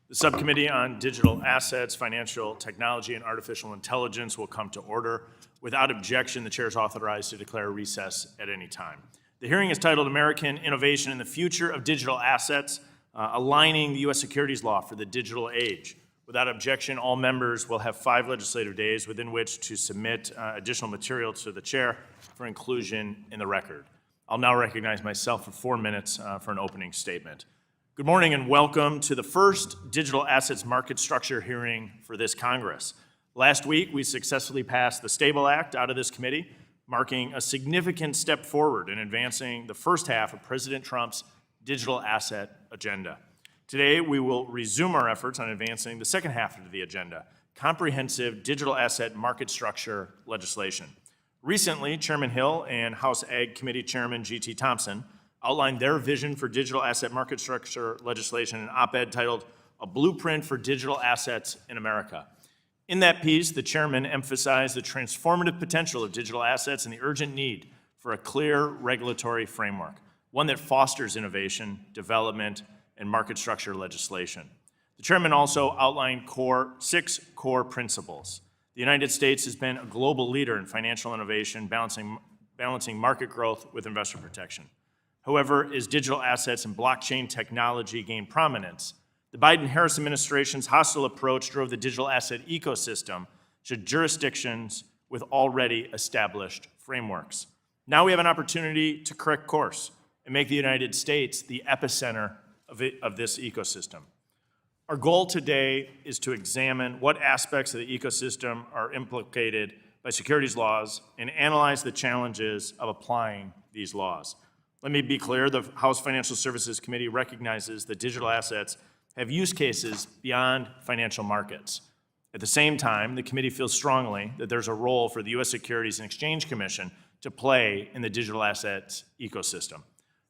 The Subcommittee on Digital Assets, Financial Technology, and Artificial Intelligence will come to order. Without objection, the Chair is authorized to declare recess at any time. The hearing is titled American Innovation in the Future of Digital Assets, Aligning the U.S. Securities Law for the Digital Age. Without objection, all members will have 5 legislative days within which to submit additional material to the Chair for inclusion in the record. I'll now recognize myself for 4 minutes for an opening statement. Good morning and welcome to the first Digital Assets Market Structure hearing for this Congress. Last week, we successfully passed the STABLE Act out of this committee, marking a significant step forward in advancing the first half of President Trump's digital asset agenda. Today, we will resume our efforts on advancing the second half of the agenda, comprehensive digital asset market structure legislation. Recently, Chairman Hill and House Ag Committee Chairman G.T. Thompson outlined their vision for digital asset market structure legislation in an op-ed titled A Blueprint for Digital Assets in America. In that piece, the chairman emphasized the transformative potential of digital assets and the urgent need for a clear regulatory framework, one that fosters innovation, development, and market structure legislation. The chairman also outlined 6 core principles. The United States has been a global leader in financial innovation, balancing market growth with investor protection. However, as digital assets and blockchain technology gain prominence, the Biden-Harris administration's hostile approach drove the digital asset ecosystem to jurisdictions with already established frameworks. Now we have an opportunity to correct course and make the United States the epicenter of this ecosystem. Our goal today is to examine what aspects of the ecosystem are implicated by securities laws and analyze the challenges of applying these laws. Let me be clear, the House Financial Services Committee recognizes that digital assets have use cases beyond financial markets. At the same time, the committee feels strongly that there's a role for the U.S. Securities and Exchange Commission to play in the digital assets ecosystem.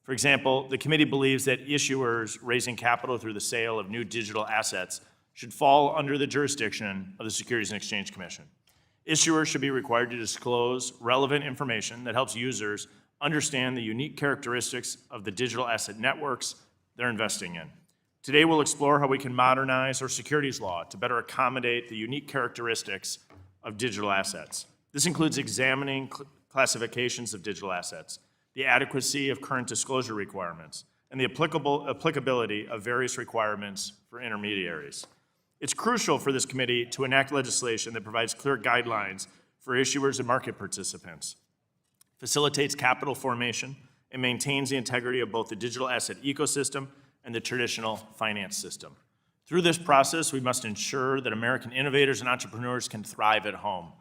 For example, the committee believes that issuers raising capital through the sale of new digital assets should fall under the jurisdiction of the Securities and Exchange Commission. Issuers should be required to disclose relevant information that helps users understand the unique characteristics of the digital asset networks they're investing in. Today, we'll explore how we can modernize our securities law to better accommodate the unique characteristics of digital assets. This includes examining classifications of digital assets, the adequacy of current disclosure requirements, and the applicability of various requirements for intermediaries. It's crucial for this committee to enact legislation that provides clear guidelines for issuers and market participants, facilitates capital formation, and maintains the integrity of both the digital asset ecosystem and the traditional finance system. Through this process, we must ensure that American innovators and entrepreneurs can thrive at home.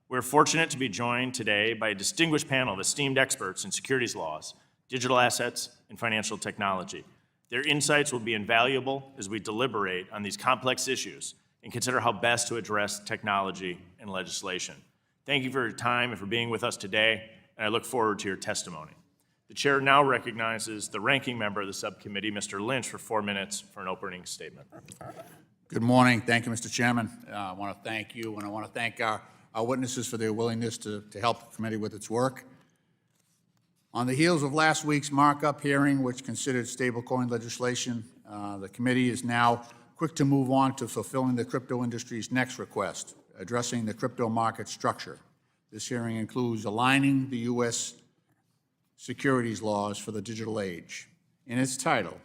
We're fortunate to be joined today by a distinguished panel of esteemed experts in securities laws, digital assets, and financial technology. Their insights will be invaluable as we deliberate on these complex issues and consider how best to address technology and legislation. Thank you for your time and for being with us today, and I look forward to your testimony. The chair now recognizes the ranking member of the subcommittee, Mr. Lynch, for 4 minutes for an opening statement. Good morning. Thank you, Mr. Chairman. I want to thank you, and I want to thank our witnesses for their willingness to help the committee with its work. On the heels of last week's markup hearing, which considered stablecoin legislation, the committee is now quick to move on to fulfilling the crypto industry's next request, addressing the crypto market structure. This hearing includes aligning the U.S. securities laws for the digital age. In its title,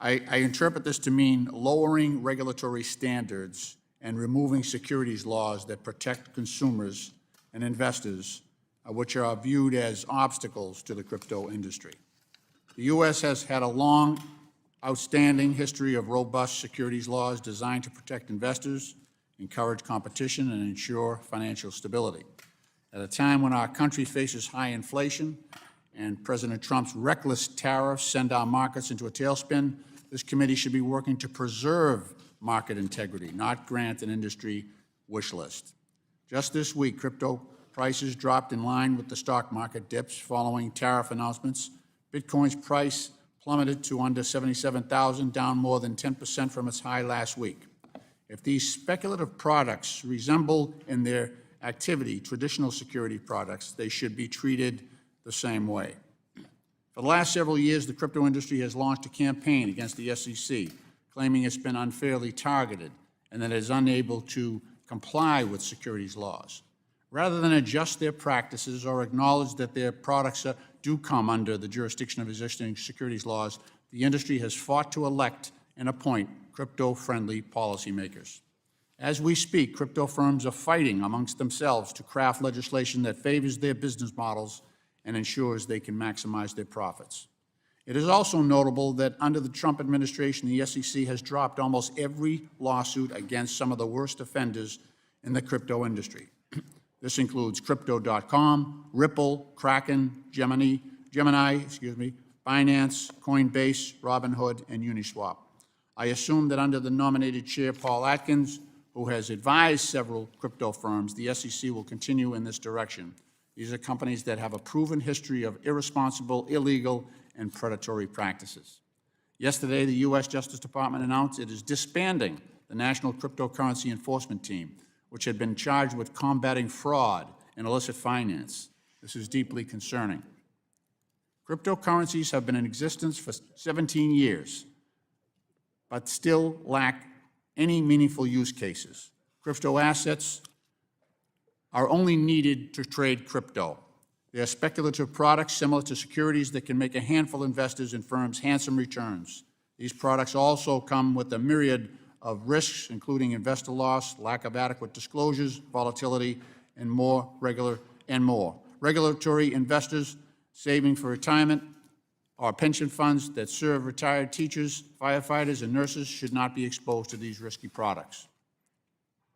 I interpret this to mean lowering regulatory standards and removing securities laws that protect consumers and investors, which are viewed as obstacles to the crypto industry. The U.S. has had a long, outstanding history of robust securities laws designed to protect investors, encourage competition, and ensure financial stability. At a time when our country faces high inflation and President Trump's reckless tariffs send our markets into a tailspin, this committee should be working to preserve market integrity, not grant an industry wish list. Just this week, crypto prices dropped in line with the stock market dips following tariff announcements. Bitcoin's price plummeted to under $77,000, down more than 10% from its high last week. If these speculative products resemble in their activity traditional security products, they should be treated the same way. For the last several years, the crypto industry has launched a campaign against the SEC, claiming it's been unfairly targeted and that it is unable to comply with securities laws. Rather than adjust their practices or acknowledge that their products do come under the jurisdiction of existing securities laws, the industry has fought to elect and appoint crypto-friendly policymakers. As we speak, crypto firms are fighting amongst themselves to craft legislation that favors their business models and ensures they can maximize their profits. It is also notable that under the Trump administration, the SEC has dropped almost every lawsuit against some of the worst offenders in the crypto industry. This includes Crypto.com, Ripple, Kraken, Gemini, Binance, Coinbase, Robinhood, and Uniswap. I assume that under the nominated chair, Paul Atkins, who has advised several crypto firms, the SEC will continue in this direction. These are companies that have a proven history of irresponsible, illegal, and predatory practices. Yesterday, the U.S. Justice Department announced it is disbanding the National Cryptocurrency Enforcement Team, which had been charged with combating fraud and illicit finance. This is deeply concerning. Cryptocurrencies have been in existence for 17 years, but still lack any meaningful use cases. Crypto assets are only needed to trade crypto. They are speculative products similar to securities that can make a handful of investors and firms handsome returns. These products also come with a myriad of risks, including investor loss, lack of adequate disclosures, volatility, and more. Regulatory investors saving for retirement or pension funds that serve retired teachers, firefighters, and nurses should not be exposed to these risky products.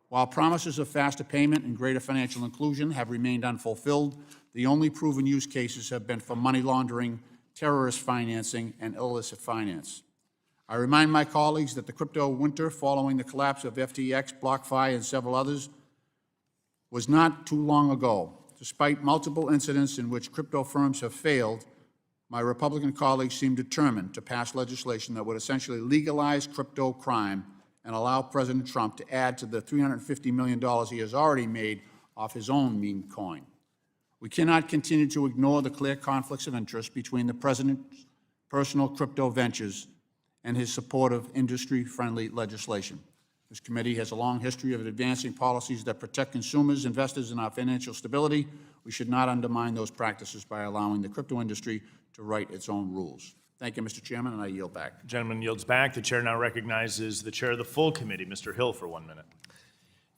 While promises of faster payment and greater financial inclusion have remained unfulfilled, the only proven use cases have been for money laundering, terrorist financing, and illicit finance. I remind my colleagues that the crypto winter following the collapse of FTX, BlockFi, and several others was not too long ago. Despite multiple incidents in which crypto firms have failed, my Republican colleagues seem determined to pass legislation that would essentially legalize crypto crime and allow President Trump to add to the $350 million he has already made off his own meme coin. We cannot continue to ignore the clear conflicts of interest between the President's personal crypto ventures and his support of industry-friendly legislation. This committee has a long history of advancing policies that protect consumers, investors, and our financial stability. We should not undermine those practices by allowing the crypto industry to write its own rules. Thank you, Mr. Chairman, and I yield back. The gentleman yields back. The chair now recognizes the chair of the full committee, Mr. Hill, for 1 minute.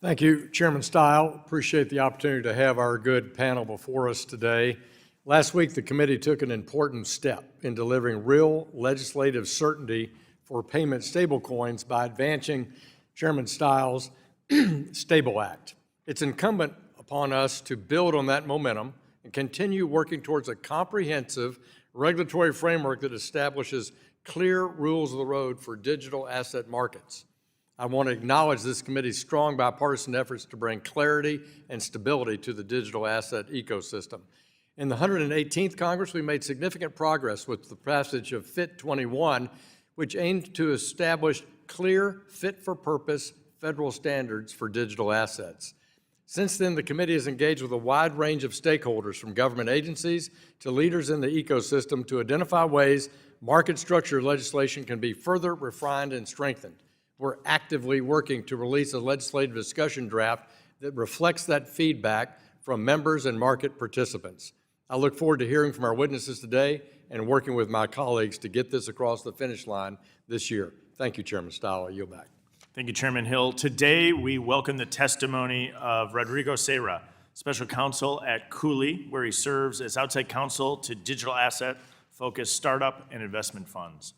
Thank you, Chairman Stile. Appreciate the opportunity to have our good panel before us today. Last week, the committee took an important step in delivering real legislative certainty for payment stablecoins by advancing Chairman Stile's Stable Act. It's incumbent upon us to build on that momentum and continue working towards a comprehensive regulatory framework that establishes clear rules of the road for digital asset markets. I want to acknowledge this committee's strong bipartisan efforts to bring clarity and stability to the digital asset ecosystem. In the 118th Congress, we made significant progress with the passage of FIT 21, which aimed to establish clear, fit-for-purpose federal standards for digital assets. Since then, the committee has engaged with a wide range of stakeholders, from government agencies to leaders in the ecosystem, to identify ways market structure legislation can be further refined and strengthened. We're actively working to release a legislative discussion draft that reflects that feedback from members and market participants. I look forward to hearing from our witnesses today and working with my colleagues to get this across the finish line this year. Thank you, Chairman Stile. I yield back. Thank you, Chairman Hill. Today, we welcome the testimony of Rodrigo Seira, Special Counsel at Cooley, where he serves as outside counsel to digital asset-focused startup and investment funds.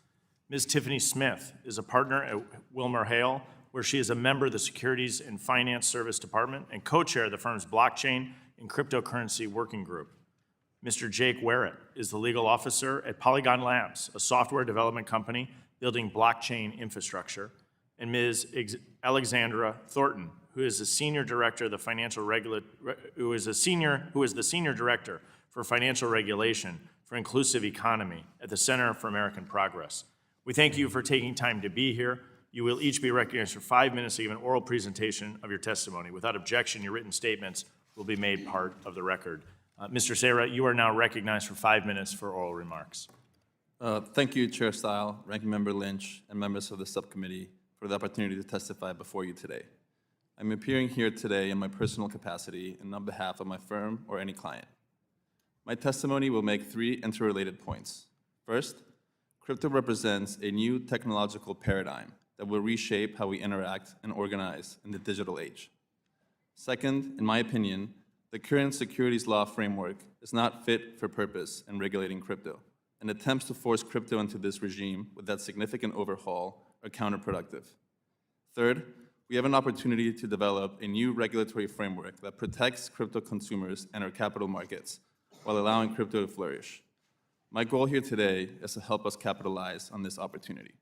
Ms. Tiffany Smith is a partner at WilmerHale, where she is a member of the Securities and Finance Service Department and co-chair of the firm's blockchain and cryptocurrency working group. Mr. Jake Werrett is the legal officer at Polygon Labs, a software development company building blockchain infrastructure, and Ms. Alexandra Thornton, who is the senior director of the who is the senior director for financial regulation for inclusive economy at the Center for American Progress. We thank you for taking time to be here. You will each be recognized for 5 minutes to give an oral presentation of your testimony. Without objection, your written statements will be made part of the record. Mr. Seira, you are now recognized for 5 minutes for oral remarks. Thank you, Chair Style, Ranking Member Lynch, and members of the subcommittee for the opportunity to testify before you today. I'm appearing here today in my personal capacity and on behalf of my firm or any client. My testimony will make three interrelated points. First, crypto represents a new technological paradigm that will reshape how we interact and organize in the digital age. Second, in my opinion, the current securities law framework is not fit for purpose in regulating crypto, and attempts to force crypto into this regime without significant overhaul are counterproductive. Third, we have an opportunity to develop a new regulatory framework that protects crypto consumers and our capital markets while allowing crypto to flourish. My goal here today is to help us capitalize on this opportunity.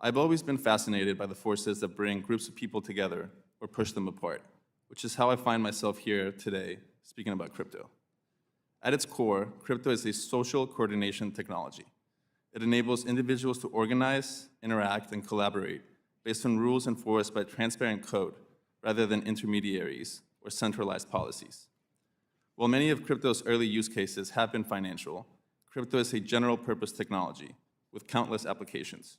I've always been fascinated by the forces that bring groups of people together or push them apart, which is how I find myself here today speaking about crypto. At its core, crypto is a social coordination technology. It enables individuals to organize, interact, and collaborate based on rules enforced by transparent code rather than intermediaries or centralized policies. While many of crypto's early use cases have been financial, crypto is a general-purpose technology with countless applications.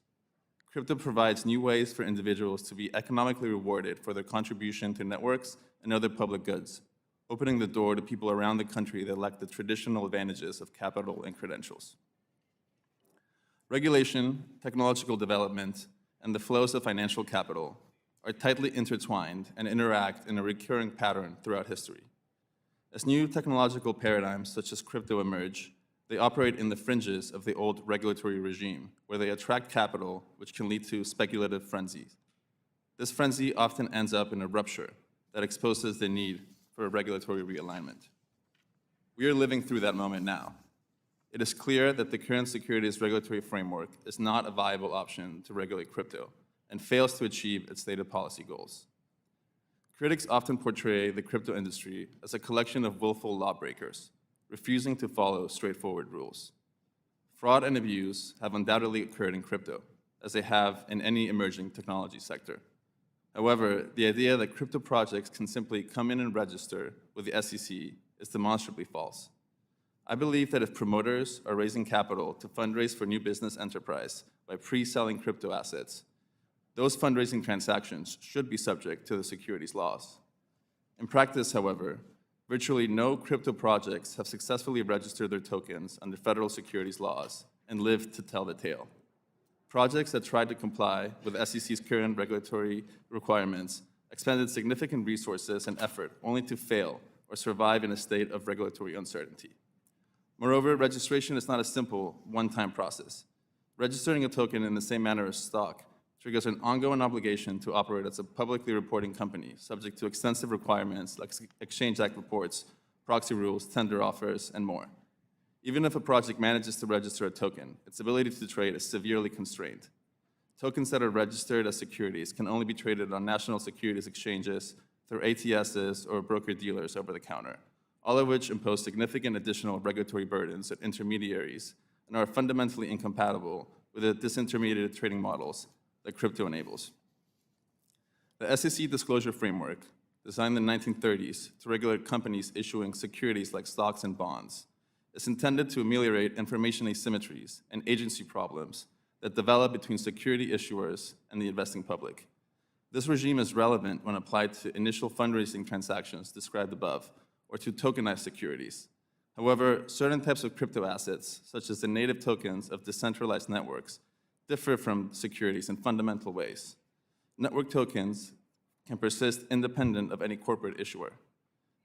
Crypto provides new ways for individuals to be economically rewarded for their contribution to networks and other public goods, opening the door to people around the country that lack the traditional advantages of capital and credentials. Regulation, technological development, and the flows of financial capital are tightly intertwined and interact in a recurring pattern throughout history. As new technological paradigms such as crypto emerge, they operate in the fringes of the old regulatory regime, where they attract capital, which can lead to speculative frenzies. This frenzy often ends up in a rupture that exposes the need for a regulatory realignment. We are living through that moment now. It is clear that the current securities regulatory framework is not a viable option to regulate crypto and fails to achieve its stated policy goals. Critics often portray the crypto industry as a collection of willful lawbreakers, refusing to follow straightforward rules. Fraud and abuse have undoubtedly occurred in crypto, as they have in any emerging technology sector. However, the idea that crypto projects can simply come in and register with the SEC is demonstrably false. I believe that if promoters are raising capital to fundraise for new business enterprise by pre-selling crypto assets, those fundraising transactions should be subject to the securities laws. In practice, however, virtually no crypto projects have successfully registered their tokens under federal securities laws and lived to tell the tale. Projects that tried to comply with the SEC's current regulatory requirements expended significant resources and effort only to fail or survive in a state of regulatory uncertainty. Moreover, registration is not a simple, one-time process. Registering a token in the same manner as stock triggers an ongoing obligation to operate as a publicly reporting company, subject to extensive requirements like Exchange Act reports, proxy rules, tender offers, and more. Even if a project manages to register a token, its ability to trade is severely constrained. Tokens that are registered as securities can only be traded on national securities exchanges, through ATSs or broker-dealers over the counter, all of which impose significant additional regulatory burdens on intermediaries and are fundamentally incompatible with the disintermediated trading models that crypto enables. The SEC disclosure framework, designed in the 1930s to regulate companies issuing securities like stocks and bonds, is intended to ameliorate information asymmetries and agency problems that develop between security issuers and the investing public. This regime is relevant when applied to initial fundraising transactions described above, or to tokenized securities. However, certain types of crypto assets, such as the native tokens of decentralized networks, differ from securities in fundamental ways. Network tokens can persist independent of any corporate issuer.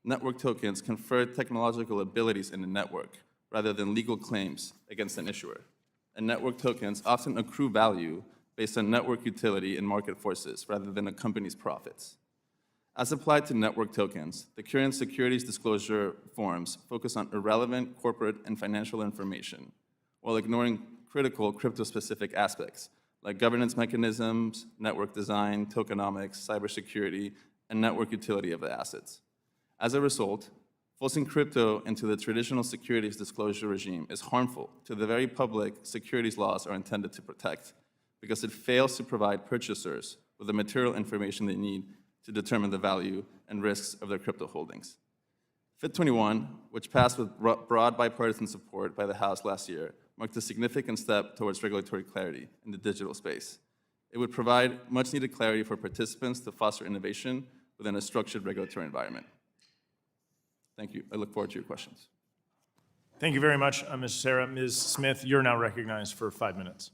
Network tokens confer technological abilities in a network rather than legal claims against an issuer. And network tokens often accrue value based on network utility and market forces rather than a company's profits. As applied to network tokens, the current securities disclosure forms focus on irrelevant corporate and financial information while ignoring critical crypto-specific aspects like governance mechanisms, network design, tokenomics, cybersecurity, and network utility of the assets. As a result, forcing crypto into the traditional securities disclosure regime is harmful to the very public securities laws are intended to protect because it fails to provide purchasers with the material information they need to determine the value and risks of their crypto holdings. FIT 21, which passed with broad bipartisan support by the House last year, marked a significant step towards regulatory clarity in the digital space. It would provide much-needed clarity for participants to foster innovation within a structured regulatory environment. Thank you. I look forward to your questions. Thank you very much, Ms. Seira. Ms. Smith, you're now recognized for 5 minutes.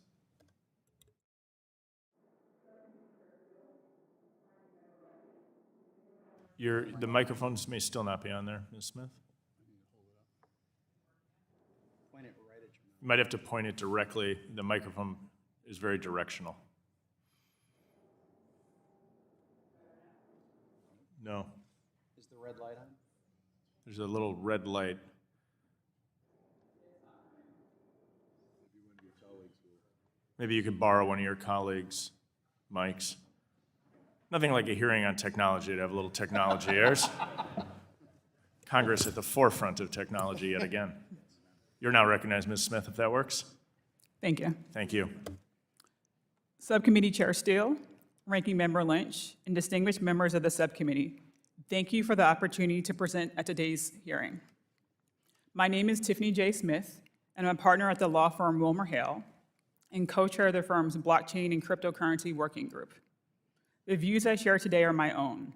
The microphones may still not be on there, Ms. Smith. You might have to point it directly. The microphone is very directional. No. Is the red light on? There's a little red light. Maybe you could borrow one of your colleagues' mics. Nothing like a hearing on technology to have a little technology airs. Congress at the forefront of technology yet again. You're now recognized, Ms. Smith, if that works. Thank you. Thank you. Subcommittee Chair Steele, Ranking Member Lynch, and distinguished members of the subcommittee, thank you for the opportunity to present at today's hearing. My name is Tiffany J. Smith, and I'm a partner at the law firm WilmerHale and co-chair of the firm's Blockchain and Cryptocurrency Working Group. The views I share today are my own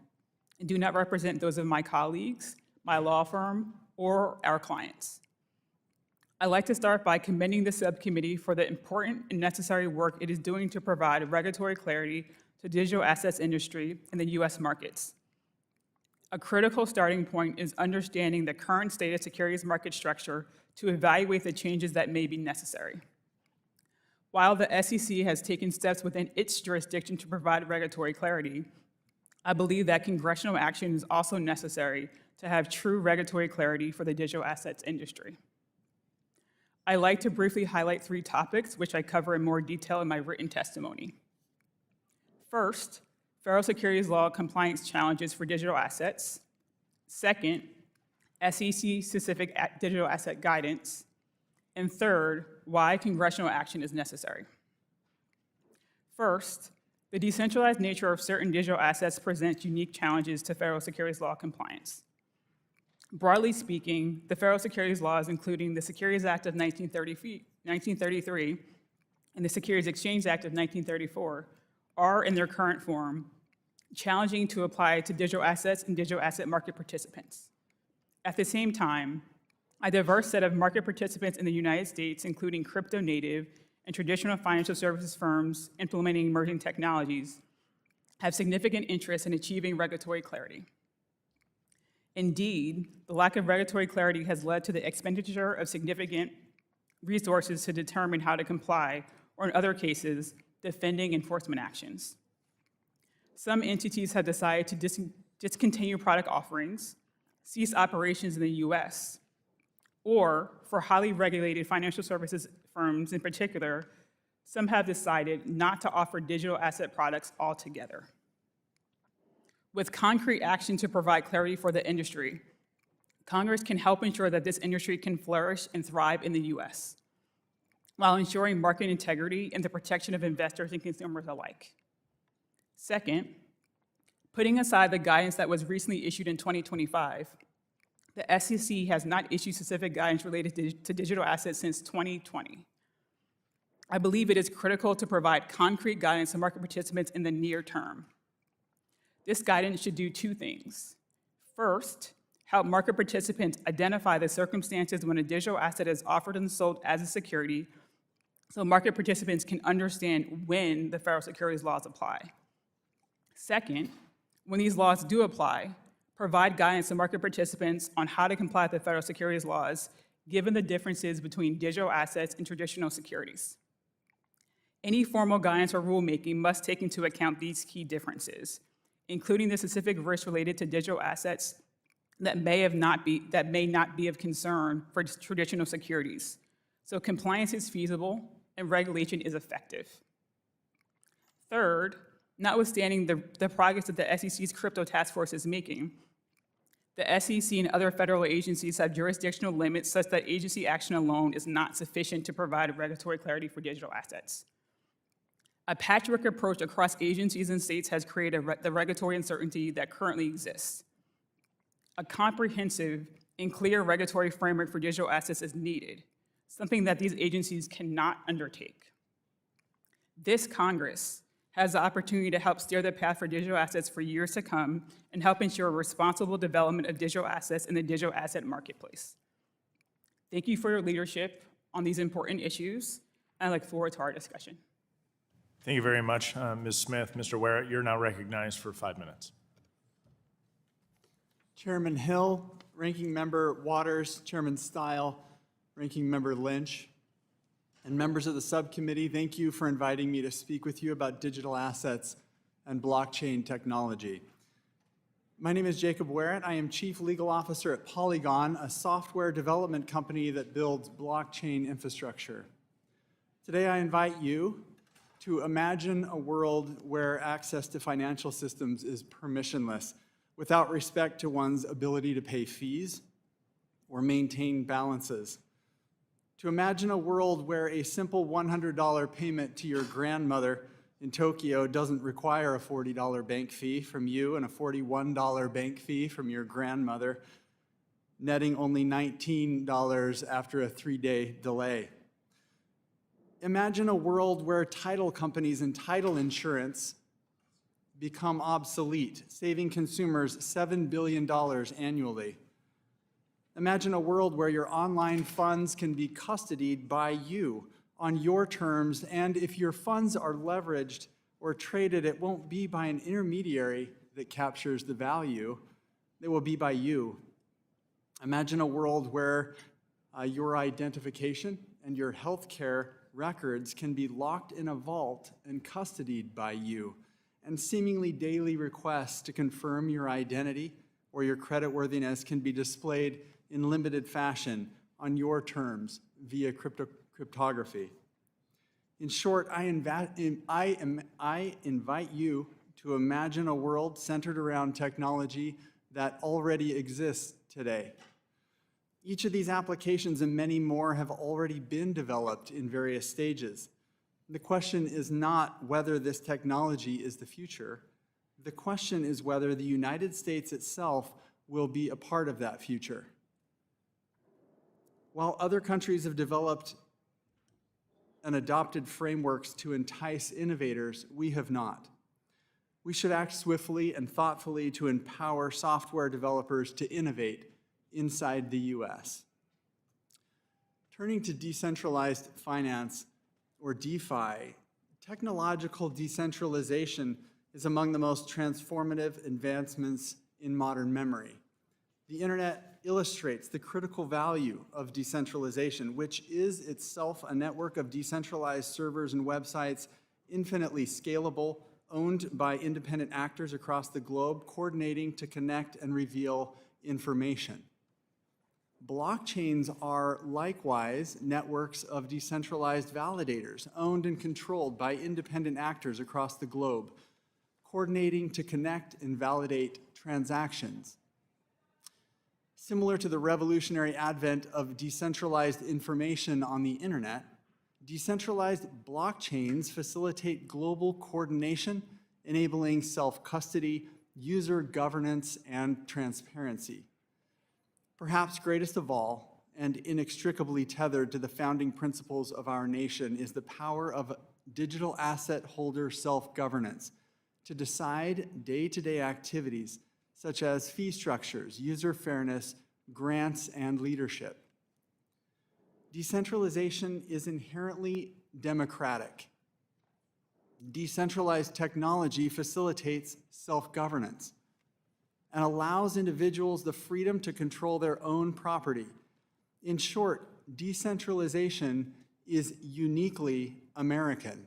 and do not represent those of my colleagues, my law firm, or our clients. I'd like to start by commending the subcommittee for the important and necessary work it is doing to provide regulatory clarity to the digital assets industry in the U.S. markets. A critical starting point is understanding the current state of securities market structure to evaluate the changes that may be necessary. While the SEC has taken steps within its jurisdiction to provide regulatory clarity, I believe that congressional action is also necessary to have true regulatory clarity for the digital assets industry. I'd like to briefly highlight 3 topics, which I cover in more detail in my written testimony. First, federal securities law compliance challenges for digital assets. Second, SEC-specific digital asset guidance. And third, why congressional action is necessary. First, the decentralized nature of certain digital assets presents unique challenges to federal securities law compliance. Broadly speaking, the federal securities laws, including the Securities Act of 1933 and the Securities Exchange Act of 1934, are, in their current form, challenging to apply to digital assets and digital asset market participants. At the same time, a diverse set of market participants in the United States, including crypto-native and traditional financial services firms implementing emerging technologies, have significant interest in achieving regulatory clarity. Indeed, the lack of regulatory clarity has led to the expenditure of significant resources to determine how to comply, or in other cases, defending enforcement actions. Some entities have decided to discontinue product offerings, cease operations in the US, or for highly regulated financial services firms in particular, some have decided not to offer digital asset products altogether. With concrete action to provide clarity for the industry, Congress can help ensure that this industry can flourish and thrive in the US, while ensuring market integrity and the protection of investors and consumers alike. Second, putting aside the guidance that was recently issued in 2025, the SEC has not issued specific guidance related to digital assets since 2020. I believe it is critical to provide concrete guidance to market participants in the near term. This guidance should do 2 things. First, help market participants identify the circumstances when a digital asset is offered and sold as a security, so market participants can understand when the federal securities laws apply. Second, when these laws do apply, provide guidance to market participants on how to comply with the federal securities laws, given the differences between digital assets and traditional securities. Any formal guidance or rulemaking must take into account these key differences, including the specific risks related to digital assets that may not be of concern for traditional securities. So compliance is feasible and regulation is effective. Third, notwithstanding the progress that the SEC's crypto task force is making, the SEC and other federal agencies have jurisdictional limits such that agency action alone is not sufficient to provide regulatory clarity for digital assets. A patchwork approach across agencies and states has created the regulatory uncertainty that currently exists. A comprehensive and clear regulatory framework for digital assets is needed, something that these agencies cannot undertake. This Congress has the opportunity to help steer the path for digital assets for years to come and help ensure responsible development of digital assets in the digital asset marketplace. Thank you for your leadership on these important issues, and I look forward to our discussion. Thank you very much, Ms. Smith. Mr. Werrett, you're now recognized for 5 minutes. Chairman Hill, Ranking Member Waters, Chairman Stile, Ranking Member Lynch, and members of the subcommittee, thank you for inviting me to speak with you about digital assets and blockchain technology. My name is Jacob Werrett. I am Chief Legal Officer at Polygon, a software development company that builds blockchain infrastructure. Today, I invite you to imagine a world where access to financial systems is permissionless, without respect to one's ability to pay fees or maintain balances. To imagine a world where a simple $100 payment to your grandmother in Tokyo doesn't require a $40 bank fee from you and a $41 bank fee from your grandmother, netting only $19 after a 3-day delay. Imagine a world where title companies and title insurance become obsolete, saving consumers $7 billion annually. Imagine a world where your online funds can be custodied by you on your terms, and if your funds are leveraged or traded, it won't be by an intermediary that captures the value. It will be by you. Imagine a world where your identification and your healthcare records can be locked in a vault and custodied by you, and seemingly daily requests to confirm your identity or your creditworthiness can be displayed in limited fashion on your terms via cryptography. In short, I invite you to imagine a world centered around technology that already exists today. Each of these applications and many more have already been developed in various stages. The question is not whether this technology is the future. The question is whether the United States itself will be a part of that future. While other countries have developed and adopted frameworks to entice innovators, we have not. We should act swiftly and thoughtfully to empower software developers to innovate inside the US. Turning to decentralized finance, or DeFi, technological decentralization is among the most transformative advancements in modern memory. The internet illustrates the critical value of decentralization, which is itself a network of decentralized servers and websites, infinitely scalable, owned by independent actors across the globe, coordinating to connect and reveal information. Blockchains are likewise networks of decentralized validators, owned and controlled by independent actors across the globe, coordinating to connect and validate transactions. Similar to the revolutionary advent of decentralized information on the internet, decentralized blockchains facilitate global coordination, enabling self-custody, user governance, and transparency. Perhaps greatest of all, and inextricably tethered to the founding principles of our nation, is the power of digital asset holder self-governance to decide day-to-day activities such as fee structures, user fairness, grants, and leadership. Decentralization is inherently democratic. Decentralized technology facilitates self-governance and allows individuals the freedom to control their own property. In short, decentralization is uniquely American.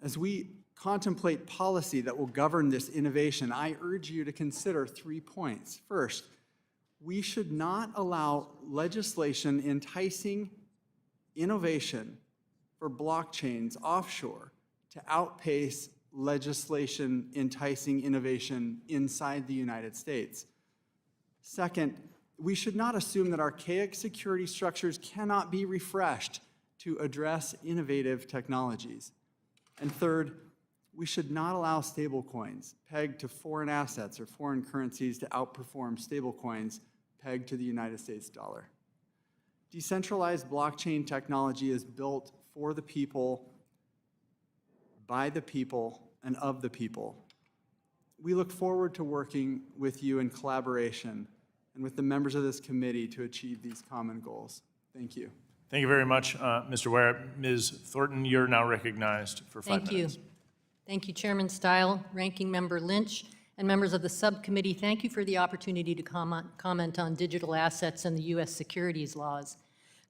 As we contemplate policy that will govern this innovation, I urge you to consider 3 points. First, we should not allow legislation enticing innovation for blockchains offshore to outpace legislation enticing innovation inside the United States. Second, we should not assume that archaic security structures cannot be refreshed to address innovative technologies. And third, we should not allow stablecoins pegged to foreign assets or foreign currencies to outperform stablecoins pegged to the United States dollar. Decentralized blockchain technology is built for the people, by the people, and of the people. We look forward to working with you in collaboration and with the members of this committee to achieve these common goals. Thank you. Thank you very much, Mr. Werrett. Ms. Thornton, you're now recognized for 5 Thank minutes. you. Thank you, Chairman Stile, Ranking Member Lynch, and members of the subcommittee. Thank you for the opportunity to comment on digital assets and the U.S. securities laws.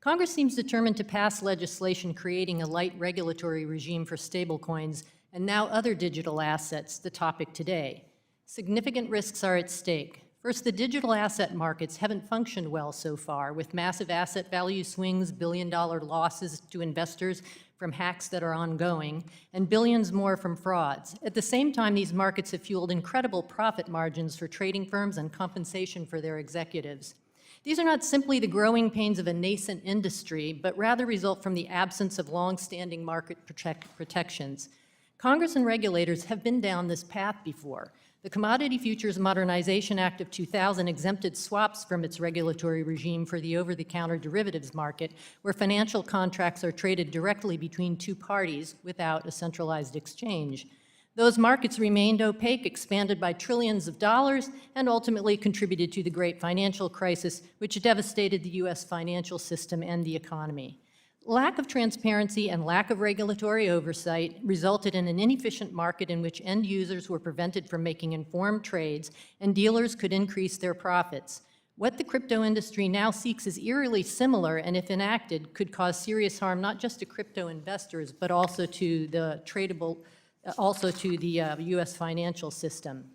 Congress seems determined to pass legislation creating a light regulatory regime for stablecoins and now other digital assets, the topic today. Significant risks are at stake. First, the digital asset markets haven't functioned well so far, with massive asset value swings, billion-dollar losses to investors from hacks that are ongoing, and billions more from frauds. At the same time, these markets have fueled incredible profit margins for trading firms and compensation for their executives. These are not simply the growing pains of a nascent industry, but rather result from the absence of long-standing market protections. Congress and regulators have been down this path before. The Commodity Futures Modernization Act of 2000 exempted swaps from its regulatory regime for the over-the-counter derivatives market, where financial contracts are traded directly between two parties without a centralized exchange. Those markets remained opaque, expanded by trillions of dollars, and ultimately contributed to the great financial crisis, which devastated the U.S. financial system and the economy. Lack of transparency and lack of regulatory oversight resulted in an inefficient market in which end users were prevented from making informed trades and dealers could increase their profits. What the crypto industry now seeks is eerily similar, and if enacted, could cause serious harm not just to crypto investors, but also to the U.S. financial system.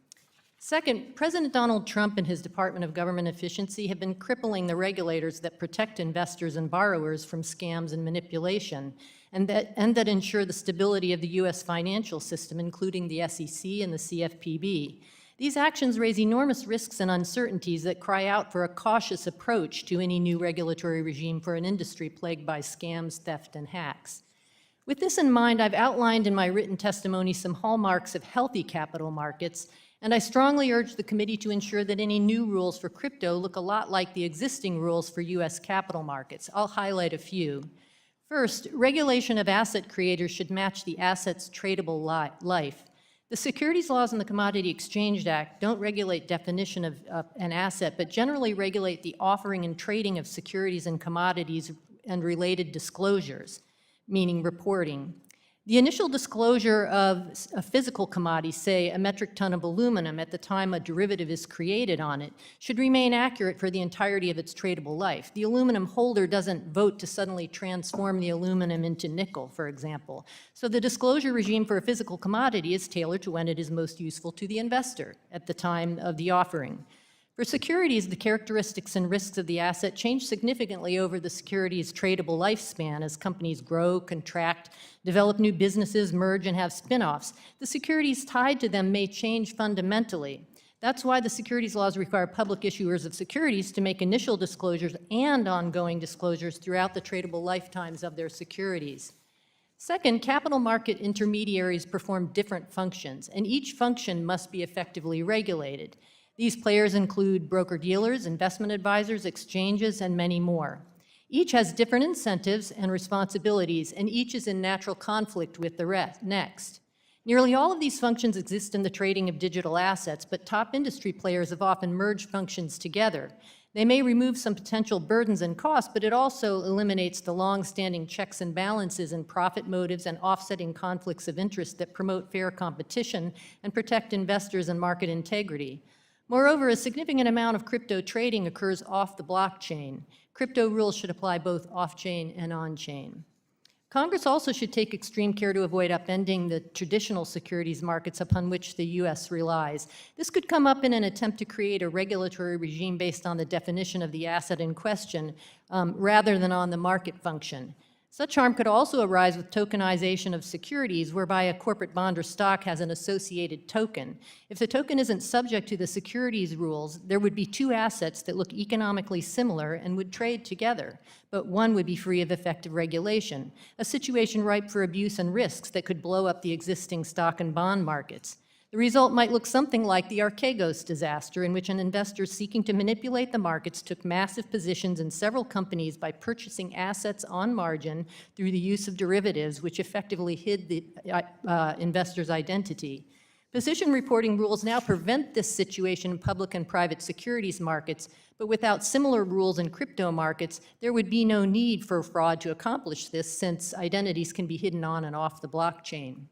Second, President Donald Trump and his Department of Government Efficiency have been crippling the regulators that protect investors and borrowers from scams and manipulation, and that ensure the stability of the U.S. financial system, including the SEC and the CFPB. These actions raise enormous risks and uncertainties that cry out for a cautious approach to any new regulatory regime for an industry plagued by scams, theft, and hacks. With this in mind, I've outlined in my written testimony some hallmarks of healthy capital markets, and I strongly urge the committee to ensure that any new rules for crypto look a lot like the existing rules for U.S. capital markets. I'll highlight a few. First, regulation of asset creators should match the asset's tradable life. The securities laws and the Commodity Exchange Act don't regulate definition of an asset, but generally regulate the offering and trading of securities and commodities and related disclosures, meaning reporting. The initial disclosure of a physical commodity, say a metric ton of aluminum at the time a derivative is created on it, should remain accurate for the entirety of its tradable life. The aluminum holder doesn't vote to suddenly transform the aluminum into nickel, for example. So the disclosure regime for a physical commodity is tailored to when it is most useful to the investor at the time of the offering. For securities, the characteristics and risks of the asset change significantly over the security's tradable lifespan as companies grow, contract, develop new businesses, merge, and have spin-offs. The securities tied to them may change fundamentally. That's why the securities laws require public issuers of securities to make initial disclosures and ongoing disclosures throughout the tradable lifetimes of their securities. Second, capital market intermediaries perform different functions, and each function must be effectively regulated. These players include broker-dealers, investment advisors, exchanges, and many more. Each has different incentives and responsibilities, and each is in natural conflict with the next. Nearly all of these functions exist in the trading of digital assets, but top industry players have often merged functions together. They may remove some potential burdens and costs, but it also eliminates the long-standing checks and balances and profit motives and offsetting conflicts of interest that promote fair competition and protect investors and market integrity. Moreover, a significant amount of crypto trading occurs off the blockchain. Crypto rules should apply both off-chain and on-chain. Congress also should take extreme care to avoid upending the traditional securities markets upon which the U.S. relies. This could come up in an attempt to create a regulatory regime based on the definition of the asset in question, rather than on the market function. Such harm could also arise with tokenization of securities, whereby a corporate bond or stock has an associated token. If the token isn't subject to the securities rules, there would be two assets that look economically similar and would trade together, but one would be free of effective regulation, a situation ripe for abuse and risks that could blow up the existing stock and bond markets. The result might look something like the Archegos disaster, in which an investor seeking to manipulate the markets took massive positions in several companies by purchasing assets on margin through the use of derivatives, which effectively hid the investor's identity. Position reporting rules now prevent this situation in public and private securities markets, but without similar rules in crypto markets, there would be no need for fraud to accomplish this, since identities can be hidden on and off the blockchain.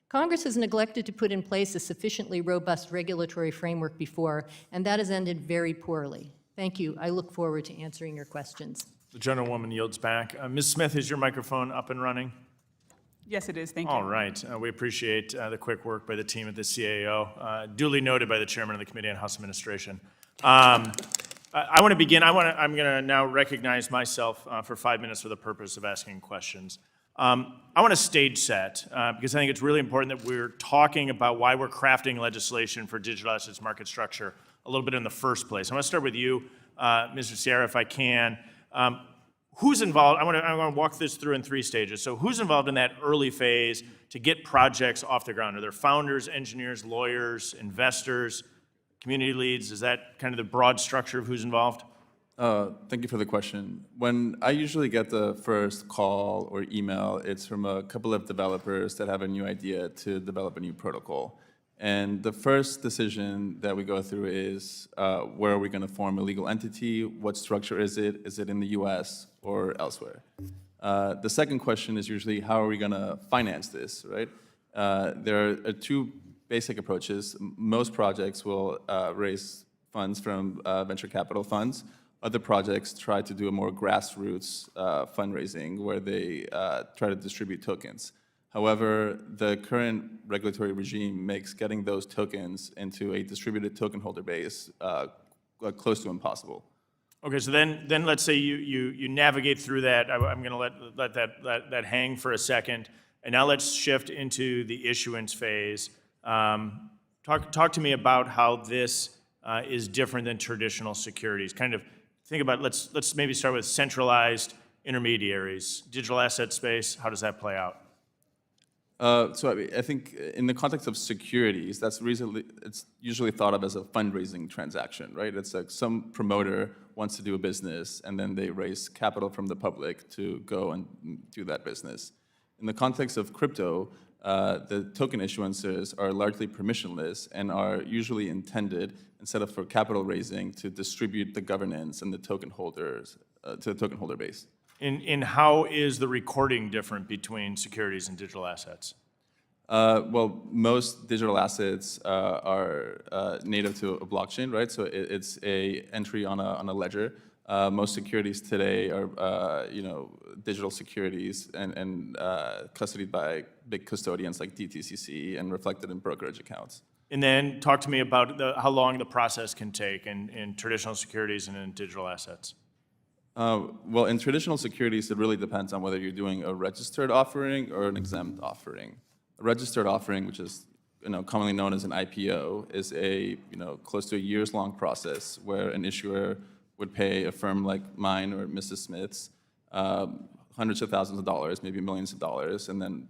Congress has neglected to put in place a sufficiently robust regulatory framework before, and that has ended very poorly. Thank you. I look forward to answering your questions. The gentlewoman yields back. Ms. Smith, is your microphone up and running? Yes, it is. Thank you. All right. We appreciate the quick work by the team at the CAO, duly noted by the chairman of the Committee on House Administration. I want to begin. I'm going to now recognize myself for 5 minutes for the purpose of asking questions. I want to stage set because I think it's really important that we're talking about why we're crafting legislation for digital assets market structure a little bit in the first place. I want to start with you, Mr. Seira, if I can. Who's involved? I'm going to walk this through in 3 stages. So who's involved in that early phase to get projects off the ground? Are there founders, engineers, lawyers, investors, community leads? Is that kind of the broad structure of who's involved? Thank you for the question. When I usually get the first call or email, it's from a couple of developers that have a new idea to develop a new protocol. And the first decision that we go through is where are we going to form a legal entity? What structure is it? Is it in the US or elsewhere? The second question is usually how are we going to finance this, right? There are 2 basic approaches. Most projects will raise funds from venture capital funds. Other projects try to do a more grassroots fundraising where they try to distribute tokens. However, the current regulatory regime makes getting those tokens into a distributed token holder base close to impossible. Okay, so then let's say you navigate through that. I'm going to let that hang for a second, and now let's shift into the issuance phase. Talk to me about how this is different than traditional securities. Kind of think about, let's maybe start with centralized intermediaries. Digital asset space, how does that play out? So I think in the context of securities, it's usually thought of as a fundraising transaction, right? It's like some promoter wants to do a business, and then they raise capital from the public to go and do that business. In the context of crypto, the token issuances are largely permissionless and are usually intended, instead of for capital raising, to distribute the governance and the token holders to the token holder base. In how is the recording different between securities and digital assets? Well, most digital assets are native to a blockchain, right? So it's a entry on a ledger. Most securities today are, digital securities and custodied by big custodians like DTCC and reflected in brokerage accounts. And then talk to me about how long the process can take in traditional securities and in digital assets. Well, in traditional securities, it really depends on whether you're doing a registered offering or an exempt offering. A registered offering, which is commonly known as an IPO, is a close to a years-long process where an issuer would pay a firm like mine or Mrs. Smith's hundreds of thousands of dollars, maybe millions of dollars, and then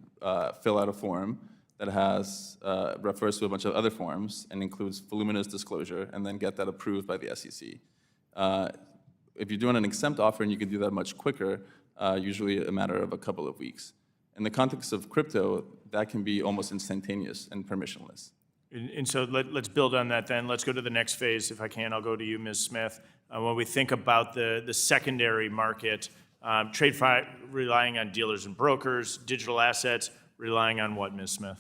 fill out a form that refers to a bunch of other forms and includes voluminous disclosure, and then get that approved by the SEC. If you're doing an exempt offering, you can do that much quicker, usually a matter of a couple of weeks. In the context of crypto, that can be almost instantaneous and permissionless. And so let's build on that then. Let's go to the next phase, if I can. I'll go to you, Ms. Smith. When we think about the secondary market, TradeFi relying on dealers and brokers, digital assets relying on what, Ms. Smith?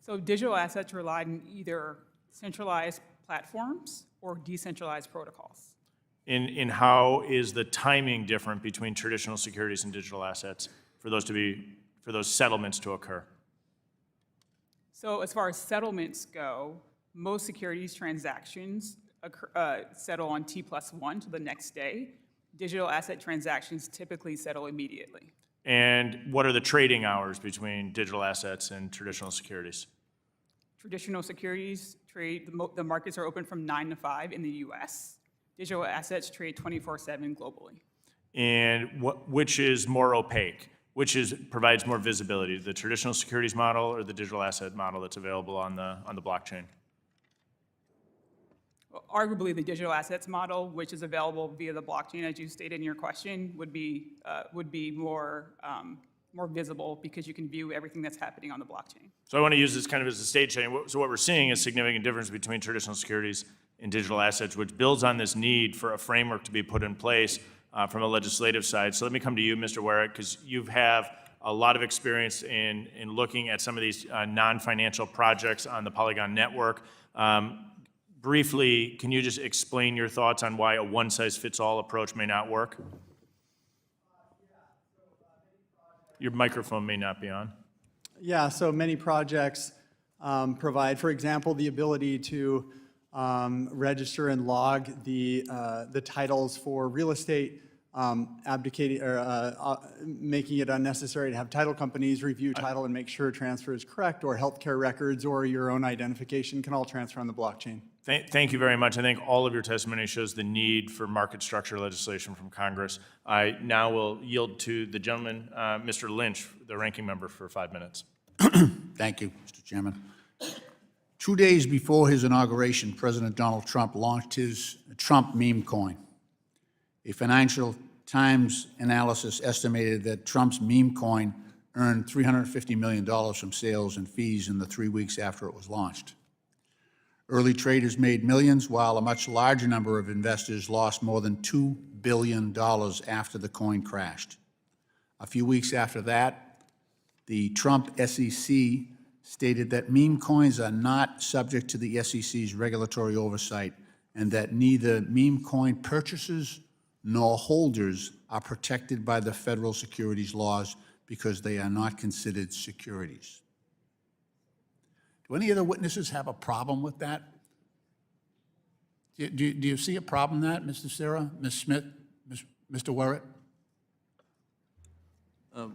So digital assets rely on either centralized platforms or decentralized protocols. In how is the timing different between traditional securities and digital assets for those settlements to occur? So as far as settlements go, most securities transactions settle on T+1 to the next day. Digital asset transactions typically settle immediately. And what are the trading hours between digital assets and traditional securities? Traditional securities trade, the markets are open from 9 to 5 in the US. Digital assets trade 24/7 globally. And which is more opaque? provides more visibility, the traditional securities model or the digital asset model that's available on the blockchain? Arguably, the digital assets model, which is available via the blockchain, as you stated in your question, would be more visible because you can view everything that's happening on the blockchain. So I want to use this kind of as a stage setting. So what we're seeing is significant difference between traditional securities and digital assets, which builds on this need for a framework to be put in place from a legislative side. So let me come to you, Mr. Werrett, because you have a lot of experience in looking at some of these non-financial projects on the Polygon network. Briefly, can you just explain your thoughts on why a one-size-fits-all approach may not work? Your microphone may not be on. Yeah, so many projects provide, for example, the ability to register and log the titles for real estate, abdicating or making it unnecessary to have title companies review title and make sure transfer is correct, or healthcare records or your own identification can all transfer on the blockchain. Thank you very much. I think all of your testimony shows the need for market structure legislation from Congress. I now will yield to the gentleman, Mr. Lynch, the ranking member, for 5 minutes. Thank you, Mr. Chairman. 2 days before his inauguration, President Donald Trump launched his Trump meme coin. A Financial Times analysis estimated that Trump's meme coin earned $350 million from sales and fees in the 3 weeks after it was launched. Early traders made millions, while a much larger number of investors lost more than $2 billion after the coin crashed. A few weeks after that, the Trump SEC stated that meme coins are not subject to the SEC's regulatory oversight and that neither meme coin purchasers nor holders are protected by the federal securities laws because they are not considered securities. Do any of the witnesses have a problem with that? Do you see a problem in that, Mr. Seira, Ms. Smith, Mr. Werrett? I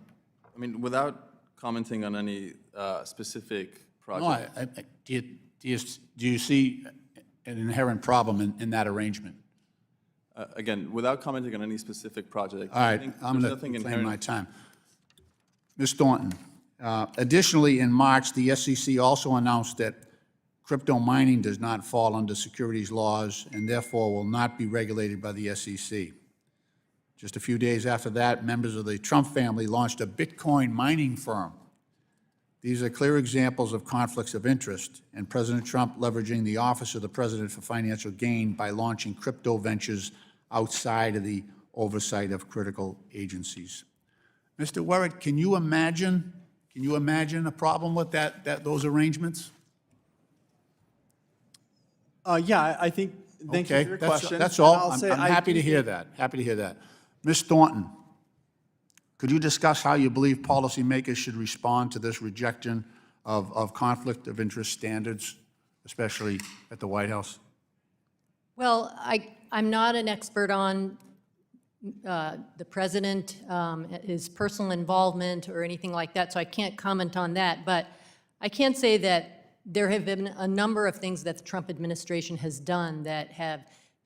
mean, without commenting on any specific No, project. do you see an inherent problem in that arrangement? Again, without commenting on any specific project. All I right, think I'm there's going to nothing claim my inherent. time. Ms. Thornton, additionally, in March, the SEC also announced that crypto mining does not fall under securities laws and therefore will not be regulated by the SEC. Just a few days after that, members of the Trump family launched a Bitcoin mining firm. These are clear examples of conflicts of interest, and President Trump leveraging the Office of the President for Financial Gain by launching crypto ventures outside of the oversight of critical agencies. Mr. Werrett, can you imagine a problem with those arrangements? Yeah, I think, thank you for your question. That's And all. I'll say I'm I happy to do hear think- that. Happy to hear that. Ms. Thornton, could you discuss how you believe policymakers should respond to this rejection of conflict of interest standards, especially at the White House? Well, I'm not an expert on the president, his personal involvement or anything like that, so I can't comment on that. But I can say that there have been a number of things that the Trump administration has done that have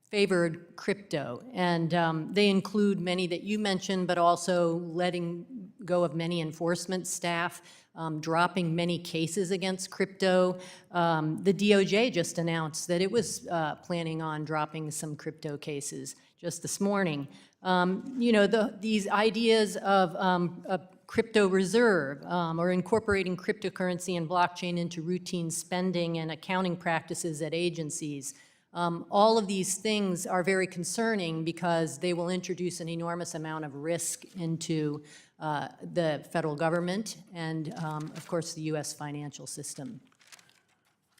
favored crypto, and they include many that you mentioned, but also letting go of many enforcement staff, dropping many cases against crypto. The DOJ just announced that it was planning on dropping some crypto cases just this morning. You know, these ideas of a crypto reserve or incorporating cryptocurrency and blockchain into routine spending and accounting practices at agencies. All of these things are very concerning because they will introduce an enormous amount of risk into the federal government and, of course, the U.S. financial system.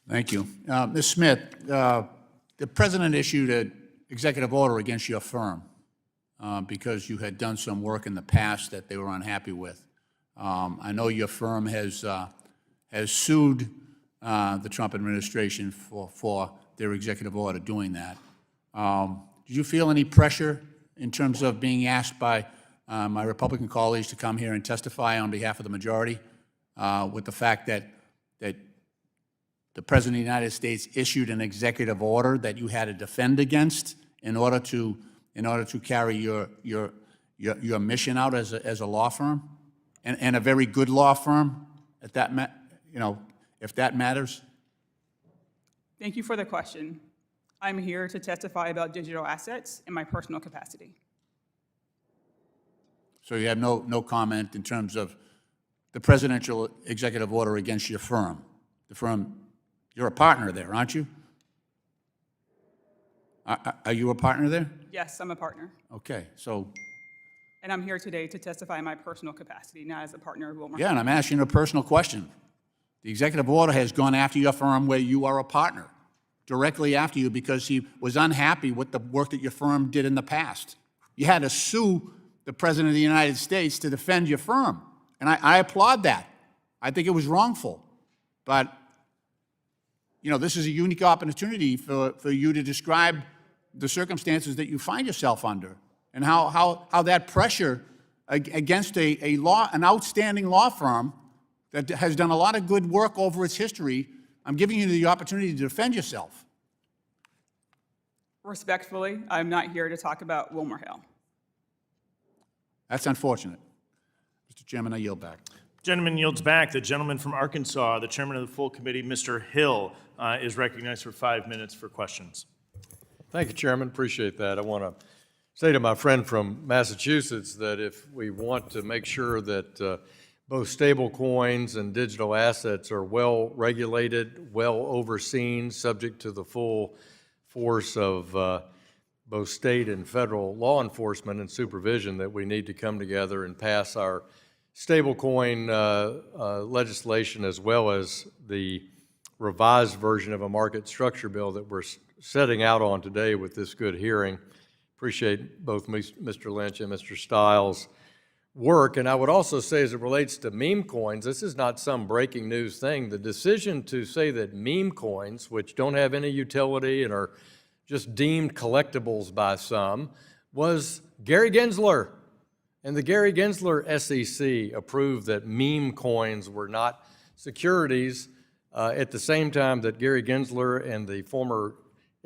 Thank you. Ms. Smith, the president issued an executive order against your firm because you had done some work in the past that they were unhappy with. I know your firm has sued the Trump administration for their executive order doing that. Did you feel any pressure in terms of being asked by my Republican colleagues to come here and testify on behalf of the majority with the fact that the President of the United States issued an executive order that you had to defend against in order to carry your mission out as a law firm? and a very good law firm, if that if that matters? Thank you for the question. I'm here to testify about digital assets in my personal capacity. So you have no comment in terms of the presidential executive order against your firm? The firm, you're a partner there, aren't you? Are you a partner there? Yes, I'm a partner, Okay, so, and I'm here today to testify in my personal capacity, not as a partner of WilmerHale. yeah, and I'm asking you a personal question. The executive order has gone after your firm where you are a partner, directly after you, because he was unhappy with the work that your firm did in the past. You had to sue the President of the United States to defend your firm, and I applaud that. I think it was wrongful. But, this is a unique opportunity for you to describe the circumstances that you find yourself under and how that pressure against an outstanding law firm that has done a lot of good work over its history, I'm giving you the opportunity to defend yourself. Respectfully, I'm not here to talk about WilmerHale. That's unfortunate. Mr. Chairman, I yield back. Gentleman yields back. The gentleman from Arkansas, the chairman of the full committee, Mr. Hill, is recognized for 5 minutes for questions. Thank you, Chairman. Appreciate that. I want to say to my friend from Massachusetts that if we want to make sure that both stable coins and digital assets are well regulated, well overseen, subject to the full force of both state and federal law enforcement and supervision, that we need to come together and pass our stablecoin legislation as well as the revised version of a market structure bill that we're setting out on today with this good hearing. Appreciate both Mr. Lynch and Mr. Stiles' work. And I would also say, as it relates to meme coins, this is not some breaking news thing. The decision to say that meme coins, which don't have any utility and are just deemed collectibles by some, was Gary Gensler. And the Gary Gensler SEC approved that meme coins were not securities at the same time that Gary Gensler and the former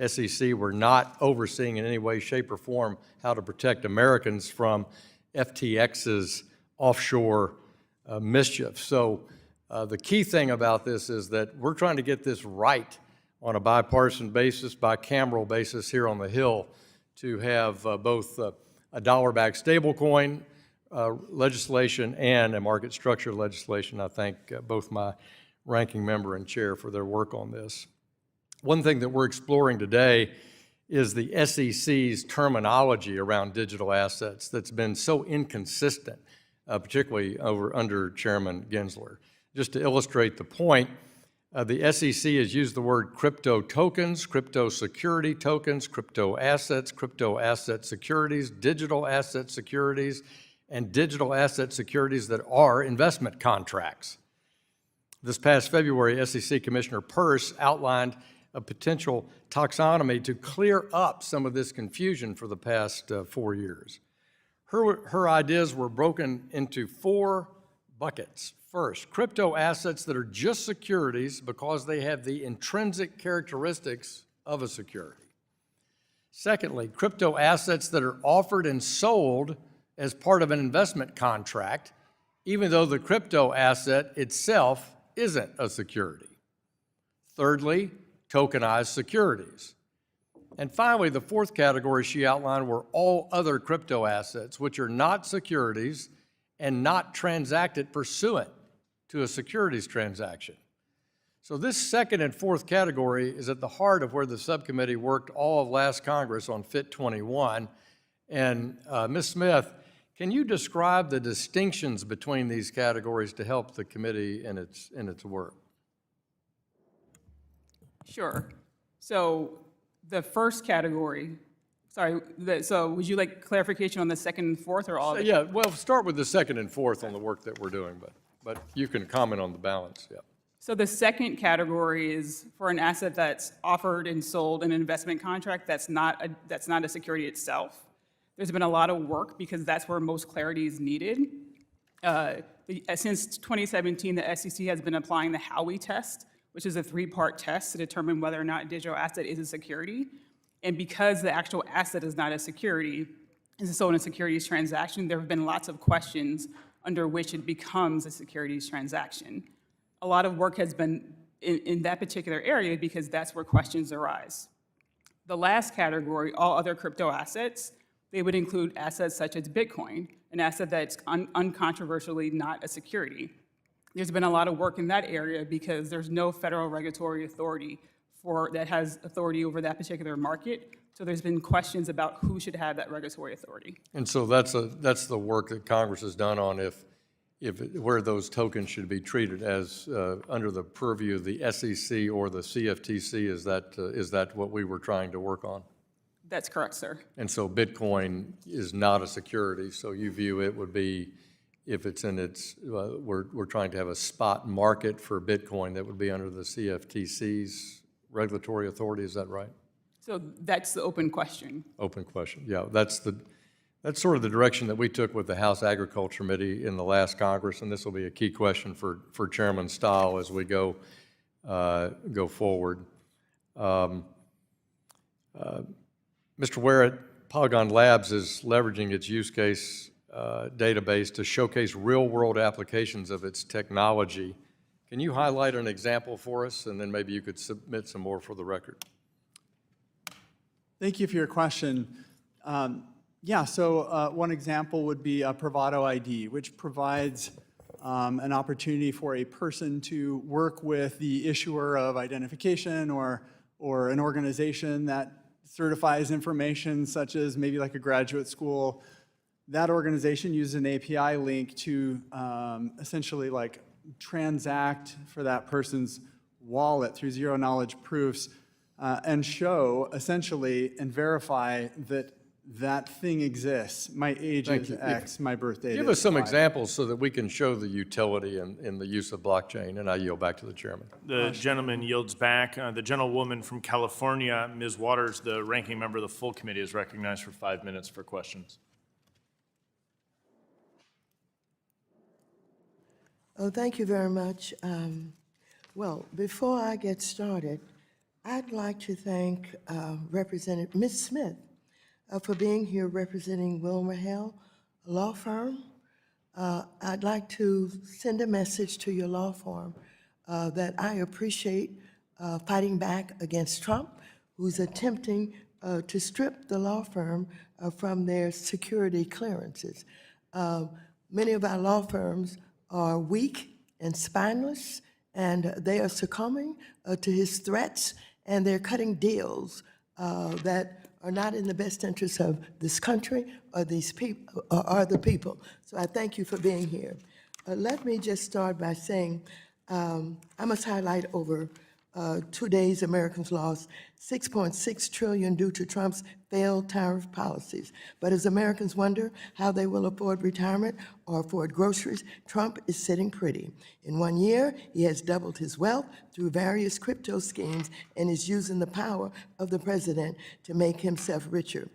SEC were not overseeing in any way, shape, or form how to protect Americans from FTX's offshore mischief. So the key thing about this is that we're trying to get this right on a bipartisan basis, bicameral basis here on the Hill, to have both a dollar-backed stablecoin legislation and a market structure legislation. I thank both my ranking member and chair for their work on this. One thing that we're exploring today is the SEC's terminology around digital assets that's been so inconsistent, particularly under Chairman Gensler. Just to illustrate the point, the SEC has used the word crypto tokens, crypto security tokens, crypto asset securities, digital asset securities, and digital asset securities that are investment contracts. This past February, SEC Commissioner Peirce outlined a potential taxonomy to clear up some of this confusion for the past 4 years. Her ideas were broken into 4 buckets. First, crypto assets that are just securities because they have the intrinsic characteristics of a security. Secondly, crypto assets that are offered and sold as part of an investment contract, even though the crypto asset itself isn't a security. Thirdly, tokenized securities. And finally, the 4th category she outlined were all other crypto assets, which are not securities and not transacted pursuant to a securities transaction. So this 2nd and 4th category is at the heart of where the subcommittee worked all of last Congress on Fit 21. And Ms. Smith, can you describe the distinctions between these categories to help the committee in its work? Sure. So the first category, so would you like clarification on the 2nd and 4th or all of it? Yeah, well, start with the 2nd and 4th on the work that we're doing, but you can comment on the balance, yeah. So the 2nd category is for an asset that's offered and sold in an investment contract that's not a security itself. There's been a lot of work because that's where most clarity is needed. Since 2017, the SEC has been applying the Howey test, which is a 3-part test to determine whether or not a digital asset is a security. And because the actual asset is not a security, is sold in a securities transaction, there have been lots of questions under which it becomes a securities transaction. A lot of work has been in that particular area because that's where questions arise. The last category, all other crypto assets, they would include assets such as Bitcoin, an asset that's uncontroversially not a security. There's been a lot of work in that area because there's no federal regulatory authority that has authority over that particular market. So there's been questions about who should have that regulatory authority. And so that's the work that Congress has done on where those tokens should be treated as under the purview of the SEC or the CFTC. Is that what we were trying to work on? That's correct, sir. And so Bitcoin is not a security, so you view it would be, if it's in its, we're trying to have a spot market for Bitcoin that would be under the CFTC's regulatory authority, is that right? So that's the open question. Open question, yeah. That's sort of the direction that we took with the House Agriculture Committee in the last Congress, and this will be a key question for Chairman Stahl as we go forward. Mr. Werrett, Polygon Labs is leveraging its use case database to showcase real-world applications of its technology. Can you highlight an example for us, and then maybe you could submit some more for the record? Thank you for your question. So one example would be a Bravado ID, which provides an opportunity for a person to work with the issuer of identification or an organization that certifies information such as maybe like a graduate school. That organization uses an API link to essentially like transact for that person's wallet through zero-knowledge proofs and show essentially and verify that that thing exists. My age is X, my birthday is Give us some Y. examples so that we can show the utility in the use of blockchain, and I yield back to the chairman. The gentleman yields back. The gentlewoman from California, Ms. Waters, the ranking member of the full committee, is recognized for 5 minutes for questions. Oh, thank you very much. Well, before I get started, I'd like to thank Representative Ms. Smith for being here representing WilmerHale, a law firm. I'd like to send a message to your law firm that I appreciate fighting back against Trump, who's attempting to strip the law firm from their security clearances. Many of our law firms are weak and spineless, and they are succumbing to his threats, and they're cutting deals that are not in the best interest of this country or these people or the people. So I thank you for being here. Let me just start by saying I must highlight over 2 days Americans lost $6.6 trillion due to Trump's failed tariff policies. But as Americans wonder how they will afford retirement or afford groceries, Trump is sitting pretty. In 1 year, he has doubled his wealth through various crypto schemes and is using the power of the president to make himself richer.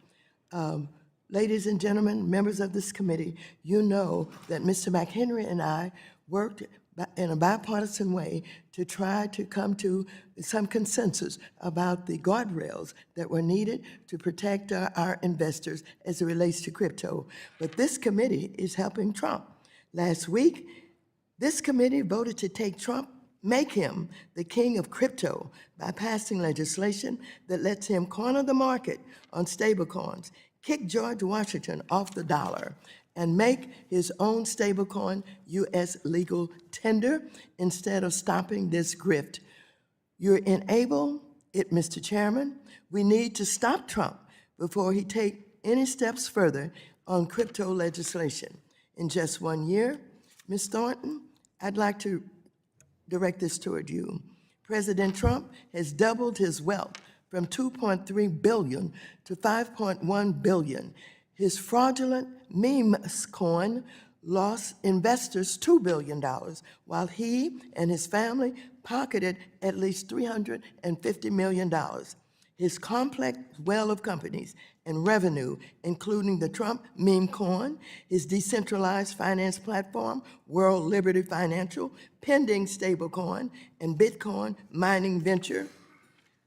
Ladies and gentlemen, members of this committee, you know that Mr. McHenry and I worked in a bipartisan way to try to come to some consensus about the guardrails that were needed to protect our investors as it relates to crypto. But this committee is helping Trump. Last week, this committee voted to take Trump, make him the king of crypto by passing legislation that lets him corner the market on stablecoins, kick George Washington off the dollar, and make his own stablecoin U.S. legal tender instead of stopping this grift. You enable it, Mr. Chairman. We need to stop Trump before he takes any steps further on crypto legislation. In just 1 year, Ms. Thornton, I'd like to direct this toward you. President Trump has doubled his wealth from $2.3 billion to $5.1 billion. His fraudulent meme coin lost investors $2 billion, while he and his family pocketed at least $350 million. His complex well of companies and revenue, including the Trump meme coin, his decentralized finance platform, World Liberty Financial, pending stablecoin, and Bitcoin mining venture,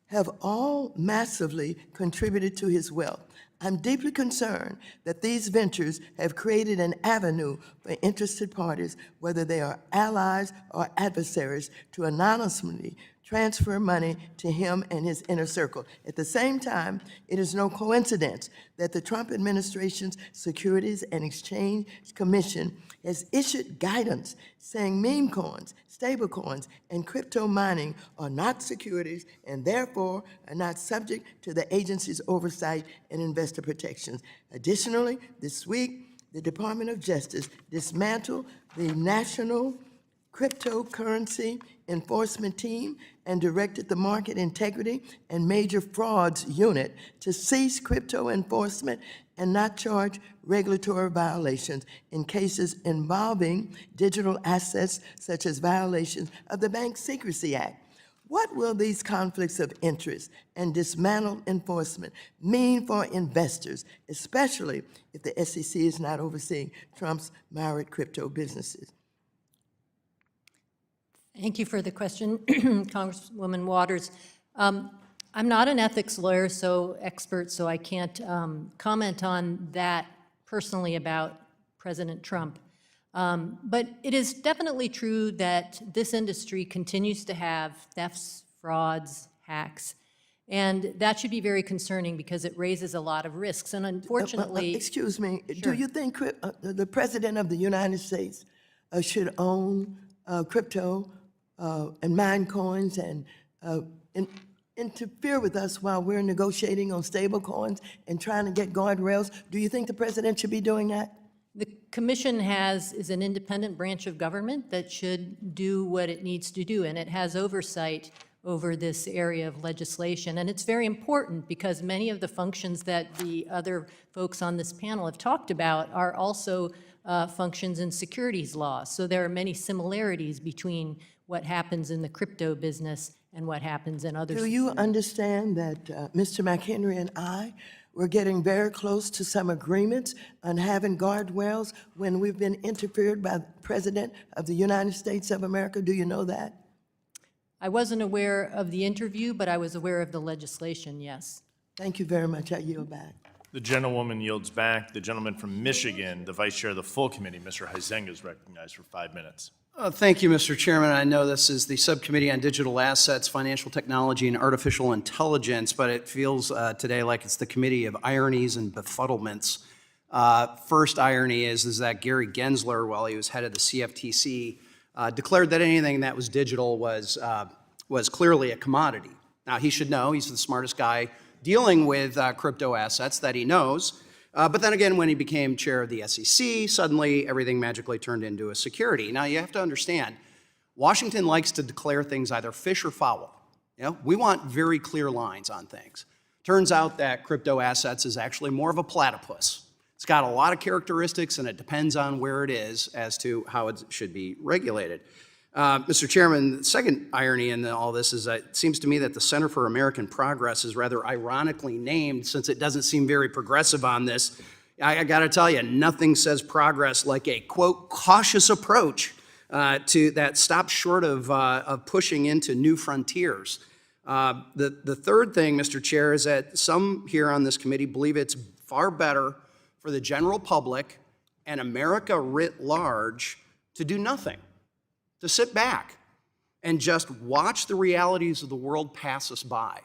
have all massively contributed to his wealth. I'm deeply concerned that these ventures have created an avenue for interested parties, whether they are allies or adversaries, to anonymously transfer money to him and his inner circle. At the same time, it is no coincidence that the Trump administration's Securities and Exchange Commission has issued guidance saying meme coins, stable coins, and crypto mining are not securities and therefore are not subject to the agency's oversight and investor protections. Additionally, this week, the Department of Justice dismantled the National Cryptocurrency Enforcement Team and directed the Market Integrity and Major Frauds Unit to cease crypto enforcement and not charge regulatory violations in cases involving digital assets such as violations of the Bank Secrecy Act. What will these conflicts of interest and dismantled enforcement mean for investors, especially if the SEC is not overseeing Trump's myriad crypto businesses? Thank you for the question, Congresswoman Waters. I'm not an ethics lawyer, so I can't comment on that personally about President Trump. But it is definitely true that this industry continues to have thefts, frauds, hacks, and that should be very concerning because it raises a lot of risks. And unfortunately, Excuse me, Sure. do you think the President of the United States should own crypto and mine coins and interfere with us while we're negotiating on stable coins and trying to get guardrails? Do you think the President should be doing that? the commission is an independent branch of government that should do what it needs to do, and it has oversight over this area of legislation. And it's very important because many of the functions that the other folks on this panel have talked about are also functions in securities law. So there are many similarities between what happens in the crypto business and what happens in other. Do you understand that Mr. McHenry and I were getting very close to some agreements on having guardrails when we've been interfered by the President of the United States of America? Do you know that? I wasn't aware of the interview, but I was aware of the legislation, yes. Thank you very much. I yield back. The gentlewoman yields back. The gentleman from Michigan, the vice chair of the full committee, Mr. Huizenga, is recognized for 5 minutes. Thank you, Mr. Chairman. I know this is the Subcommittee on Digital Assets, Financial Technology, and Artificial Intelligence, but it feels today like it's the Committee of Ironies and Befuddlements. First irony is that Gary Gensler, while he was head of the CFTC, declared that anything that was digital was clearly a commodity. Now, he should know, he's the smartest guy dealing with crypto assets that he knows. But then again, when he became chair of the SEC, suddenly everything magically turned into a security. Now, you have to understand, Washington likes to declare things either fish or fowl. You know, we want very clear lines on things. Turns out that crypto assets is actually more of a platypus. It's got a lot of characteristics, and it depends on where it is as to how it should be regulated. Mr. Chairman, the second irony in all this is that it seems to me that the Center for American Progress is rather ironically named since it doesn't seem very progressive on this. I got to tell you, nothing says progress like a, quote, cautious approach to that stops short of pushing into new frontiers. The third thing, Mr. Chair, is that some here on this committee believe it's far better for the general public and America writ large to do nothing, to sit back and just watch the realities of the world pass us by.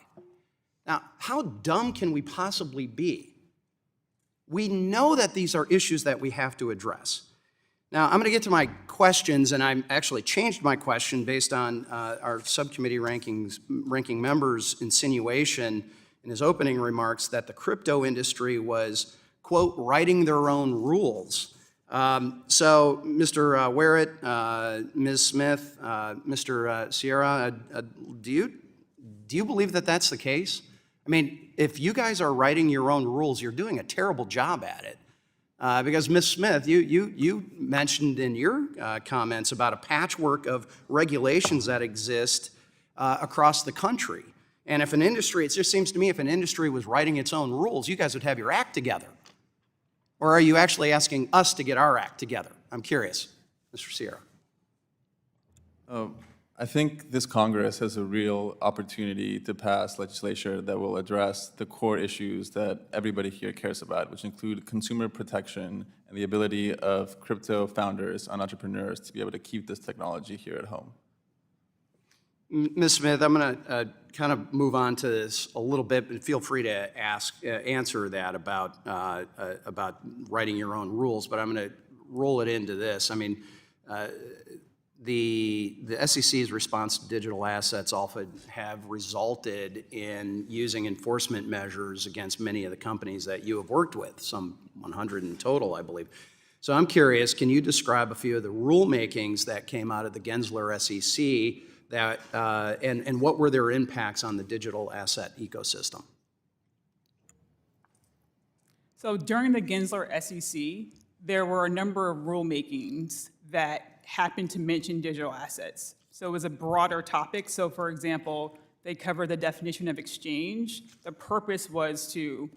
Now, how dumb can we possibly be? We know that these are issues that we have to address. Now, I'm going to get to my questions, and I actually changed my question based on our subcommittee ranking member's insinuation in his opening remarks that the crypto industry was, quote, writing their own rules. So, Mr. Werrett, Ms. Smith, Mr. Seira, do you believe that that's the case? I mean, if you guys are writing your own rules, you're doing a terrible job at it. Because Ms. Smith, you mentioned in your comments about a patchwork of regulations that exist across the country. And if an industry, it just seems to me, if an industry was writing its own rules, you guys would have your act together. Or are you actually asking us to get our act together? I'm curious, Mr. Seira. I think this Congress has a real opportunity to pass legislation that will address the core issues that everybody here cares about, which include consumer protection and the ability of crypto founders and entrepreneurs to be able to keep this technology here at home. Ms. Smith, I'm going to kind of move on to this a little bit, but feel free to answer that about writing your own rules, but I'm going to roll it into this. I mean, the SEC's response to digital assets often have resulted in using enforcement measures against many of the companies that you have worked with, some 100 in total, I believe. So I'm curious, can you describe a few of the rulemakings that came out of the Gensler SEC that, and what were their impacts on the digital asset ecosystem? So during the Gensler SEC, there were a number of rulemakings that happened to mention digital assets. So it was a broader topic. So for example, they covered the definition of exchange. The purpose was to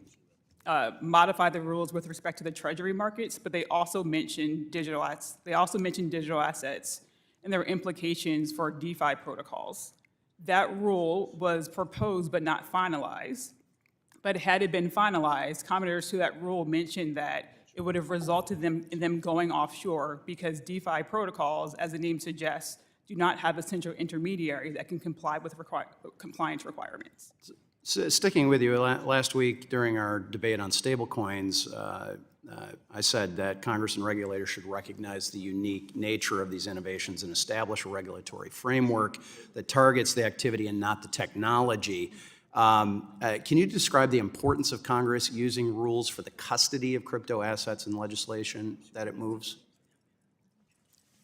modify the rules with respect to the treasury markets, but they also mentioned digital assets. They also mentioned digital assets and their implications for DeFi protocols. That rule was proposed but not finalized. But had it been finalized, commenters to that rule mentioned that it would have resulted in them going offshore because DeFi protocols, as the name suggests, do not have a central intermediary that can comply with compliance requirements. So sticking with you, last week during our debate on stablecoins, I said that Congress and regulators should recognize the unique nature of these innovations and establish a regulatory framework that targets the activity and not the technology. Can you describe the importance of Congress using rules for the custody of crypto assets in legislation that it moves?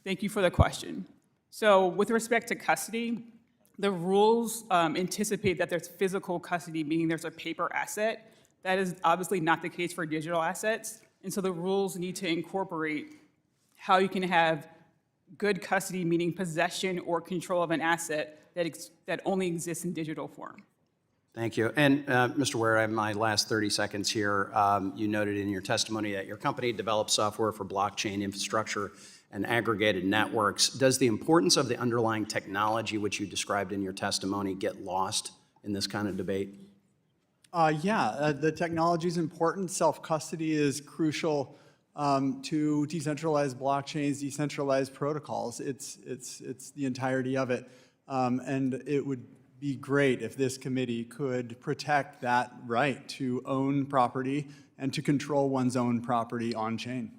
Thank you for the question. So with respect to custody, the rules anticipate that there's physical custody, meaning there's a paper asset. That is obviously not the case for digital assets. And so the rules need to incorporate how you can have good custody, meaning possession or control of an asset that only exists in digital form. Thank you. And Mr. Werrett, I have my last 30 seconds here. You noted in your testimony that your company develops software for blockchain infrastructure and aggregated networks. Does the importance of the underlying technology, which you described in your testimony, get lost in this kind of debate? The technology is important. Self-custody is crucial to decentralized blockchains, decentralized protocols. It's the entirety of it. And it would be great if this committee could protect that right to own property and to control one's own property on-chain.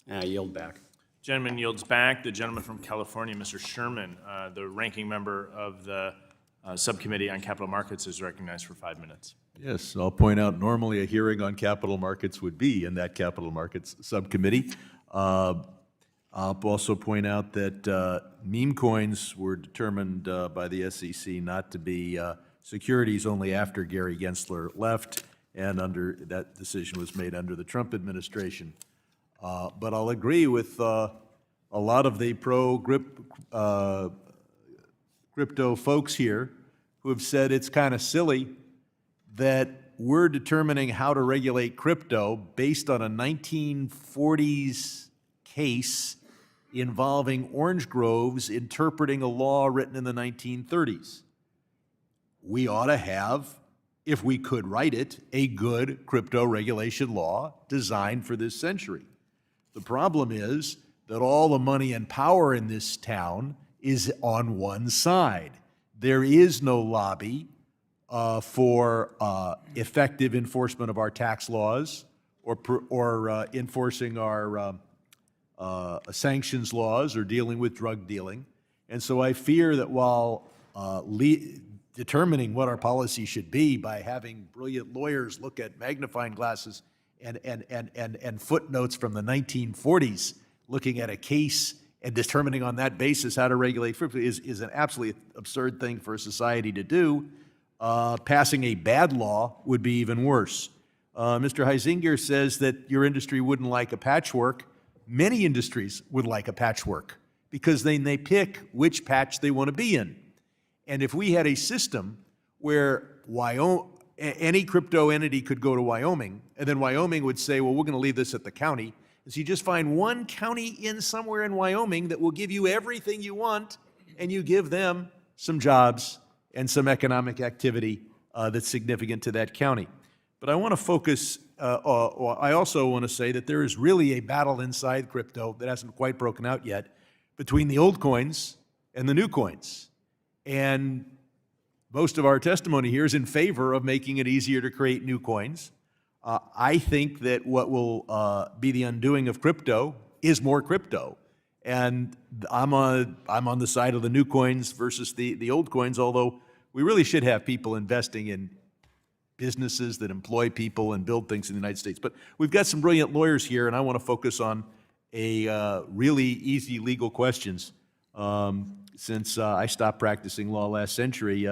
I yield back. Gentleman yields back. The gentleman from California, Mr. Sherman, the ranking member of the Subcommittee on Capital Markets, is recognized for 5 minutes. Yes, I'll point out normally a hearing on capital markets would be in that Capital Markets Subcommittee. I'll also point out that meme coins were determined by the SEC not to be securities only after Gary Gensler left, and that decision was made under the Trump administration. But I'll agree with a lot of the crypto folks here who have said it's kind of silly that we're determining how to regulate crypto based on a 1940s case involving orange groves interpreting a law written in the 1930s. We ought to have, if we could write it, a good crypto regulation law designed for this century. The problem is that all the money and power in this town is on one side. There is no lobby for effective enforcement of our tax laws or enforcing our sanctions laws or dealing with drug dealing. And so I fear that while determining what our policy should be by having brilliant lawyers look at magnifying glasses and footnotes from the 1940s, looking at a case and determining on that basis how to regulate crypto is an absolutely absurd thing for a society to do. Passing a bad law would be even worse. Mr. Huizinga says that your industry wouldn't like a patchwork. Many industries would like a patchwork because then they pick which patch they want to be in. And if we had a system where any crypto entity could go to Wyoming, and then Wyoming would say, well, we're going to leave this at the county. And so you just find one county somewhere in Wyoming that will give you everything you want, and you give them some jobs and some economic activity that's significant to that county. But I want to focus, I also want to say that there is really a battle inside crypto that hasn't quite broken out yet between the old coins and the new coins. And most of our testimony here is in favor of making it easier to create new coins. I think that what will be the undoing of crypto is more crypto. And I'm on the side of the new coins versus the old coins, although we really should have people investing in businesses that employ people and build things in the United States. But we've got some brilliant lawyers here, and I want to focus on a really easy legal questions. Since I stopped practicing law last century,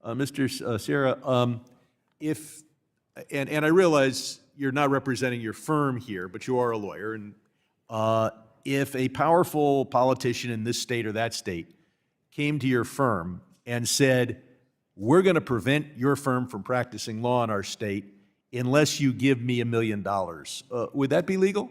Mr. Seira, and I realize you're not representing your firm here, but you are a lawyer, and if a powerful politician in this state or that state came to your firm and said, we're going to prevent your firm from practicing law in our state unless you give me $1 million, would that be legal?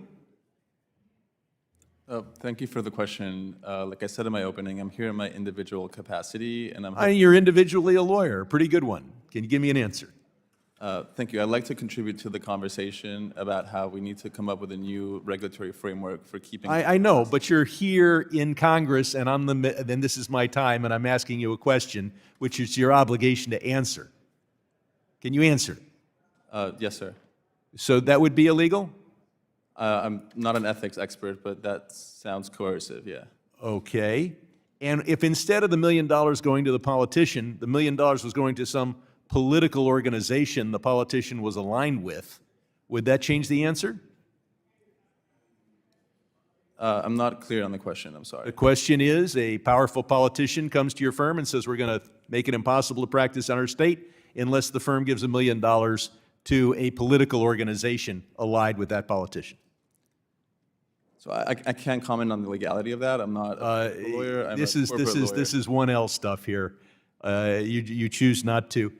Thank you for the question. Like I said in my opening, I'm here in my individual capacity, and I'm You're individually a lawyer, a pretty good one. Can you give me an answer? Thank you. I'd like to contribute to the conversation about how we need to come up with a new regulatory framework for keeping. I know, but you're here in Congress, and then this is my time, and I'm asking you a question, which is your obligation to answer. Can you answer? Yes, sir. So that would be illegal? I'm not an ethics expert, but that sounds coercive, yeah. Okay. And if instead of the $1 million going to the politician, the $1 million was going to some political organization the politician was aligned with, would that change the answer? I'm not clear on the question, I'm The sorry. question is, a powerful politician comes to your firm and says, we're going to make it impossible to practice in our state unless the firm gives $1 million to a political organization allied with that politician. So I can't comment on the legality of that. I'm not a lawyer, I'm This a is corporate lawyer. This is 1L stuff here. You choose not to.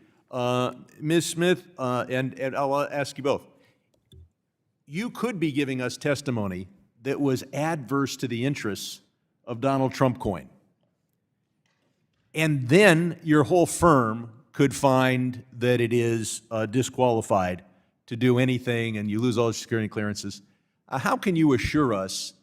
Ms. Smith, and I'll ask you both. You could be giving us testimony that was adverse to the interests of Donald Trump coin. And then your whole firm could find that it is disqualified to do anything, and you lose all your security clearances. How can you assure us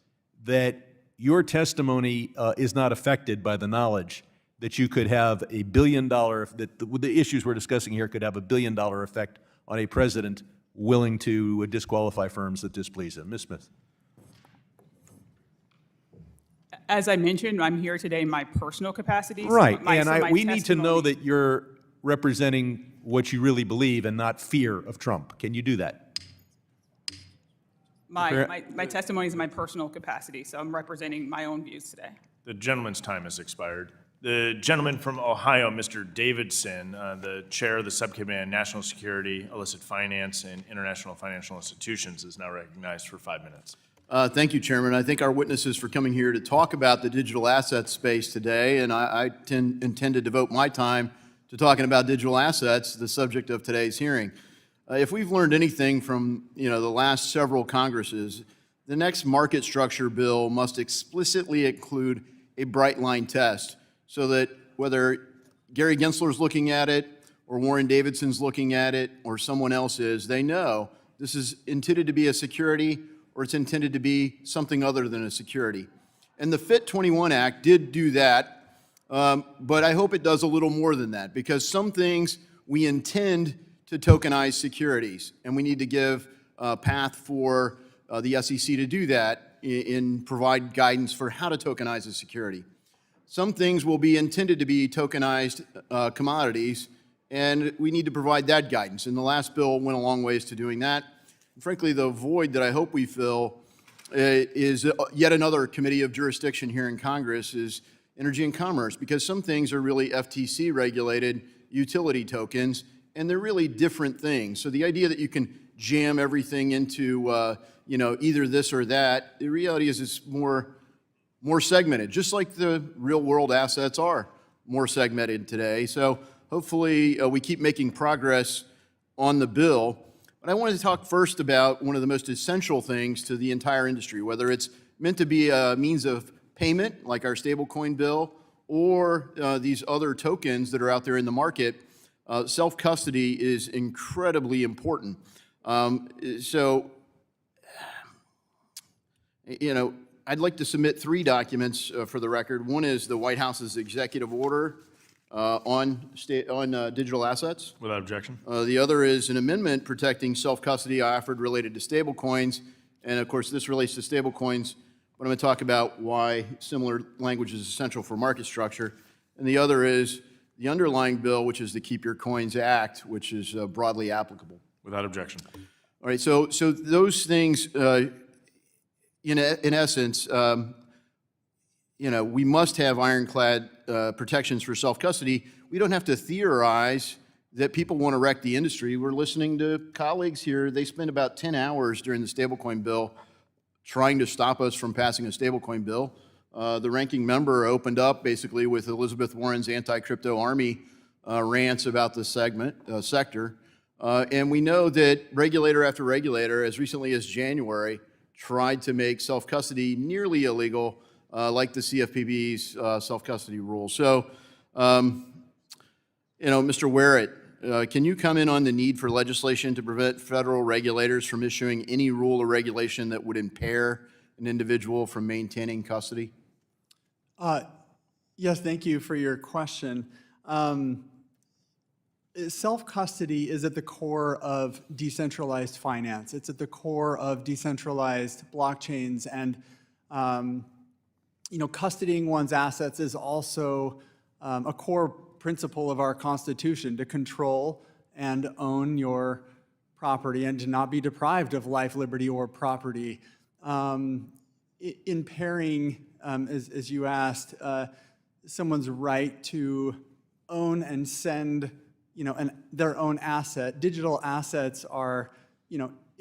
that your testimony is not affected by the knowledge that you could have a $1 billion, that the issues we're discussing here could have a $1 billion effect on a president willing to disqualify firms that displease him? Ms. Smith. As I mentioned, I'm here today in my personal capacity. so Right, my- and so my we need to know testimony- that you're representing what you really believe and not fear of Trump. Can you do that? My testimony is in my personal capacity, so I'm representing my own views today. The gentleman's time has expired. The gentleman from Ohio, Mr. Davidson, the chair of the Subcommittee on National Security, Illicit Finance, and International Financial Institutions, is now recognized for 5 minutes. Thank you, Chairman. I thank our witnesses for coming here to talk about the digital asset space today, and I intend to devote my time to talking about digital assets, the subject of today's hearing. If we've learned anything from the last several Congresses, the next market structure bill must explicitly include a bright line test so that whether Gary Gensler's looking at it or Warren Davidson's looking at it or someone else is, they know this is intended to be a security or it's intended to be something other than a security. And the FIT 21 Act did do that, but I hope it does a little more than that, because some things we intend to tokenize securities, and we need to give a path for the SEC to do that and provide guidance for how to tokenize a security. Some things will be intended to be tokenized commodities, and we need to provide that guidance. And the last bill went a long ways to doing that. And frankly, the void that I hope we fill is yet another committee of jurisdiction here in Congress is Energy and Commerce, because some things are really FTC-regulated utility tokens, and they're really different things. So the idea that you can jam everything into either this or that, the reality is it's more segmented, just like the real-world assets are more segmented today. So hopefully we keep making progress on the bill. But I wanted to talk first about one of the most essential things to the entire industry, whether it's meant to be a means of payment, like our stablecoin bill, or these other tokens that are out there in the market, self-custody is incredibly important. So, I'd like to submit 3 documents for the record. One is the White House's executive order on digital assets. Without objection. The other is an amendment protecting self-custody I offered related to stablecoins. And of course, this relates to stablecoins, but I'm going to talk about why similar language is essential for market structure. And the other is the underlying bill, which is the Keep Your Coins Act, which is broadly applicable. Without objection. All right, so those things, in essence, we must have ironclad protections for self-custody. We don't have to theorize that people want to wreck the industry. We're listening to colleagues here. They spend about 10 hours during the stablecoin bill trying to stop us from passing a stablecoin bill. The ranking member opened up basically with Elizabeth Warren's anti-crypto army rants about the sector. And we know that regulator after regulator, as recently as January, tried to make self-custody nearly illegal, like the CFPB's self-custody rule. So, Mr. Werrett, can you comment on the need for legislation to prevent federal regulators from issuing any rule or regulation that would impair an individual from maintaining custody? Yes, thank you for your question. Self-custody is at the core of decentralized finance. It's at the core of decentralized blockchains, and custodying one's assets is also a core principle of our Constitution, to control and own your property and to not be deprived of life, liberty, or property. Impairing, as you asked, someone's right to own and send, their own asset. Digital assets are,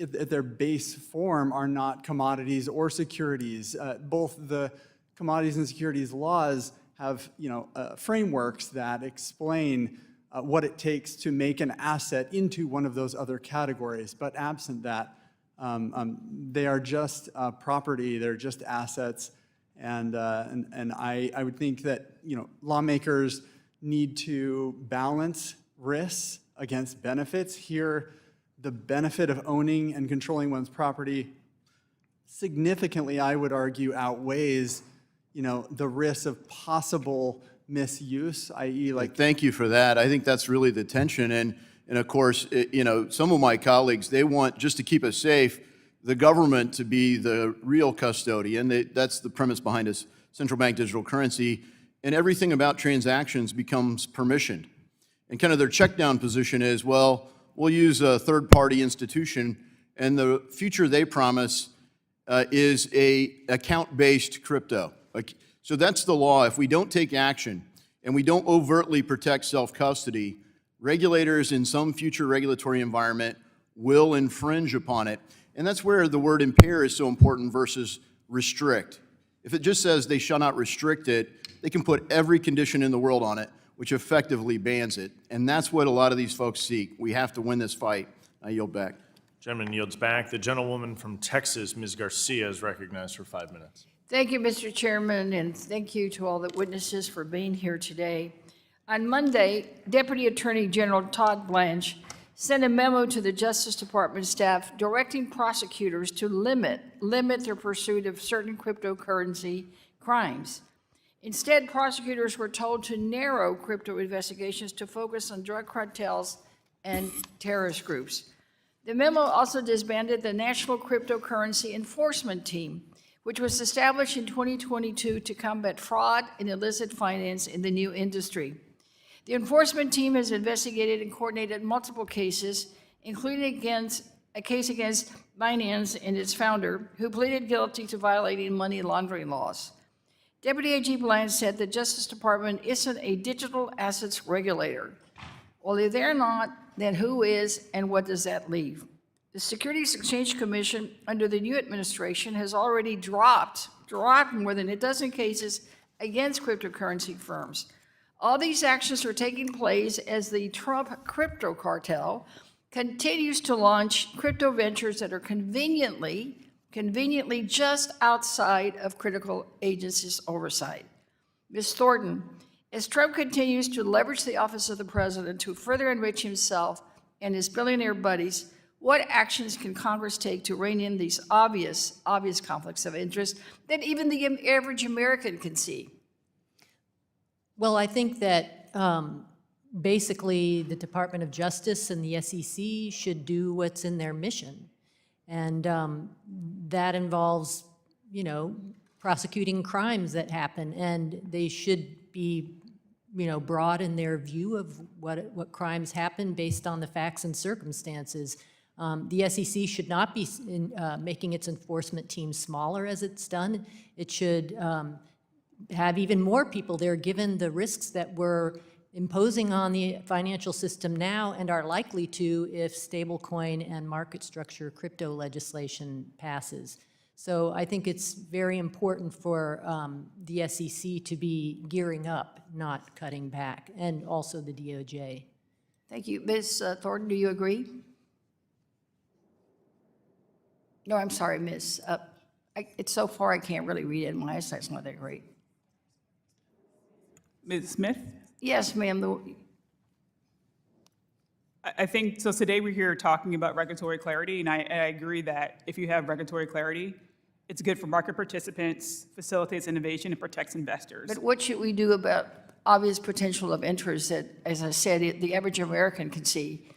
at their base form, are not commodities or securities. Both the commodities and securities laws have, frameworks that explain what it takes to make an asset into one of those other categories. But absent that, they are just property. They're just assets. And I would think that, lawmakers need to balance risks against benefits. Here, the benefit of owning and controlling one's property significantly, I would argue, outweighs, the risk of possible misuse, i.e. like... Thank you for that. I think that's really the tension. And of course, some of my colleagues, they want, just to keep us safe, the government to be the real custodian. That's the premise behind this central bank digital currency. And everything about transactions becomes permissioned. And kind of their check down position is, well, we'll use a third-party institution, and the future they promise is a account-based crypto. So that's the law. If we don't take action and we don't overtly protect self-custody, regulators in some future regulatory environment will infringe upon it. And that's where the word impair is so important versus restrict. If it just says they shall not restrict it, they can put every condition in the world on it, which effectively bans it. And that's what a lot of these folks seek. We have to win this fight. I yield back. Gentleman yields back. The gentlewoman from Texas, Ms. Garcia, is recognized for 5 minutes. Thank you, Mr. Chairman, and thank you to all the witnesses for being here today. On Monday, Deputy Attorney General Todd Blanche sent a memo to the Justice Department staff directing prosecutors to limit their pursuit of certain cryptocurrency crimes. Instead, prosecutors were told to narrow crypto investigations to focus on drug cartels and terrorist groups. The memo also disbanded the National Cryptocurrency Enforcement Team, which was established in 2022 to combat fraud and illicit finance in the new industry. The enforcement team has investigated and coordinated multiple cases, including a case against Binance and its founder, who pleaded guilty to violating money laundering laws. Deputy AG Blanche said the Justice Department isn't a digital assets regulator. Well, if they're not, then who is, and what does that leave? The Securities Exchange Commission, under the new administration, has already dropped more than a dozen cases against cryptocurrency firms. All these actions are taking place as the Trump crypto cartel continues to launch crypto ventures that are conveniently just outside of critical agencies' oversight. Ms. Thornton, as Trump continues to leverage the office of the president to further enrich himself and his billionaire buddies, what actions can Congress take to rein in these obvious conflicts of interest that even the average American can see? Well, I think that basically the Department of Justice and the SEC should do what's in their mission. And that involves, you know, prosecuting crimes that happen, and they should be, you know, broad in their view of what crimes happen based on the facts and circumstances. The SEC should not be making its enforcement team smaller as it's done. It should have even more people there, given the risks that we're imposing on the financial system now and are likely to if stablecoin and market structure crypto legislation passes. So I think it's very important for the SEC to be gearing up, not cutting back, and also the DOJ. Thank you. Ms. Thornton, do you agree? No, I'm sorry, Ms. It's so far I can't really read it. My eyesight's not that great. Ms. Smith? Yes, ma'am. I think, so today we're here talking about regulatory clarity, and I agree that if you have regulatory clarity, it's good for market participants, facilitates innovation, and protects investors. But what should we do about obvious potential of interest that, as I said, the average American can see?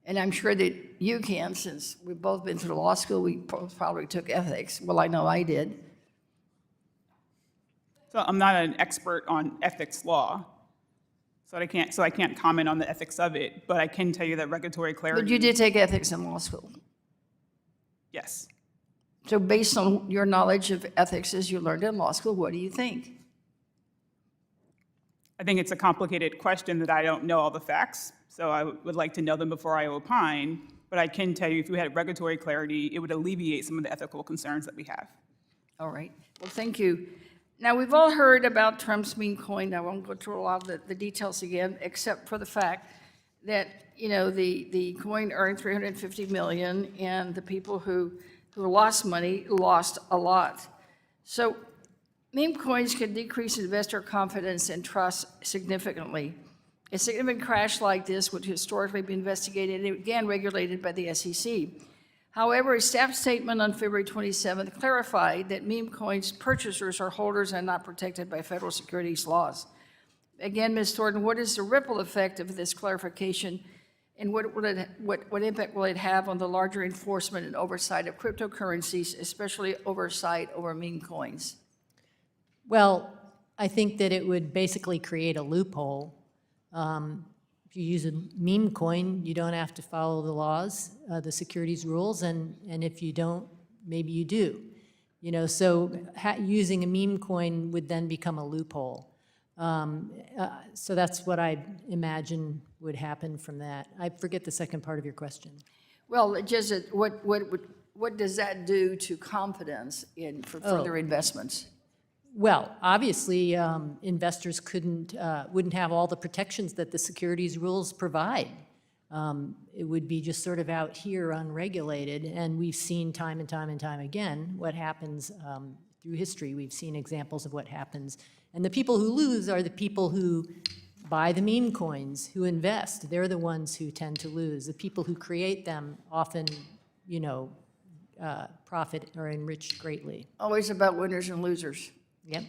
And I'm sure that you can, since we've both been through law school, we probably took ethics. Well, I know I did. So I'm not an expert on ethics law, so I can't comment on the ethics of it, but I can tell you that regulatory clarity. But you did take ethics in law school. Yes. So based on your knowledge of ethics as you learned in law school, what do you think? I think it's a complicated question that I don't know all the facts, so I would like to know them before I opine, but I can tell you if we had regulatory clarity, it would alleviate some of the ethical concerns that we have. All right. Well, thank you. Now, we've all heard about Trump's meme coin. I won't go through a lot of the details again, except for the fact that, you know, the coin earned $350 million, and the people who lost money lost a lot. So meme coins can decrease investor confidence and trust significantly. A significant crash like this would historically be investigated and again regulated by the SEC. However, a staff statement on February 27th clarified that meme coins purchasers are holders and not protected by federal securities laws. Again, Ms. Thornton, what is the ripple effect of this clarification, and what impact will it have on the larger enforcement and oversight of cryptocurrencies, especially oversight over meme coins? Well, I think that it would basically create a loophole. If you use a meme coin, you don't have to follow the laws, the securities rules, and if you don't, maybe you do. You know, so using a meme coin would then become a loophole. So that's what I imagine would happen from that. I forget the second part of your question. Well, just what does that do to confidence for further investments? Well, obviously, investors wouldn't have all the protections that the securities rules provide. It would be just sort of out here unregulated, and we've seen time and time and time again what happens through history. We've seen examples of what happens. And the people who lose are the people who buy the meme coins, who invest. They're the ones who tend to lose. The people who create them often, you know, profit or enrich greatly. Always about winners and losers. Yep.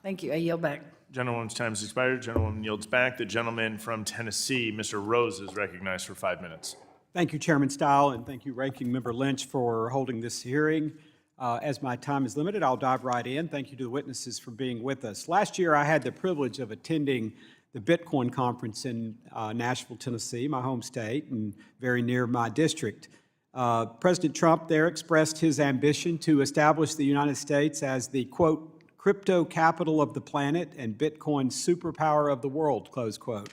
Thank you. I yield back. Gentlewoman's time has expired. Gentlewoman yields back. The gentleman from Tennessee, Mr. Rose, is recognized for 5 minutes. Thank you, Chairman Stile, and thank you, Ranking Member Lynch, for holding this hearing. As my time is limited, I'll dive right in. Thank you to the witnesses for being with us. Last year, I had the privilege of attending the Bitcoin conference in Nashville, Tennessee, my home state, and very near my district. President Trump there expressed his ambition to establish the United States as the, quote, crypto capital of the planet and Bitcoin superpower of the world, close quote.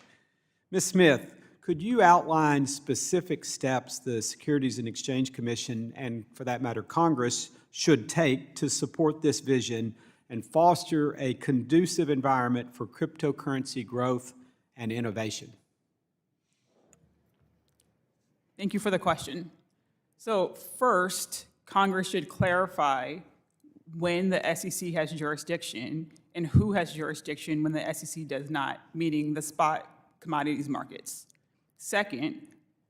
Ms. Smith, could you outline specific steps the Securities and Exchange Commission, and for that matter, Congress, should take to support this vision and foster a conducive environment for cryptocurrency growth and innovation? Thank you for the question. So first, Congress should clarify when the SEC has jurisdiction and who has jurisdiction when the SEC does not, meaning the spot commodities markets. Second,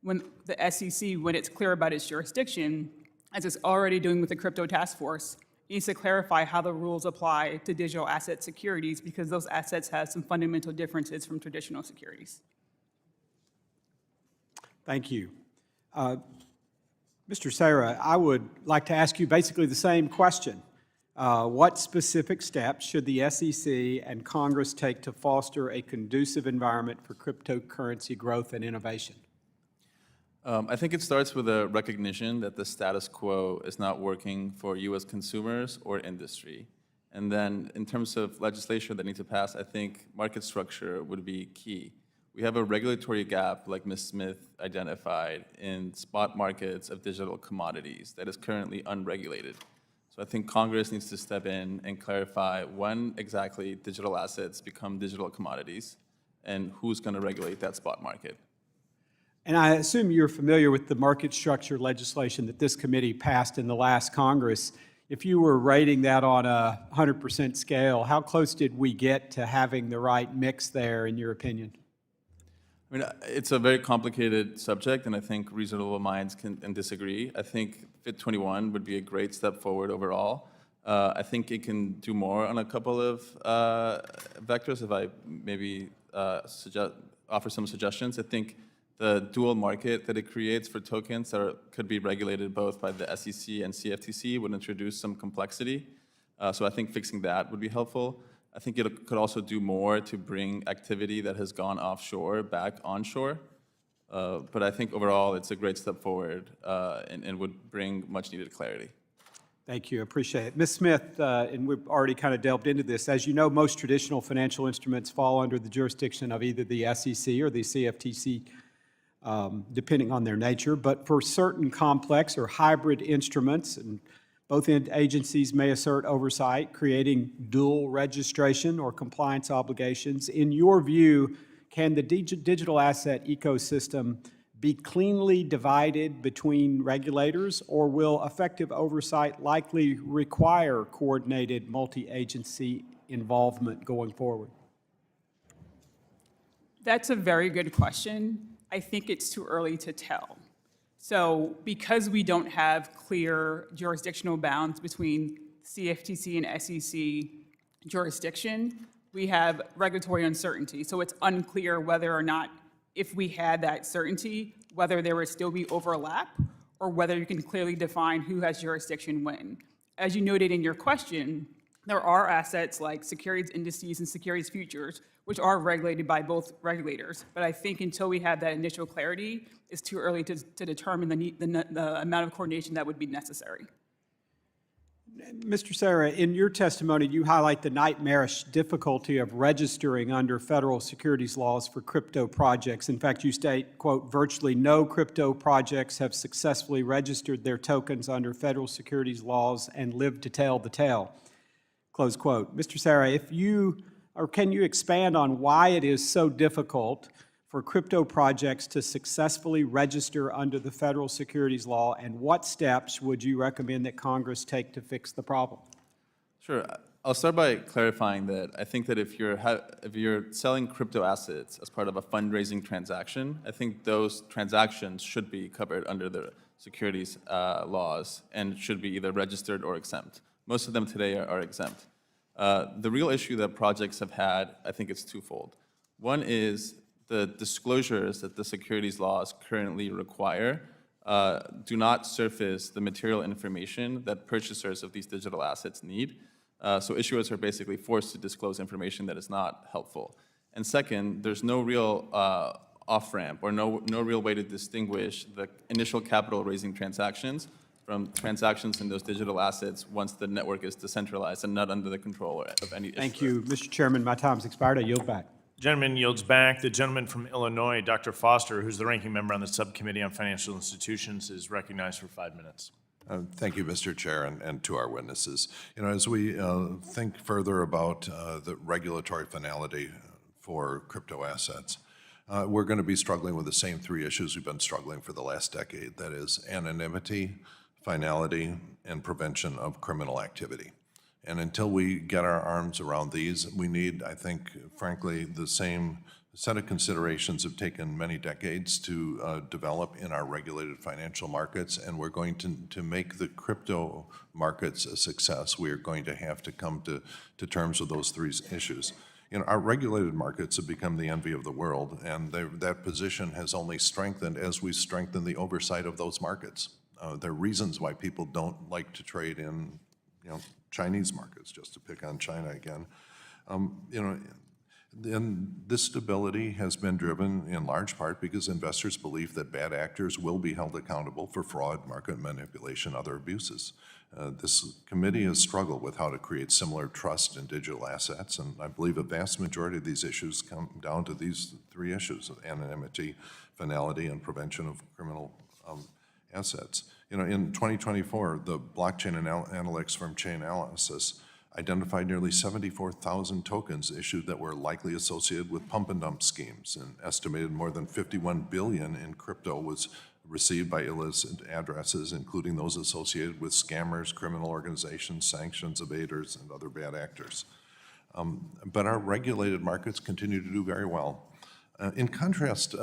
when the SEC, when it's clear about its jurisdiction, as it's already doing with the crypto task force, needs to clarify how the rules apply to digital asset securities because those assets have some fundamental differences from traditional securities. Thank you. Mr. Seira, I would like to ask you basically the same question. What specific steps should the SEC and Congress take to foster a conducive environment for cryptocurrency growth and innovation? I think it starts with a recognition that the status quo is not working for U.S. consumers or industry. And then in terms of legislation that needs to pass, I think market structure would be key. We have a regulatory gap, like Ms. Smith identified, in spot markets of digital commodities that is currently unregulated. So I think Congress needs to step in and clarify when exactly digital assets become digital commodities and who's going to regulate that spot market. And I assume you're familiar with the market structure legislation that this committee passed in the last Congress. If you were rating that on a 100% scale, how close did we get to having the right mix there, in your opinion? I mean, it's a very complicated subject, and I think reasonable minds can disagree. I think FIT 21 would be a great step forward overall. I think it can do more on a couple of vectors. If I maybe offer some suggestions, I think the dual market that it creates for tokens that could be regulated both by the SEC and CFTC would introduce some complexity. So I think fixing that would be helpful. I think it could also do more to bring activity that has gone offshore back onshore. But I think overall it's a great step forward and would bring much needed clarity. Thank you, I appreciate it. Ms. Smith, and we've already kind of delved into this, as you know, most traditional financial instruments fall under the jurisdiction of either the SEC or the CFTC, depending on their nature. But for certain complex or hybrid instruments, and both agencies may assert oversight, creating dual registration or compliance obligations. In your view, can the digital asset ecosystem be cleanly divided between regulators, or will effective oversight likely require coordinated multi-agency involvement going forward? That's a very good question. I think it's too early to tell. So because we don't have clear jurisdictional bounds between CFTC and SEC jurisdiction, we have regulatory uncertainty. So it's unclear whether or not, if we had that certainty, whether there would still be overlap or whether you can clearly define who has jurisdiction when. As you noted in your question, there are assets like securities indices and securities futures, which are regulated by both regulators. But I think until we have that initial clarity, it's too early to determine the amount of coordination that would be necessary. Mr. Seira, in your testimony, you highlight the nightmarish difficulty of registering under federal securities laws for crypto projects. In fact, you state, quote, virtually no crypto projects have successfully registered their tokens under federal securities laws and lived to tell the tale, close quote. Mr. Seira, can you expand on why it is so difficult for crypto projects to successfully register under the federal securities law, and what steps would you recommend that Congress take to fix the problem? Sure. I'll start by clarifying that I think that if you're selling crypto assets as part of a fundraising transaction, I think those transactions should be covered under the securities laws and should be either registered or exempt. Most of them today are exempt. The real issue that projects have had, I think it's twofold. One is the disclosures that the securities laws currently require do not surface the material information that purchasers of these digital assets need. So issuers are basically forced to disclose information that is not helpful. And second, there's no real off-ramp or no real way to distinguish the initial capital raising transactions from transactions in those digital assets once the network is decentralized and not under the control of any issuer. Thank you, Mr. Chairman. My time's expired. I yield back. Gentleman yields back. The gentleman from Illinois, Dr. Foster, who's the ranking member on the Subcommittee on Financial Institutions, is recognized for 5 minutes. Thank you, Mr. Chair, and to our witnesses. You know, as we think further about the regulatory finality for crypto assets, we're going to be struggling with the same three issues we've been struggling for the last decade. That is anonymity, finality, and prevention of criminal activity. And until we get our arms around these, we need, I think, frankly, the same set of considerations have taken many decades to develop in our regulated financial markets, and we're going to make the crypto markets a success. We are going to have to come to terms with those three issues. Our regulated markets have become the envy of the world, and that position has only strengthened as we strengthen the oversight of those markets. There are reasons why people don't like to trade in, Chinese markets, just to pick on China again. And this stability has been driven in large part because investors believe that bad actors will be held accountable for fraud, market manipulation, other abuses. This committee has struggled with how to create similar trust in digital assets, and I believe a vast majority of these issues come down to these three issues of anonymity, finality, and prevention of criminal assets. In 2024, the blockchain analytics firm Chainalysis identified nearly 74,000 tokens issued that were likely associated with pump and dump schemes, and estimated more than 51 billion in crypto was received by illicit addresses, including those associated with scammers, criminal organizations, sanctions evaders, and other bad actors. But our regulated markets continue to do very well. In contrast,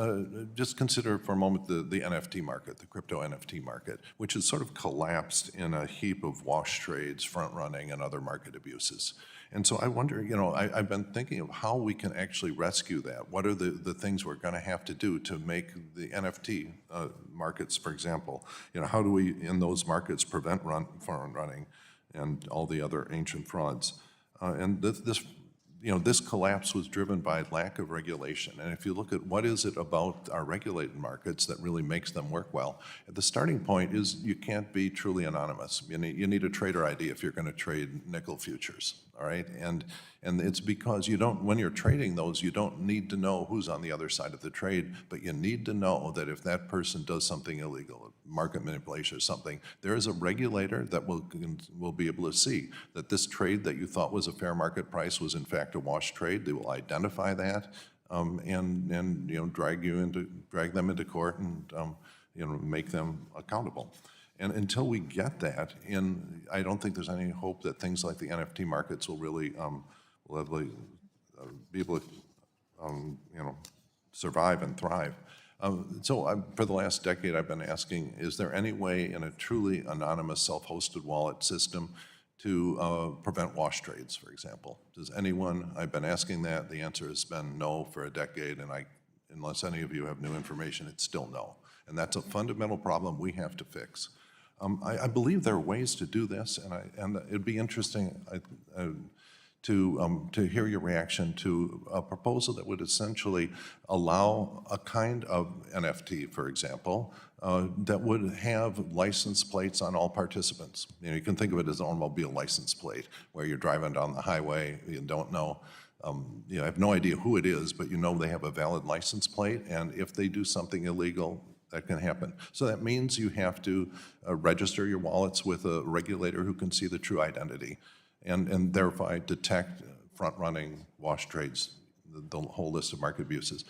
just consider for a moment the NFT market, the crypto NFT market, which has sort of collapsed in a heap of wash trades, front running, and other market abuses. And so I wonder, I've been thinking of how we can actually rescue that. What are the things we're going to have to do to make the NFT markets, for example, how do we, in those markets, prevent front running and all the other ancient frauds? And this collapse was driven by lack of regulation. And if you look at what is it about our regulated markets that really makes them work well, the starting point is you can't be truly anonymous. You need a trader ID if you're going to trade nickel futures, all right? And it's because when you're trading those, you don't need to know who's on the other side of the trade, but you need to know that if that person does something illegal, market manipulation or something, there is a regulator that will be able to see that this trade that you thought was a fair market price was in fact a wash trade. They will identify that and drag them into court and make them accountable. And until we get that, I don't think there's any hope that things like the NFT markets will really be able to survive and thrive. So for the last decade, I've been asking, is there any way in a truly anonymous self-hosted wallet system to prevent wash trades, for example? I've been asking that, the answer has been no for a decade, and unless any of you have new information, it's still no. And that's a fundamental problem we have to fix. I believe there are ways to do this, and it'd be interesting to hear your reaction to a proposal that would essentially allow a kind of NFT, for example, that would have license plates on all participants. You can think of it as an automobile license plate, where you're driving down the highway, you don't know, you have no idea who it is, but you know they have a valid license plate, and if they do something illegal, that can happen. So that means you have to register your wallets with a regulator who can see the true identity and thereby detect front-running wash trades, the whole list of market abuses.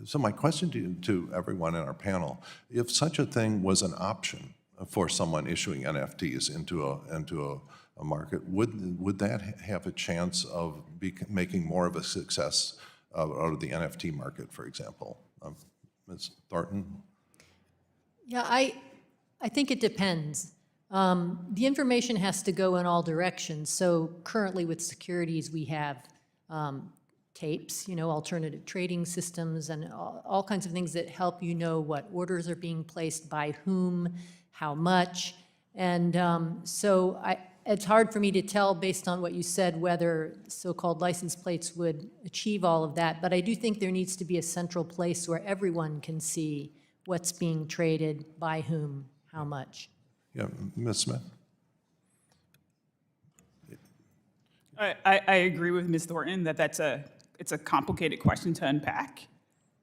So my question to everyone in our panel, if such a thing was an option for someone issuing NFTs into a market, would that have a chance of making more of a success out of the NFT market, for example? Ms. Thornton? Yeah, I think it depends. The information has to go in all directions. So currently with Securities, we have tapes, alternative trading systems, and all kinds of things that help you know what orders are being placed by whom, how much. And so it's hard for me to tell based on what you said whether so-called license plates would achieve all of that. But I do think there needs to be a central place where everyone can see what's being traded, by whom, how much. Yeah, Ms. Smith? I agree with Ms. Thornton that it's a complicated question to unpack.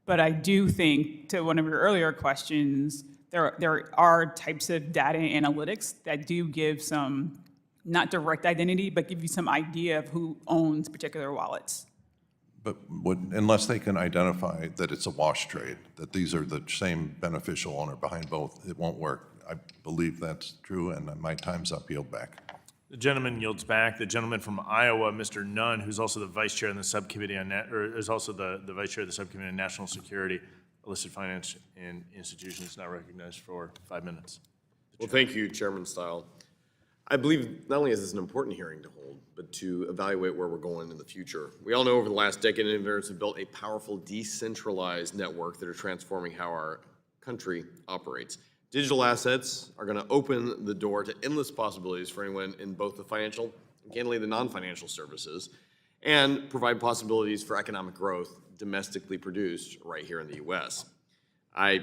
But I do think, to one of your earlier questions, there are types of data analytics that do give some, not direct identity, but give you some idea of who owns particular wallets. But unless they can identify that it's a wash trade, that these are the same beneficial owner behind both, it won't work. I believe that's true, and my time's up. Yield back. The gentleman yields back. The gentleman from Iowa, Mr. Nunn, who's also the vice chair in the subcommittee on is also the vice chair of the subcommittee on national security, illicit finance, and institutions, now recognized for 5 minutes. Well, thank you, Chairman Stile. I believe not only is this an important hearing to hold, but to evaluate where we're going in the future. We all know over the last decade, innovators have built a powerful decentralized network that are transforming how our country operates. Digital assets are going to open the door to endless possibilities for anyone in both the financial and candidly the non-financial services, and provide possibilities for economic growth domestically produced right here in the U.S. I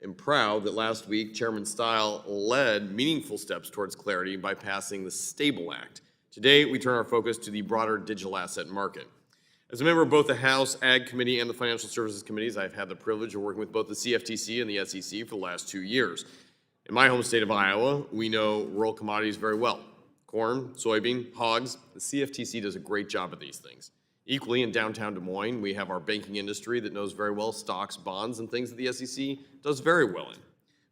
am proud that last week Chairman Stile led meaningful steps towards clarity by passing the STABLE Act. Today, we turn our focus to the broader digital asset market. As a member of both the House Ag Committee and the Financial Services Committees, I've had the privilege of working with both the CFTC and the SEC for the last 2 years. In my home state of Iowa, we know rural commodities very well. Corn, soybean, hogs, the CFTC does a great job at these things. Equally, in downtown Des Moines, we have our banking industry that knows very well stocks, bonds, and things that the SEC does very well in.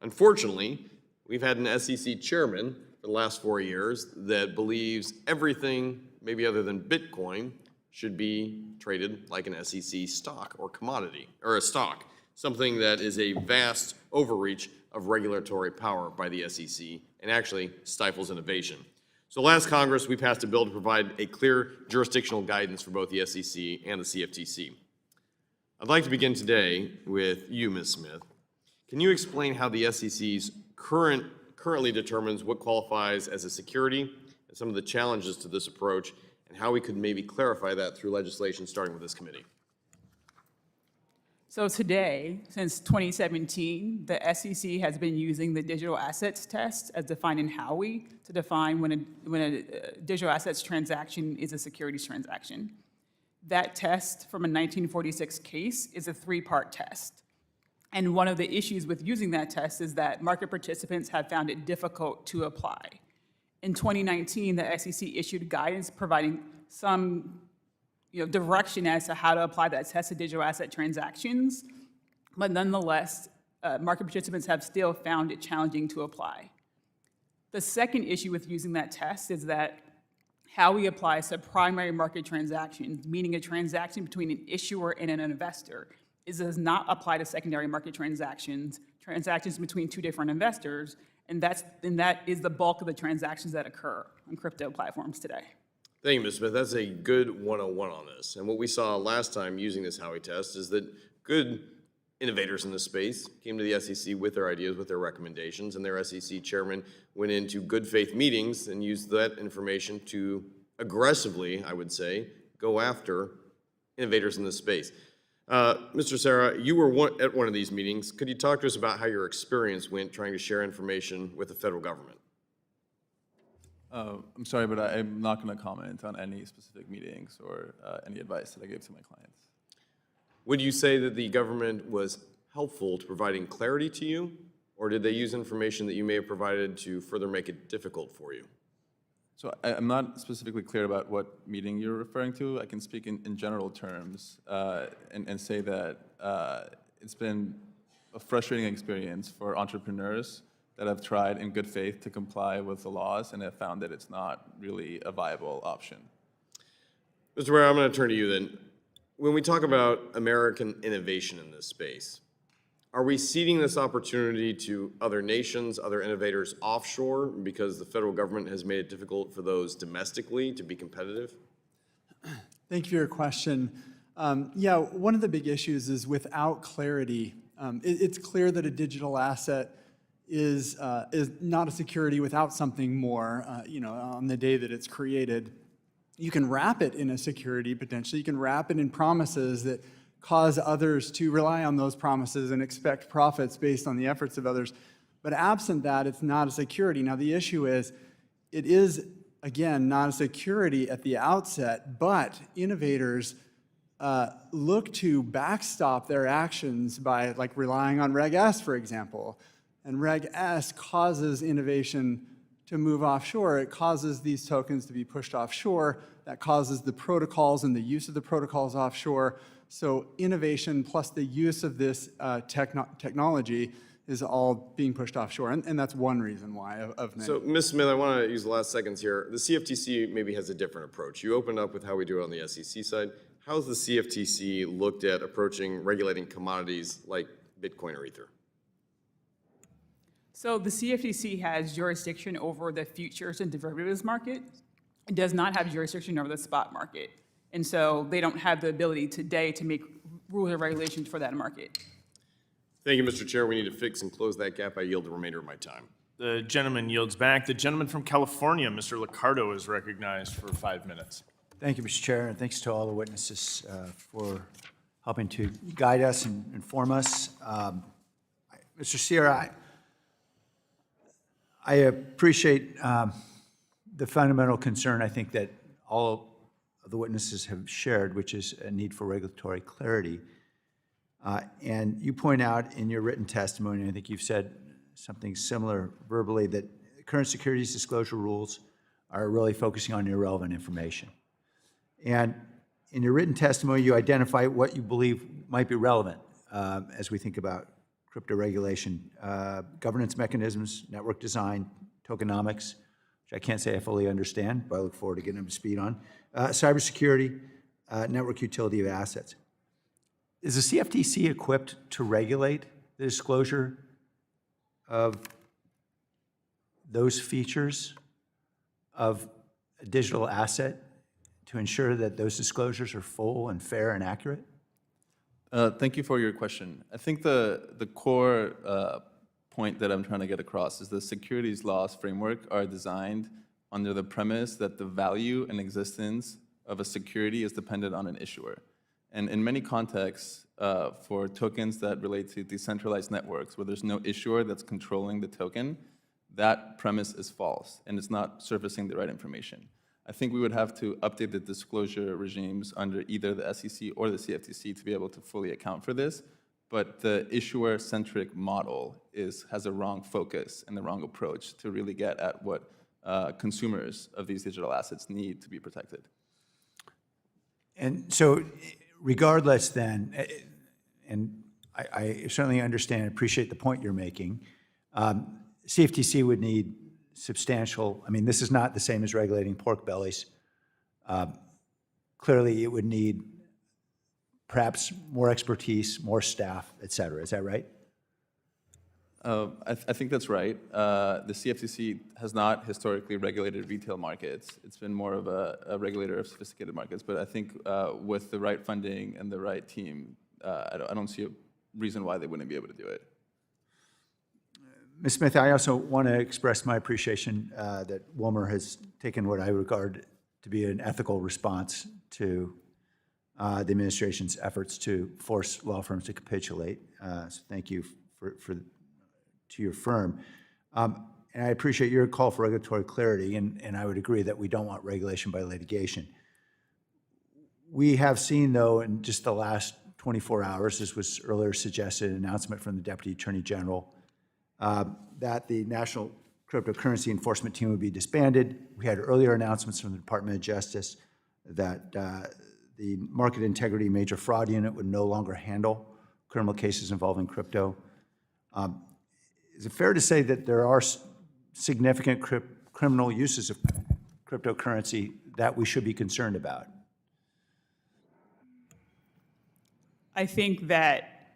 Unfortunately, we've had an SEC chairman for the last 4 years that believes everything, maybe other than Bitcoin, should be traded like an SEC stock or commodity, or a stock, something that is a vast overreach of regulatory power by the SEC and actually stifles innovation. So last Congress, we passed a bill to provide a clear jurisdictional guidance for both the SEC and the CFTC. I'd like to begin today with you, Ms. Smith. Can you explain how the SEC's currently determines what qualifies as a security and some of the challenges to this approach, and how we could maybe clarify that through legislation starting with this committee? So today, since 2017, the SEC has been using the digital assets test as defined in Howey to define when a digital assets transaction is a securities transaction. That test from a 1946 case is a 3-part test. And one of the issues with using that test is that market participants have found it difficult to apply. In 2019, the SEC issued guidance providing some direction as to how to apply that test to digital asset transactions, but nonetheless, market participants have still found it challenging to apply. The second issue with using that test is that how we apply to primary market transactions, meaning a transaction between an issuer and an investor, does not apply to secondary market transactions between two different investors, and that is the bulk of the transactions that occur on crypto platforms today. Thank you, Ms. Smith. That's a good 101 on this. And what we saw last time using this Howey test is that good innovators in this space came to the SEC with their ideas, with their recommendations, and their SEC chairman went into good faith meetings and used that information to aggressively, I would say, go after innovators in this space. Mr. Seira, you were at one of these meetings. Could you talk to us about how your experience went trying to share information with the federal government? I'm sorry, but I'm not going to comment on any specific meetings or any advice that I gave to my clients. Would you say that the government was helpful to providing clarity to you, or did they use information that you may have provided to further make it difficult for you? So I'm not specifically clear about what meeting you're referring to. I can speak in general terms and say that it's been a frustrating experience for entrepreneurs that have tried in good faith to comply with the laws and have found that it's not really a viable option. Mr. Werrett, I'm going to turn to you then. When we talk about American innovation in this space, are we ceding this opportunity to other nations, other innovators offshore, because the federal government has made it difficult for those domestically to be competitive? Thank you for your question. Yeah, one of the big issues is without clarity, it's clear that a digital asset is not a security without something more, on the day that it's created. You can wrap it in a security, potentially. You can wrap it in promises that cause others to rely on those promises and expect profits based on the efforts of others. But absent that, it's not a security. Now, the issue is, it is, again, not a security at the outset, but innovators look to backstop their actions by, relying on Reg S, for example. And Reg S causes innovation to move offshore. It causes these tokens to be pushed offshore. That causes the protocols and the use of the protocols offshore. So innovation plus the use of this technology is all being pushed offshore, and that's one reason why of many. So, Ms. Smith, I want to use the last seconds here. The CFTC maybe has a different approach. You opened up with how we do it on the SEC side. How has the CFTC looked at approaching regulating commodities like Bitcoin or Ether? So the CFTC has jurisdiction over the futures and derivatives market. It does not have jurisdiction over the spot market. And so they don't have the ability today to make rules or regulations for that market. Thank you, Mr. Chair. We need to fix and close that gap. I yield the remainder of my time. The gentleman yields back. The gentleman from California, Mr. Liccardo, is recognized for 5 minutes. Thank you, Mr. Chair, and thanks to all the witnesses for helping to guide us and inform us. Mr. Seira, I appreciate the fundamental concern I think that all of the witnesses have shared, which is a need for regulatory clarity. And you point out in your written testimony, I think you've said something similar verbally, that current securities disclosure rules are really focusing on irrelevant information. And in your written testimony, you identify what you believe might be relevant as we think about crypto regulation, governance mechanisms, network design, tokenomics, which I can't say I fully understand, but I look forward to getting up to speed on, cybersecurity, network utility of assets. Is the CFTC equipped to regulate the disclosure of those features of a digital asset to ensure that those disclosures are full and fair and accurate? Thank you for your question. I think the core point that I'm trying to get across is the securities laws framework are designed under the premise that the value and existence of a security is dependent on an issuer. And in many contexts, for tokens that relate to decentralized networks where there's no issuer that's controlling the token, that premise is false and it's not surfacing the right information. I think we would have to update the disclosure regimes under either the SEC or the CFTC to be able to fully account for this, but the issuer-centric model has a wrong focus and the wrong approach to really get at what consumers of these digital assets need to be protected. And so regardless then, and I certainly understand and appreciate the point you're making, CFTC would need substantial, I mean, this is not the same as regulating pork bellies. Clearly, it would need perhaps more expertise, more staff, et cetera. Is that right? I think that's right. The CFTC has not historically regulated retail markets. It's been more of a regulator of sophisticated markets. But I think with the right funding and the right team, I don't see a reason why they wouldn't be able to do it. Ms. Smith, I also want to express my appreciation that Wilmer has taken what I regard to be an ethical response to the administration's efforts to force law firms to capitulate. So thank you to your firm. And I appreciate your call for regulatory clarity, and I would agree that we don't want regulation by litigation. We have seen, though, in just the last 24 hours, this was earlier suggested, an announcement from the Deputy Attorney General that the National Cryptocurrency Enforcement Team would be disbanded. We had earlier announcements from the Department of Justice that the Market Integrity Major Fraud Unit would no longer handle criminal cases involving crypto. Is it fair to say that there are significant criminal uses of cryptocurrency that we should be concerned about? I think that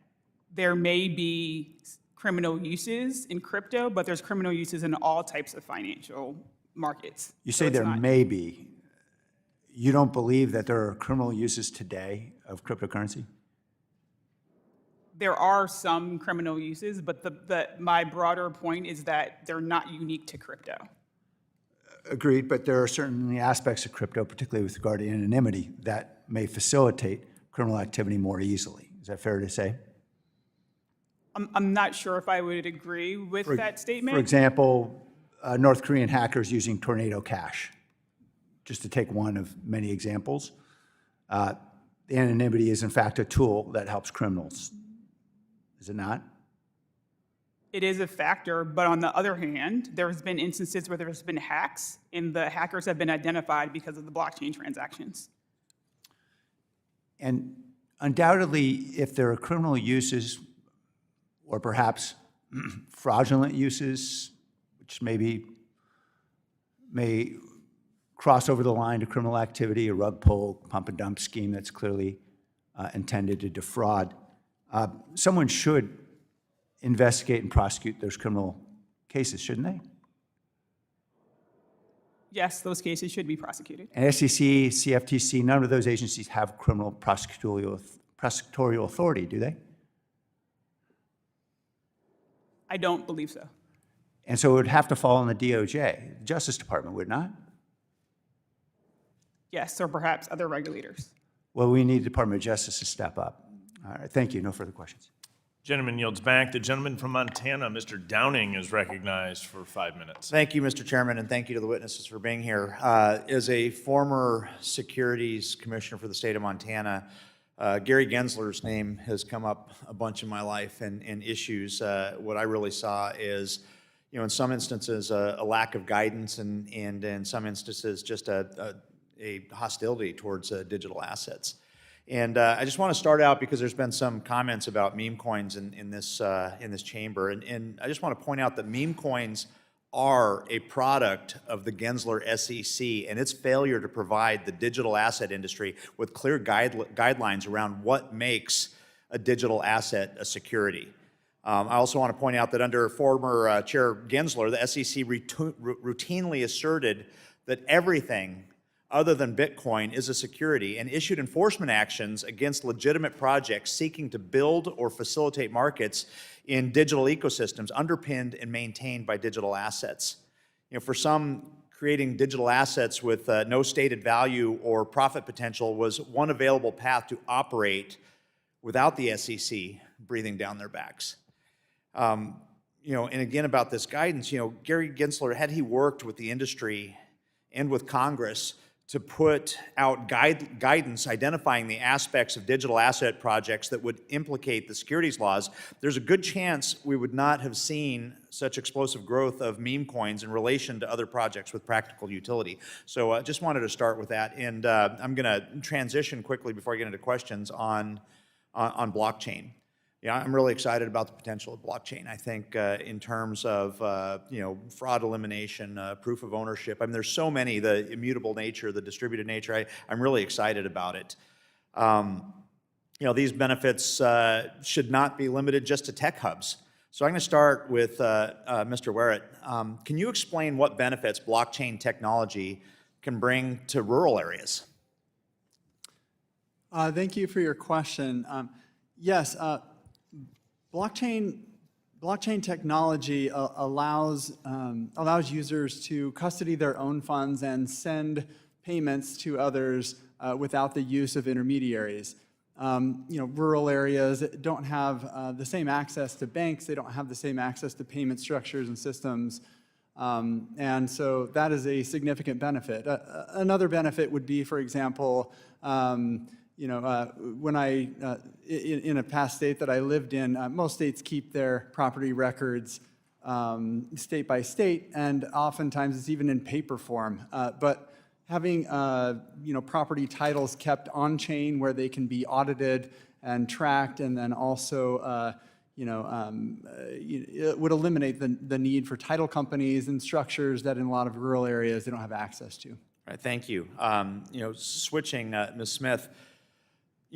there may be criminal uses in crypto, but there's criminal uses in all types of financial markets. You say there may be. You don't believe that there are criminal uses today of cryptocurrency? There are some criminal uses, but my broader point is that they're not unique to crypto. Agreed, but there are certainly aspects of crypto, particularly with regard to anonymity, that may facilitate criminal activity more easily. Is that fair to say? I'm not sure if I would agree with that statement. For example, North Korean hackers using Tornado Cash, just to take one of many examples. The anonymity is, in fact, a tool that helps criminals. Is it not? It is a factor, but on the other hand, there's been instances where there's been hacks, and the hackers have been identified because of the blockchain transactions. And undoubtedly, if there are criminal uses, or perhaps fraudulent uses, which may cross over the line to criminal activity, a rug pull, pump and dump scheme that's clearly intended to defraud. Someone should investigate and prosecute those criminal cases, shouldn't they? Yes, those cases should be prosecuted. And SEC, CFTC, none of those agencies have criminal prosecutorial authority, do they? I don't believe so. And so it would have to fall on the DOJ, the Justice Department, would it not? Yes, or perhaps other regulators. Well, we need the Department of Justice to step up. All right, thank you. No further questions. Gentleman yields back. The gentleman from Montana, Mr. Downing, is recognized for 5 minutes. Thank you, Mr. Chairman, and thank you to the witnesses for being here. As a former Securities Commissioner for the state of Montana, Gary Gensler's name has come up a bunch in my life and issues. What I really saw is, in some instances, a lack of guidance and in some instances, just a hostility towards digital assets. And I just want to start out because there's been some comments about meme coins in this chamber, and I just want to point out that meme coins are a product of the Gensler SEC and its failure to provide the digital asset industry with clear guidelines around what makes a digital asset a security. I also want to point out that under former Chair Gensler, the SEC routinely asserted that everything other than Bitcoin is a security and issued enforcement actions against legitimate projects seeking to build or facilitate markets in digital ecosystems underpinned and maintained by digital assets. For some, creating digital assets with no stated value or profit potential was one available path to operate without the SEC breathing down their backs. And again about this guidance, Gary Gensler, had he worked with the industry and with Congress to put out guidance identifying the aspects of digital asset projects that would implicate the securities laws, there's a good chance we would not have seen such explosive growth of meme coins in relation to other projects with practical utility. So I just wanted to start with that, and I'm going to transition quickly before I get into questions on blockchain. Yeah, I'm really excited about the potential of blockchain. I think in terms of fraud elimination, proof of ownership. I mean, there's so many, the immutable nature, the distributed nature. I'm really excited about it. These benefits should not be limited just to tech hubs. So I'm going to start with Mr. Werrett. Can you explain what benefits blockchain technology can bring to rural areas? Thank you for your question. Yes. Blockchain technology allows users to custody their own funds and send payments to others without the use of intermediaries. Rural areas don't have the same access to banks. They don't have the same access to payment structures and systems. And so that is a significant benefit. Another benefit would be, for example, when in a past state that I lived in, most states keep their property records state by state, and oftentimes it's even in paper form. But having property titles kept on chain where they can be audited and tracked, and then also it would eliminate the need for title companies and structures that in a lot of rural areas they don't have access to. All right, thank you. Switching, Ms. Smith.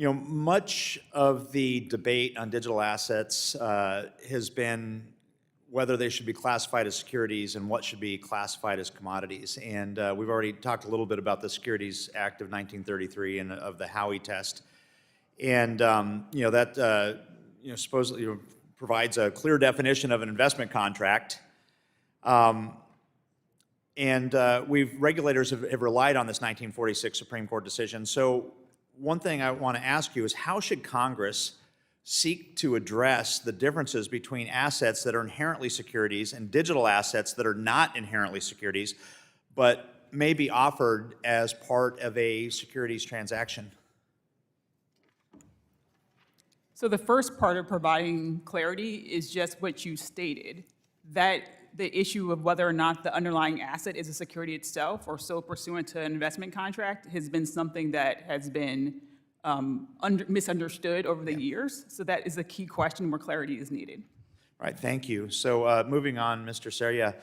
Much of the debate on digital assets has been whether they should be classified as securities and what should be classified as commodities. And we've already talked a little bit about the Securities Act of 1933 and of the Howey test. And that supposedly provides a clear definition of an investment contract. Regulators have relied on this 1946 Supreme Court decision. So one thing I want to ask you is, how should Congress seek to address the differences between assets that are inherently securities and digital assets that are not inherently securities, but may be offered as part of a securities transaction? So the first part of providing clarity is just what you stated, that the issue of whether or not the underlying asset is a security itself or so pursuant to an investment contract has been something that has been misunderstood over the years. So that is a key question where clarity is needed. All right, thank you. So moving on, Mr. Seira,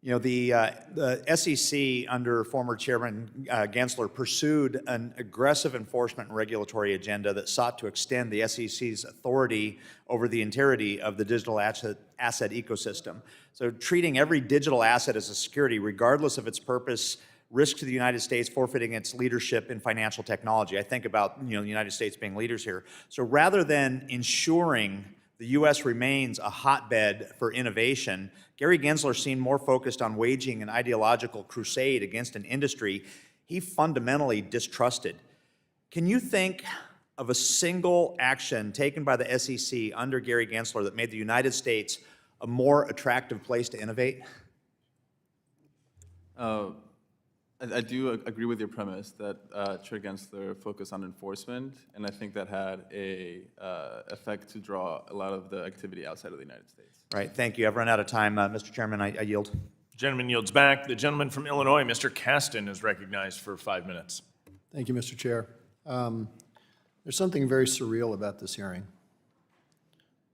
you know, the SEC under former Chairman Gensler pursued an aggressive enforcement and regulatory agenda that sought to extend the SEC's authority over the entirety of the digital asset ecosystem. So treating every digital asset as a security, regardless of its purpose, risk to the United States forfeiting its leadership in financial technology. I think about, you know, the United States being leaders here. So rather than ensuring the U.S. remains a hotbed for innovation, Gary Gensler seemed more focused on waging an ideological crusade against an industry he fundamentally distrusted. Can you think of a single action taken by the SEC under Gary Gensler that made the United States a more attractive place to innovate? I do agree with your premise that Chair Gensler focused on enforcement, and I think that had a effect to draw a lot of the activity outside of the United States. Right, thank you. I've run out of time. Mr. Chairman, I yield. The gentleman yields back. The gentleman from Illinois, Mr. Caston, is recognized for 5 minutes. Thank you, Mr. Chair. There's something very surreal about this hearing.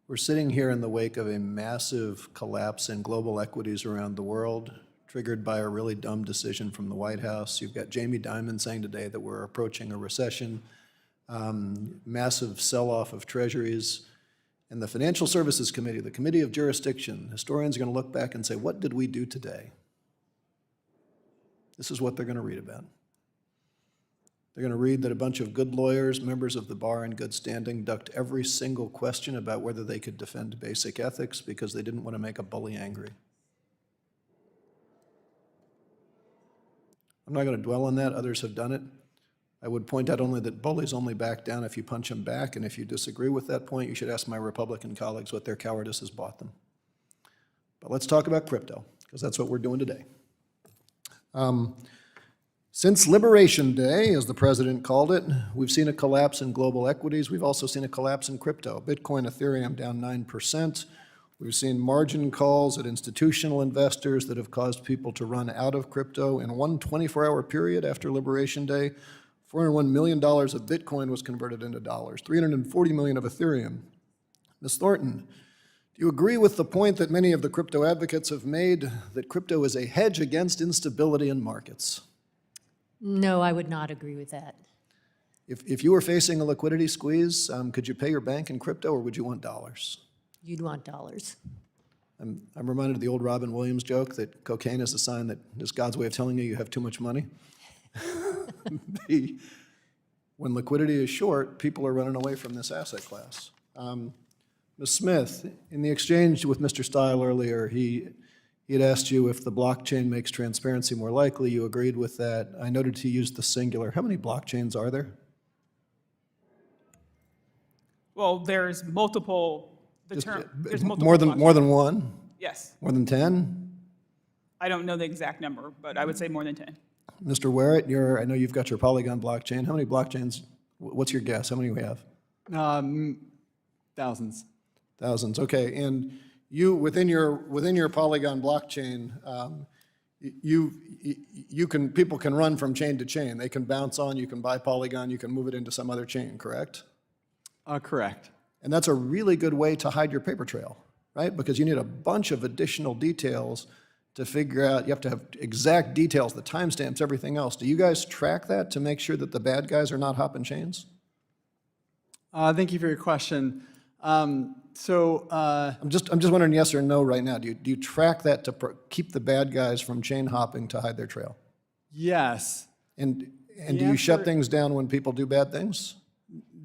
We're sitting here in the wake of a massive collapse in global equities around the world, triggered by a really dumb decision from the White House. You've got Jamie Dimon saying today that we're approaching a recession, massive sell-off of treasuries. And the Financial Services Committee, the Committee of Jurisdiction, historians are going to look back and say, what did we do today? This is what they're going to read about. They're going to read that a bunch of good lawyers, members of the bar in good standing, ducked every single question about whether they could defend basic ethics because they didn't want to make a bully angry. I'm not going to dwell on that. Others have done it. I would point out only that bullies only back down if you punch them back, and if you disagree with that point, you should ask my Republican colleagues what their cowardice has bought them. But let's talk about crypto, because that's what we're doing today. Since Liberation Day, as the president called it, we've seen a collapse in global equities. We've also seen a collapse in crypto. Bitcoin, Ethereum down 9%. We've seen margin calls at institutional investors that have caused people to run out of crypto. In one 24-hour period after Liberation Day, $401 million of Bitcoin was converted into dollars, $340 million of Ethereum. Ms. Thornton, do you agree with the point that many of the crypto advocates have made that crypto is a hedge against instability in markets? No, I would not agree with that. If you were facing a liquidity squeeze, could you pay your bank in crypto, or would you want dollars? You'd want dollars. I'm reminded of the old Robin Williams joke that cocaine is a sign that is God's way of telling you you have too much money. When liquidity is short, people are running away from this asset class. Ms. Smith, in the exchange with Mr. Stile earlier, he had asked you if the blockchain makes transparency more likely. You agreed with that. I noted he used the singular. How many blockchains are there? Well, there's multiple, there's multiple. More than one? Yes. More than 10? I don't know the exact number, but I would say more than 10. Mr. Werrett, I know you've got your Polygon blockchain. How many blockchains, what's your guess? How many do we have? Thousands. Thousands, okay. And you, within your Polygon blockchain, people can run from chain to chain. They can bounce on, you can buy Polygon, you can move it into some other chain, correct? Correct. And that's a really good way to hide your paper trail, right? Because you need a bunch of additional details to figure out, you have to have exact details, the timestamps, everything else. Do you guys track that to make sure that the bad guys are not hopping chains? Thank you for your question. I'm just wondering yes or no right now. Do you track that to keep the bad guys from chain hopping to hide their trail? Yes. And do you shut things down when people do bad things?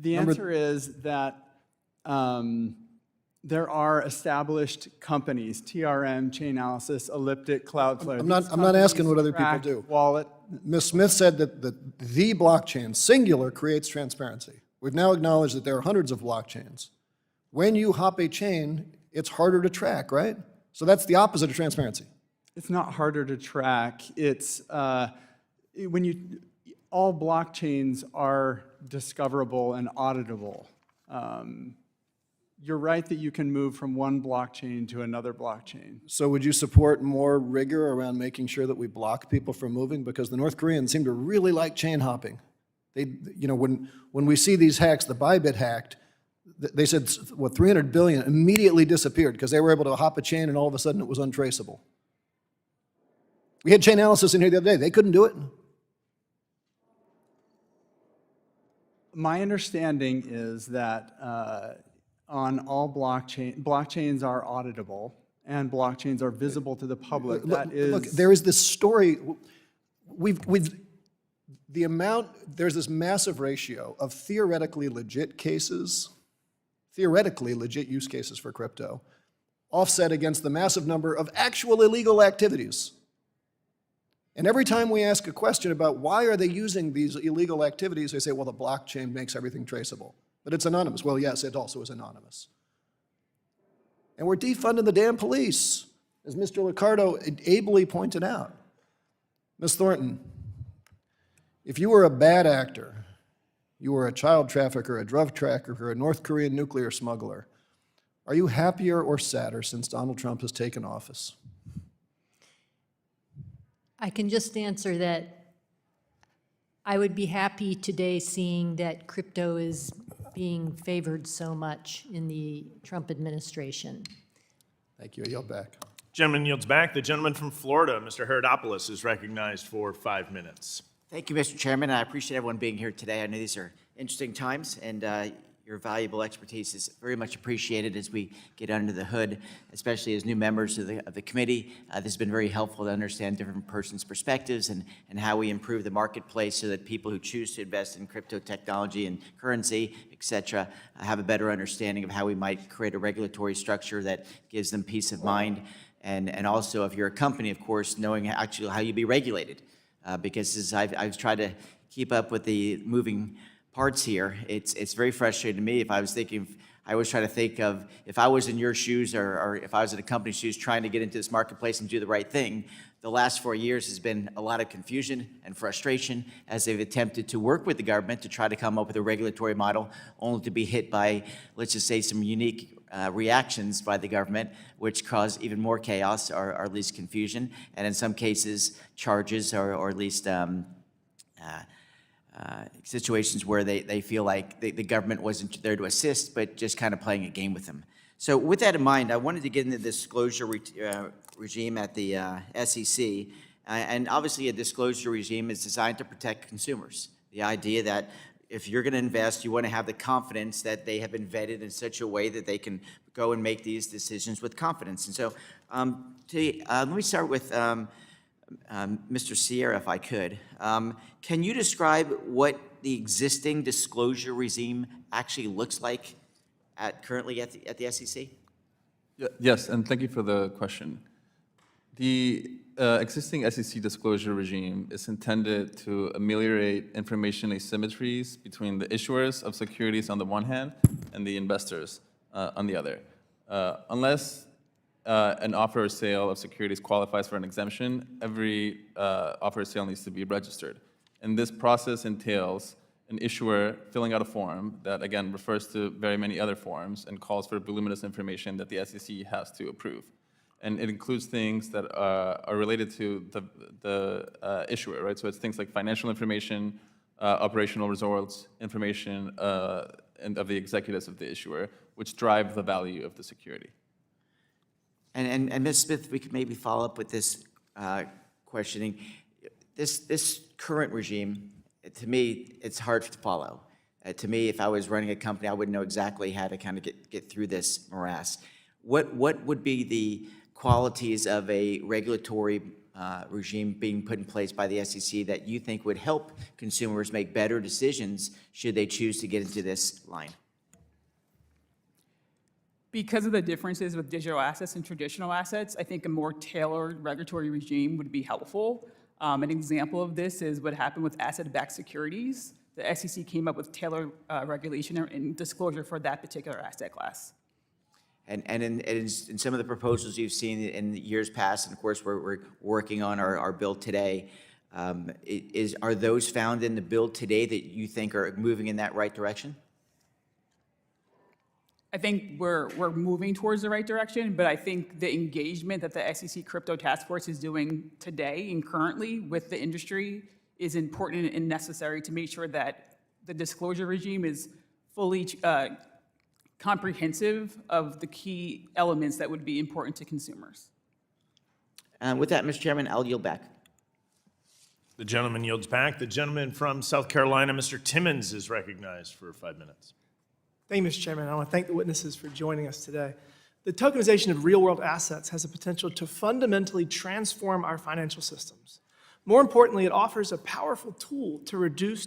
The answer is that there are established companies, TRM, Chainalysis, Elliptic, Cloudflare. I'm not asking what other people do. Wallet. Ms. Smith said that the blockchain, singular, creates transparency. We've now acknowledged that there are hundreds of blockchains. When you hop a chain, it's harder to track, right? So that's the opposite of transparency. It's not harder to track. It's all blockchains are discoverable and auditable. You're right that you can move from one blockchain to another blockchain. So would you support more rigor around making sure that we block people from moving? Because the North Koreans seem to really like chain hopping. When we see these hacks, the Bybit hacked, They said, what, 300 billion immediately disappeared because they were able to hop a chain and all of a sudden it was untraceable. We had chain analysis in here the other day. They couldn't do it. My understanding is that on all blockchains are auditable and blockchains are visible to the public. Look, there is this story. There's this massive ratio of theoretically legit cases, theoretically legit use cases for crypto, offset against the massive number of actual illegal activities. And every time we ask a question about why are they using these illegal activities, they say, well, the blockchain makes everything traceable. But it's anonymous. Well, yes, it also is anonymous. And we're defunding the damn police, as Mr. Liccardo ably pointed out. Ms. Thornton, if you were a bad actor, you were a child trafficker, a drug trafficker, a North Korean nuclear smuggler, are you happier or sadder since Donald Trump has taken office? I can just answer that I would be happy today seeing that crypto is being favored so much in the Trump administration. Thank you. I yield back. Gentleman yields back. The gentleman from Florida, Mr. Herodopoulos, is recognized for 5 minutes. Thank you, Mr. Chairman. I appreciate everyone being here today. I know these are interesting times, and your valuable expertise is very much appreciated as we get under the hood, especially as new members of the committee. This has been very helpful to understand different persons' perspectives and how we improve the marketplace so that people who choose to invest in crypto technology and currency, et cetera, have a better understanding of how we might create a regulatory structure that gives them peace of mind. And also, if you're a company, of course, knowing actually how you be regulated. Because as I've tried to keep up with the moving parts here, it's very frustrating to me. If I was thinking, I always try to think of if I was in your shoes or if I was in a company's shoes trying to get into this marketplace and do the right thing. The last 4 years has been a lot of confusion and frustration as they've attempted to work with the government to try to come up with a regulatory model, only to be hit by, let's just say, some unique reactions by the government, which cause even more chaos or at least confusion, and in some cases, charges or at least situations where they feel like the government wasn't there to assist, but just kind of playing a game with them. So with that in mind, I wanted to get into the disclosure regime at the SEC. And obviously, a disclosure regime is designed to protect consumers. The idea that if you're going to invest, you want to have the confidence that they have been vetted in such a way that they can go and make these decisions with confidence. And so let me start with Mr. Seira, if I could. Can you describe what the existing disclosure regime actually looks like currently at the SEC? Yes, and thank you for the question. The existing SEC disclosure regime is intended to ameliorate information asymmetries between the issuers of securities on the one hand and the investors on the other. Unless an offer or sale of securities qualifies for an exemption, every offer or sale needs to be registered. And this process entails an issuer filling out a form that, again, refers to very many other forms and calls for voluminous information that the SEC has to approve. And it includes things that are related to the issuer, right? So it's things like financial information, operational results, information and of the executives of the issuer, which drive the value of the security. And Ms. Smith, we could maybe follow up with this questioning. This current regime, to me, it's hard to follow. To me, if I was running a company, I wouldn't know exactly how to kind of get through this morass. What would be the qualities of a regulatory regime being put in place by the SEC that you think would help consumers make better decisions should they choose to get into this line? Because of the differences with digital assets and traditional assets, I think a more tailored regulatory regime would be helpful. An example of this is what happened with asset-backed securities. The SEC came up with tailored regulation and disclosure for that particular asset class. And in some of the proposals you've seen in years past, and of course we're working on our bill today, are those found in the bill today that you think are moving in that right direction? I think we're moving towards the right direction, but I think the engagement that the SEC Crypto Task Force is doing today and currently with the industry is important and necessary to make sure that the disclosure regime is fully comprehensive of the key elements that would be important to consumers. With that, Mr. Chairman, I'll yield back. The gentleman yields back. The gentleman from South Carolina, Mr. Timmons, is recognized for 5 minutes. Thank you, Mr. Chairman. I want to thank the witnesses for joining us today. The tokenization of real-world assets has the potential to fundamentally transform our financial systems. More importantly, it offers a powerful tool to reduce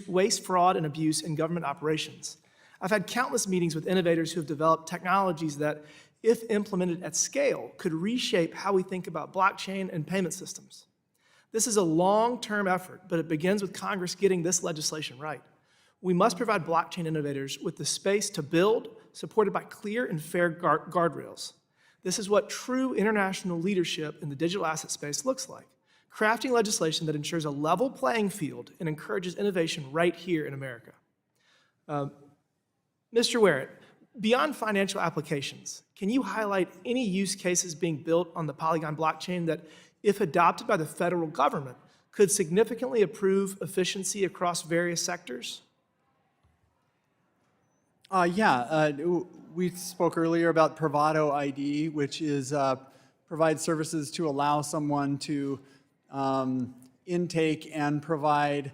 waste, fraud, and abuse in government operations. I've had countless meetings with innovators who have developed technologies that, if implemented at scale, could reshape how we think about blockchain and payment systems. This is a long-term effort, but it begins with Congress getting this legislation right. We must provide blockchain innovators with the space to build, supported by clear and fair guardrails. This is what true international leadership in the digital asset space looks like, crafting legislation that ensures a level playing field and encourages innovation right here in America. Mr. Werrett, beyond financial applications, can you highlight any use cases being built on the Polygon blockchain that, if adopted by the federal government, could significantly improve efficiency across various sectors? We spoke earlier about Privado ID, which is provides services to allow someone to intake and provide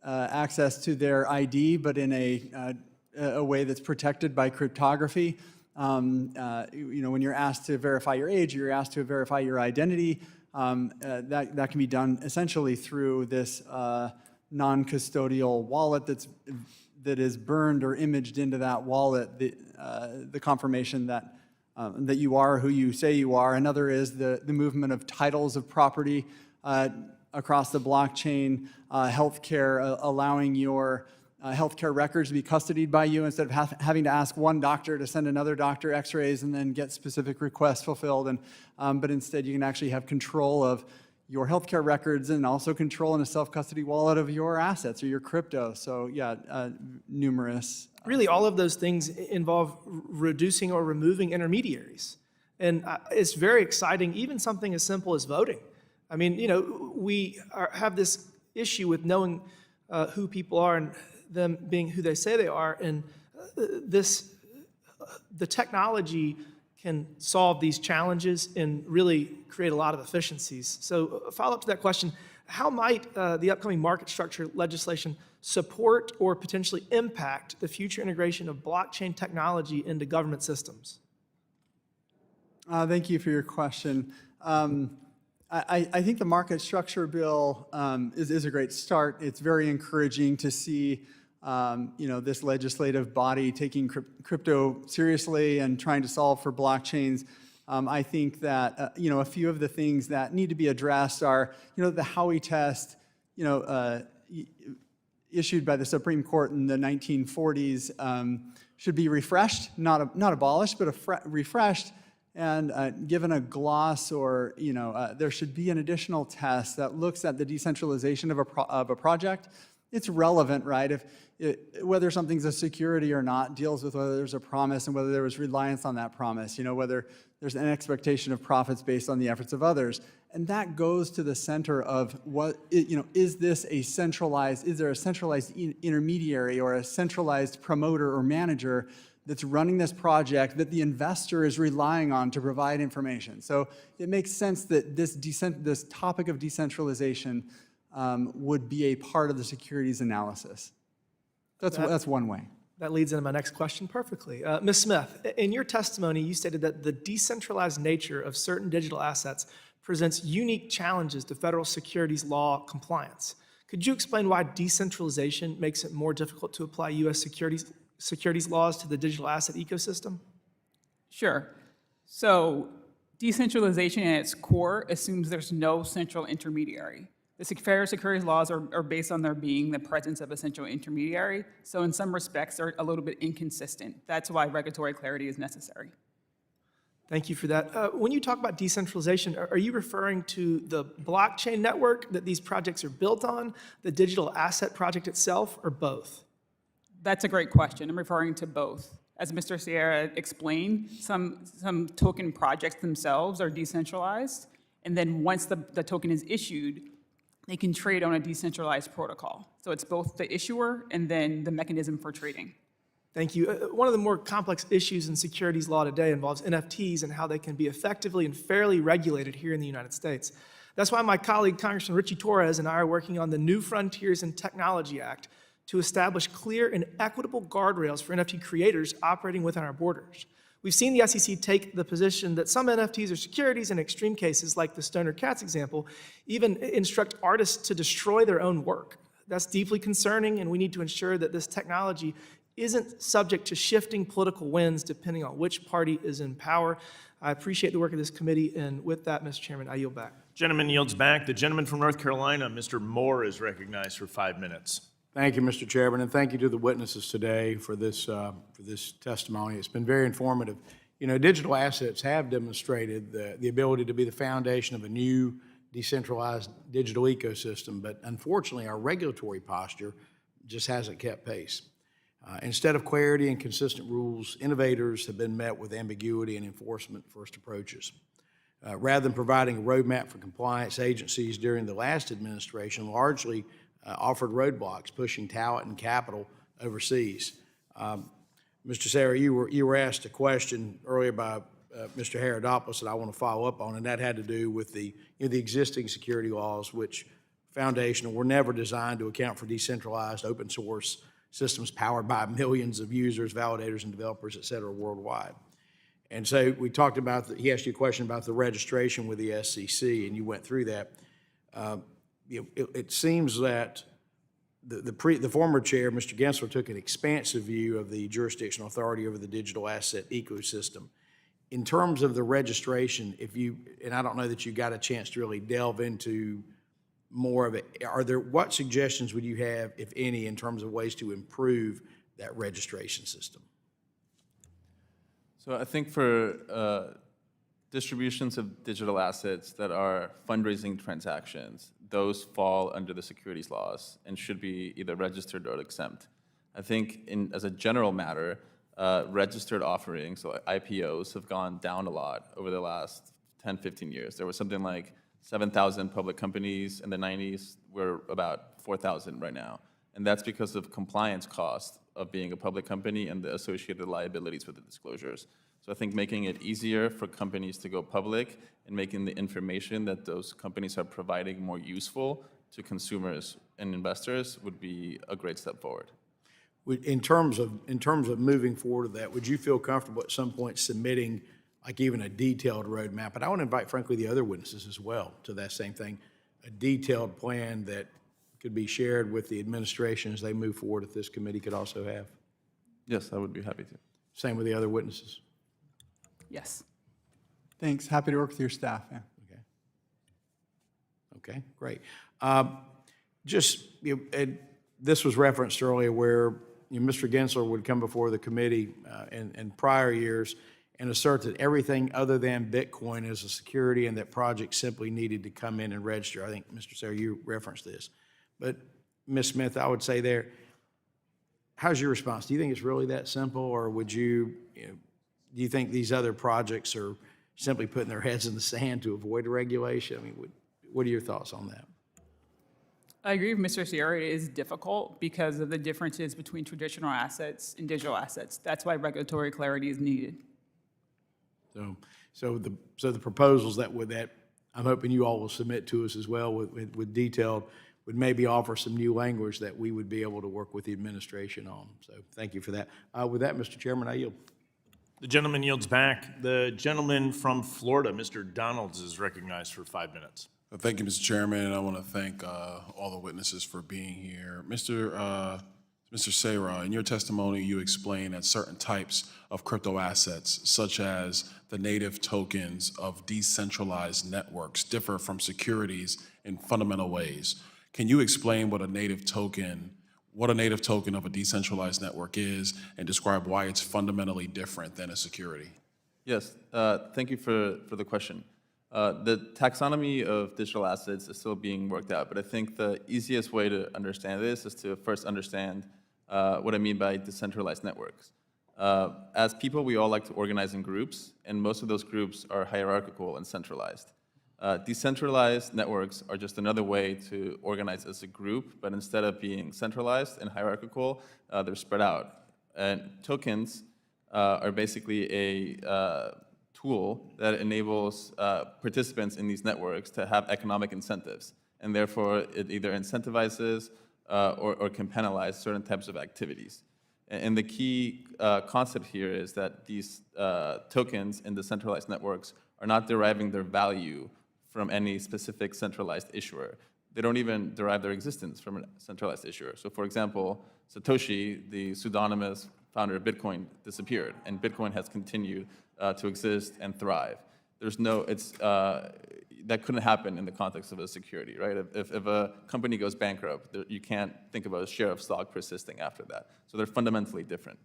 access to their ID, but in a way that's protected by cryptography. When you're asked to verify your age, you're asked to verify your identity. That can be done essentially through this non-custodial wallet that is burned or imaged into that wallet, the confirmation that you are who you say you are. Another is the movement of titles of property across the blockchain, healthcare, allowing your healthcare records to be custodied by you instead of having to ask one doctor to send another doctor x-rays and then get specific requests fulfilled. But instead, you can actually have control of your healthcare records and also control in a self-custody wallet of your assets or your crypto. So numerous. Really, all of those things involve reducing or removing intermediaries. And it's very exciting, even something as simple as voting. I mean, we have this issue with knowing who people are and them being who they say they are, and the technology can solve these challenges and really create a lot of efficiencies. So a follow-up to that question, how might the upcoming market structure legislation support or potentially impact the future integration of blockchain technology into government systems? Thank you for your question. I think the market structure bill is a great start. It's very encouraging to see this legislative body taking crypto seriously and trying to solve for blockchains. I think that a few of the things that need to be addressed are the Howey test issued by the Supreme Court in the 1940s should be refreshed, not abolished, but refreshed. And given a gloss, or there should be an additional test that looks at the decentralization of a project. It's relevant, right? Whether something's a security or not deals with whether there's a promise and whether there was reliance on that promise. Whether there's an expectation of profits based on the efforts of others, and that goes to the center of what is there a centralized intermediary or a centralized promoter or manager that's running this project that the investor is relying on to provide information. So it makes sense that this topic of decentralization would be a part of the securities analysis. That's one way. That leads into my next question perfectly. Ms. Smith, in your testimony, you stated that the decentralized nature of certain digital assets presents unique challenges to federal securities law compliance. Could you explain why decentralization makes it more difficult to apply U.S. securities laws to the digital asset ecosystem? Sure. So decentralization at its core assumes there's no central intermediary. The federal securities laws are based on there being the presence of a central intermediary, so in some respects they're a little bit inconsistent. That's why regulatory clarity is necessary. Thank you for that. When you talk about decentralization, are you referring to the blockchain network that these projects are built on, the digital asset project itself, or both? That's a great question. I'm referring to both. As Mr. Seira explained, some token projects themselves are decentralized, and then once the token is issued, they can trade on a decentralized protocol. So it's both the issuer and then the mechanism for trading. Thank you. One of the more complex issues in securities law today involves NFTs and how they can be effectively and fairly regulated here in the United States. That's why my colleague, Congressman Richie Torres, and I are working on the New Frontiers in Technology Act to establish clear and equitable guardrails for NFT creators operating within our borders. We've seen the SEC take the position that some NFTs are securities in extreme cases, like the Stoner Cats example, even instruct artists to destroy their own work. That's deeply concerning, and we need to ensure that this technology isn't subject to shifting political winds depending on which party is in power. I appreciate the work of this committee, and with that, Mr. Chairman, I yield back. Gentleman yields back. The gentleman from North Carolina, Mr. Moore, is recognized for 5 minutes. Thank you, Mr. Chairman, and thank you to the witnesses today for this testimony. It's been very informative. You know, digital assets have demonstrated the ability to be the foundation of a new decentralized digital ecosystem, but unfortunately, our regulatory posture just hasn't kept pace. Instead of clarity and consistent rules, innovators have been met with ambiguity and enforcement-first approaches. Rather than providing a roadmap for compliance, agencies during the last administration largely offered roadblocks, pushing talent and capital overseas. Mr. Seira, you were asked a question earlier by Mr. Herodopoulos that I want to follow up on, and that had to do with the existing security laws, which foundational were never designed to account for decentralized open source systems powered by millions of users, validators, and developers, et cetera, worldwide. And so we talked about, he asked you a question about the registration with the SEC, and you went through that. It seems that the former chair, Mr. Gensler, took an expansive view of the jurisdictional authority over the digital asset ecosystem. In terms of the registration, and I don't know that you got a chance to really delve into more of it, what suggestions would you have, if any, in terms of ways to improve that registration system? So I think for distributions of digital assets that are fundraising transactions, those fall under the securities laws and should be either registered or exempt. I think as a general matter, registered offerings, so IPOs, have gone down a lot over the last 10, 15 years. There was something like 7,000 public companies in the 90s. We're about 4,000 right now. And that's because of compliance costs of being a public company and the associated liabilities with the disclosures. So I think making it easier for companies to go public and making the information that those companies are providing more useful to consumers and investors would be a great step forward. In terms of moving forward with that, would you feel comfortable at some point submitting like even a detailed roadmap? And I want to invite, frankly, the other witnesses as well to that same thing, a detailed plan that could be shared with the administration as they move forward, if this committee could also have. Yes, I would be happy to. Same with the other witnesses. Yes. Thanks. Happy to work with your staff. Yeah. Okay, great. This was referenced earlier where Mr. Gensler would come before the committee in prior years and assert that everything other than Bitcoin is a security and that projects simply needed to come in and register. I think, Mr. Seira, you referenced this. But Ms. Smith, I would say there, how's your response? Do you think it's really that simple, or would do you think these other projects are simply putting their heads in the sand to avoid regulation? I mean, what are your thoughts on that? I agree with Mr. Seira. It is difficult because of the differences between traditional assets and digital assets. That's why regulatory clarity is needed. So the proposals that I'm hoping you all will submit to us as well with detailed, would maybe offer some new language that we would be able to work with the administration on. So thank you for that. With that, Mr. Chairman, I yield. The gentleman yields back. The gentleman from Florida, Mr. Donalds, is recognized for 5 minutes. Thank you, Mr. Chairman, and I want to thank all the witnesses for being here. Mr. Seira, in your testimony, you explained that certain types of crypto assets, such as the native tokens of decentralized networks, differ from securities in fundamental ways. Can you explain what a native token of a decentralized network is, and describe why it's fundamentally different than a security? Yes, thank you for the question. The taxonomy of digital assets is still being worked out, but I think the easiest way to understand this is to first understand what I mean by decentralized networks. As people, we all like to organize in groups, and most of those groups are hierarchical and centralized. Decentralized networks are just another way to organize as a group, but instead of being centralized and hierarchical, they're spread out And tokens are basically a tool that enables participants in these networks to have economic incentives. And therefore, it either incentivizes or can penalize certain types of activities. And the key concept here is that these tokens in decentralized networks are not deriving their value from any specific centralized issuer. They don't even derive their existence from a centralized issuer. So for example, Satoshi, the pseudonymous founder of Bitcoin, disappeared, and Bitcoin has continued to exist and thrive. That couldn't happen in the context of a security, right? If a company goes bankrupt, you can't think about a share of stock persisting after that. So they're fundamentally different.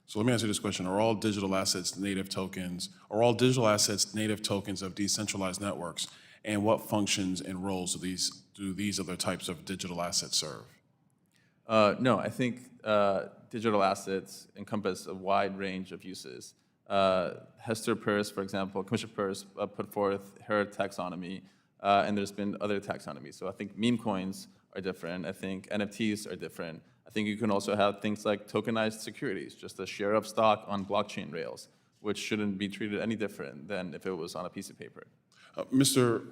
So let me ask you this question. Are all digital assets native tokens? Are all digital assets native tokens of decentralized networks? And what functions and roles do these other types of digital assets serve? No, I think digital assets encompass a wide range of uses. Hester Peirce, for example, Commissioner Peirce put forth her taxonomy, and there's been other taxonomies. So I think meme coins are different. I think NFTs are different. I think you can also have things like tokenized securities, just a share of stock on blockchain rails, which shouldn't be treated any different than if it was on a piece of paper. Mr.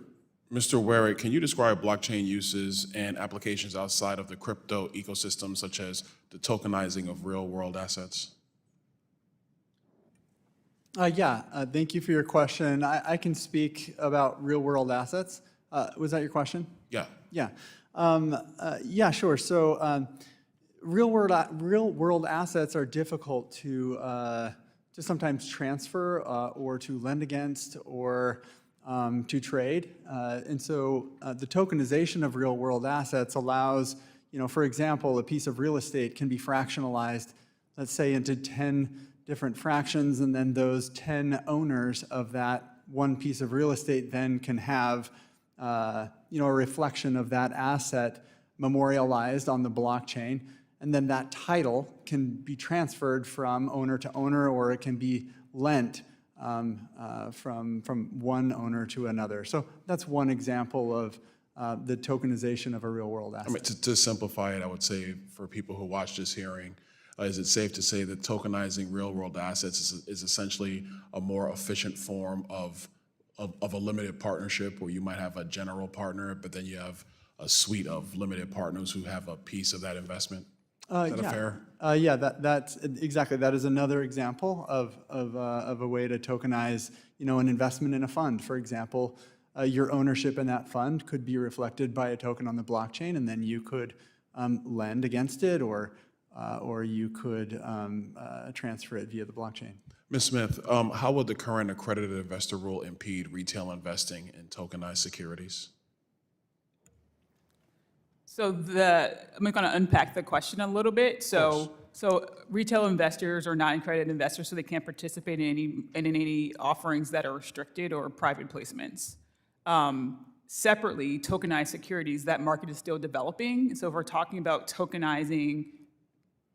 Werrett, can you describe blockchain uses and applications outside of the crypto ecosystem, such as the tokenizing of real-world assets? Thank you for your question. I can speak about real-world assets. Was that your question? Yeah. Yeah, sure. So real-world assets are difficult to sometimes transfer or to lend against or to trade. And so the tokenization of real-world assets allows, for example, a piece of real estate can be fractionalized, let's say, into 10 different fractions, and then those 10 owners of that one piece of real estate then can have a reflection of that asset memorialized on the blockchain, and then that title can be transferred from owner to owner, or it can be lent from one owner to another. So that's one example of the tokenization of a real-world asset. I mean, to simplify it, I would say for people who watch this hearing, is it safe to say that tokenizing real-world assets is essentially a more efficient form of a limited partnership, where you might have a general partner, but then you have a suite of limited partners who have a piece of that investment? Is that fair? Yeah, that's exactly. That is another example of a way to tokenize, an investment in a fund. For example, your ownership in that fund could be reflected by a token on the blockchain, and then you could lend against it, or you could transfer it via the blockchain. Ms. Smith, how would the current accredited investor rule impede retail investing in tokenized securities? So I'm going to unpack the question a little bit. So retail investors are not accredited investors, so they can't participate in any offerings that are restricted or private placements. Separately, tokenized securities, that market is still developing. So if we're talking about tokenizing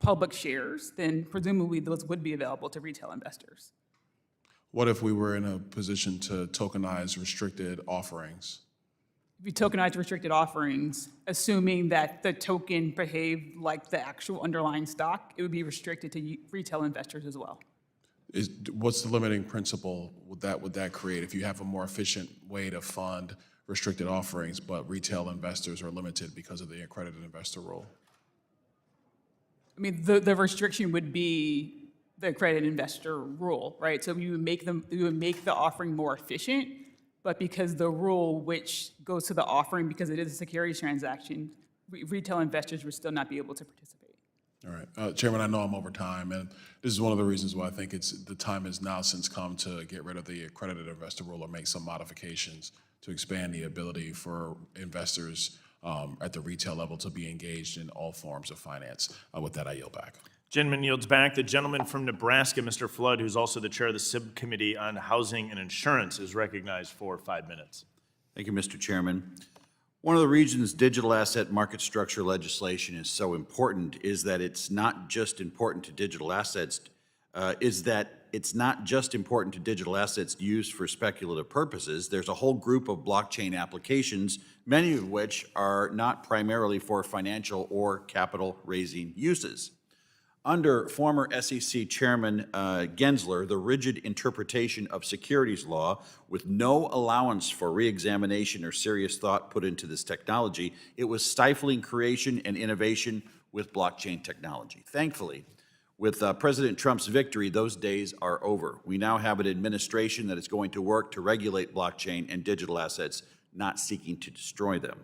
public shares, then presumably those would be available to retail investors. What if we were in a position to tokenize restricted offerings? If you tokenize restricted offerings, assuming that the token behaved like the actual underlying stock, it would be restricted to retail investors as well. What's the limiting principle would that create if you have a more efficient way to fund restricted offerings, but retail investors are limited because of the accredited investor rule? I mean, the restriction would be the accredited investor rule, right? So you would make the offering more efficient, but because the rule which goes to the offering, because it is a securities transaction, retail investors would still not be able to participate. All right. Chairman, I know I'm over time, and this is one of the reasons why I think the time has now since come to get rid of the accredited investor rule or make some modifications to expand the ability for investors at the retail level to be engaged in all forms of finance. With that, I yield back. Gentleman yields back. The gentleman from Nebraska, Mr. Flood, who's also the chair of the Subcommittee on Housing and Insurance, is recognized for 5 minutes. Thank you, Mr. Chairman. One of the reasons digital asset market structure legislation is so important is that it's not just important to digital assets, used for speculative purposes. There's a whole group of blockchain applications, many of which are not primarily for financial or capital raising uses. Under former SEC Chairman Gensler, the rigid interpretation of securities law with no allowance for reexamination or serious thought put into this technology, it was stifling creation and innovation with blockchain technology. Thankfully, with President Trump's victory, those days are over. We now have an administration that is going to work to regulate blockchain and digital assets, not seeking to destroy them.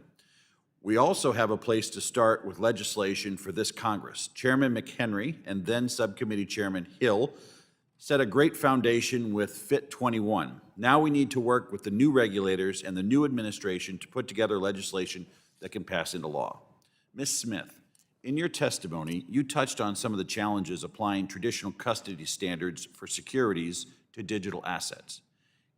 We also have a place to start with legislation for this Congress. Chairman McHenry and then Subcommittee Chairman Hill set a great foundation with Fit 21. Now we need to work with the new regulators and the new administration to put together legislation that can pass into law. Ms. Smith, in your testimony, you touched on some of the challenges applying traditional custody standards for securities to digital assets.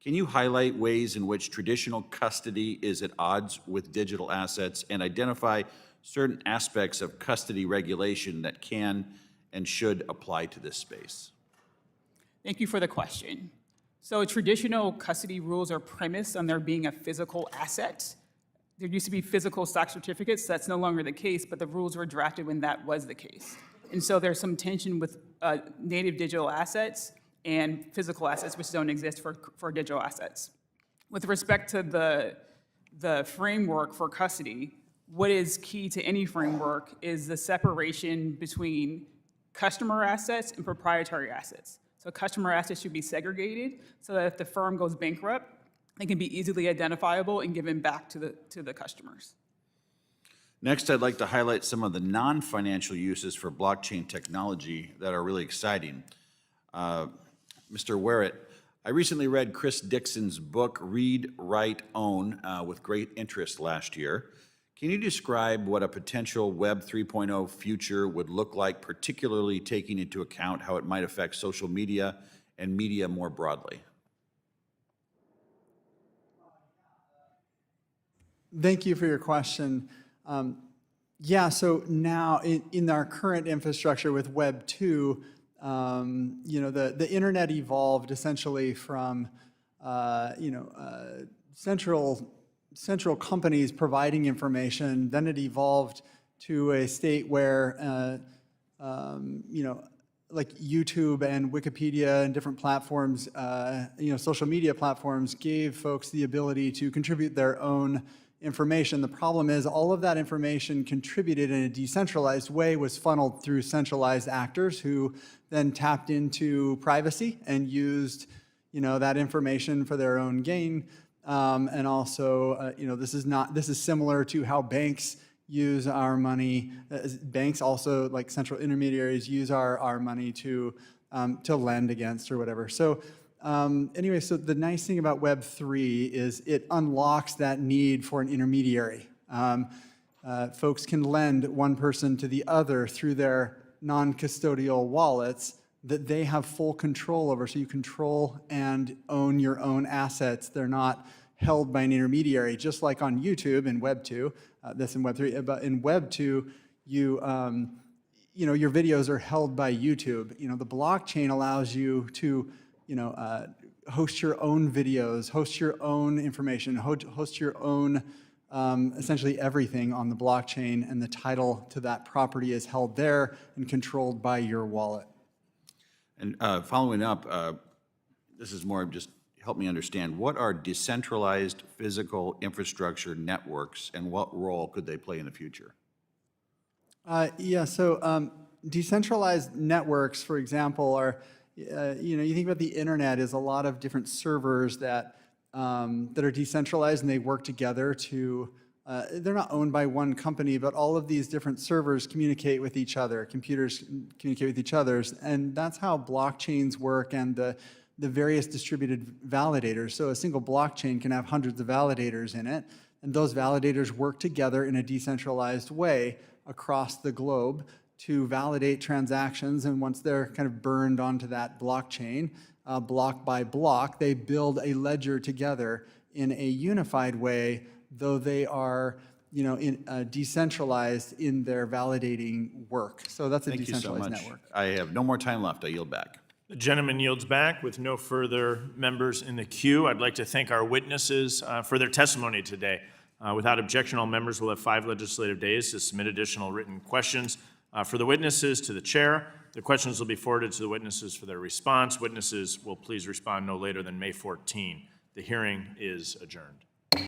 Can you highlight ways in which traditional custody is at odds with digital assets and identify certain aspects of custody regulation that can and should apply to this space? Thank you for the question. So traditional custody rules are premised on there being a physical asset. There used to be physical stock certificates. That's no longer the case, but the rules were drafted when that was the case. And so there's some tension with native digital assets and physical assets, which don't exist for digital assets. With respect to the framework for custody, what is key to any framework is the separation between customer assets and proprietary assets. So customer assets should be segregated so that if the firm goes bankrupt, they can be easily identifiable and given back to the customers. Next, I'd like to highlight some of the non-financial uses for blockchain technology that are really exciting. Mr. Werrett, I recently read Chris Dixon's book, Read, Write, Own, with great interest last year. Can you describe what a potential Web 3.0 future would look like, particularly taking into account how it might affect social media and media more broadly? Thank you for your question. Yeah, so now in our current infrastructure with Web 2, the internet evolved essentially from, central companies providing information. Then it evolved to a state where, like YouTube and Wikipedia and different platforms, social media platforms gave folks the ability to contribute their own information. The problem is all of that information contributed in a decentralized way was funneled through centralized actors who then tapped into privacy and used, that information for their own gain. And also, this is similar to how banks use our money. Banks also, like central intermediaries, use our money to lend against or whatever. So anyway, so the nice thing about Web 3 is it unlocks that need for an intermediary. Folks can lend one person to the other through their non-custodial wallets that they have full control over. So you control and own your own assets. They're not held by an intermediary, just like on YouTube in Web 2, that's in Web 3. But in Web 2, your videos are held by YouTube. The blockchain allows you to host your own videos, host your own information, host your own, essentially everything on the blockchain, and the title to that property is held there and controlled by your wallet. And following up, this is more just help me understand, what are decentralized physical infrastructure networks and what role could they play in the future? So decentralized networks, for example, are, you think about the internet as a lot of different servers that are decentralized and they work together to, they're not owned by one company, but all of these different servers communicate with each other, computers communicate with each other, and that's how blockchains work and the various distributed validators. So a single blockchain can have hundreds of validators in it, and those validators work together in a decentralized way across the globe to validate transactions, and once they're kind of burned onto that blockchain, block by block, they build a ledger together in a unified way, though they are decentralized in their validating work. So that's a decentralized network. I have no more time left. I yield back. The gentleman yields back with no further members in the queue. I'd like to thank our witnesses for their testimony today. Without objection, all members will have 5 legislative days to submit additional written questions for the witnesses to the chair. The questions will be forwarded to the witnesses for their response. Witnesses will please respond no later than May 14. The hearing is adjourned.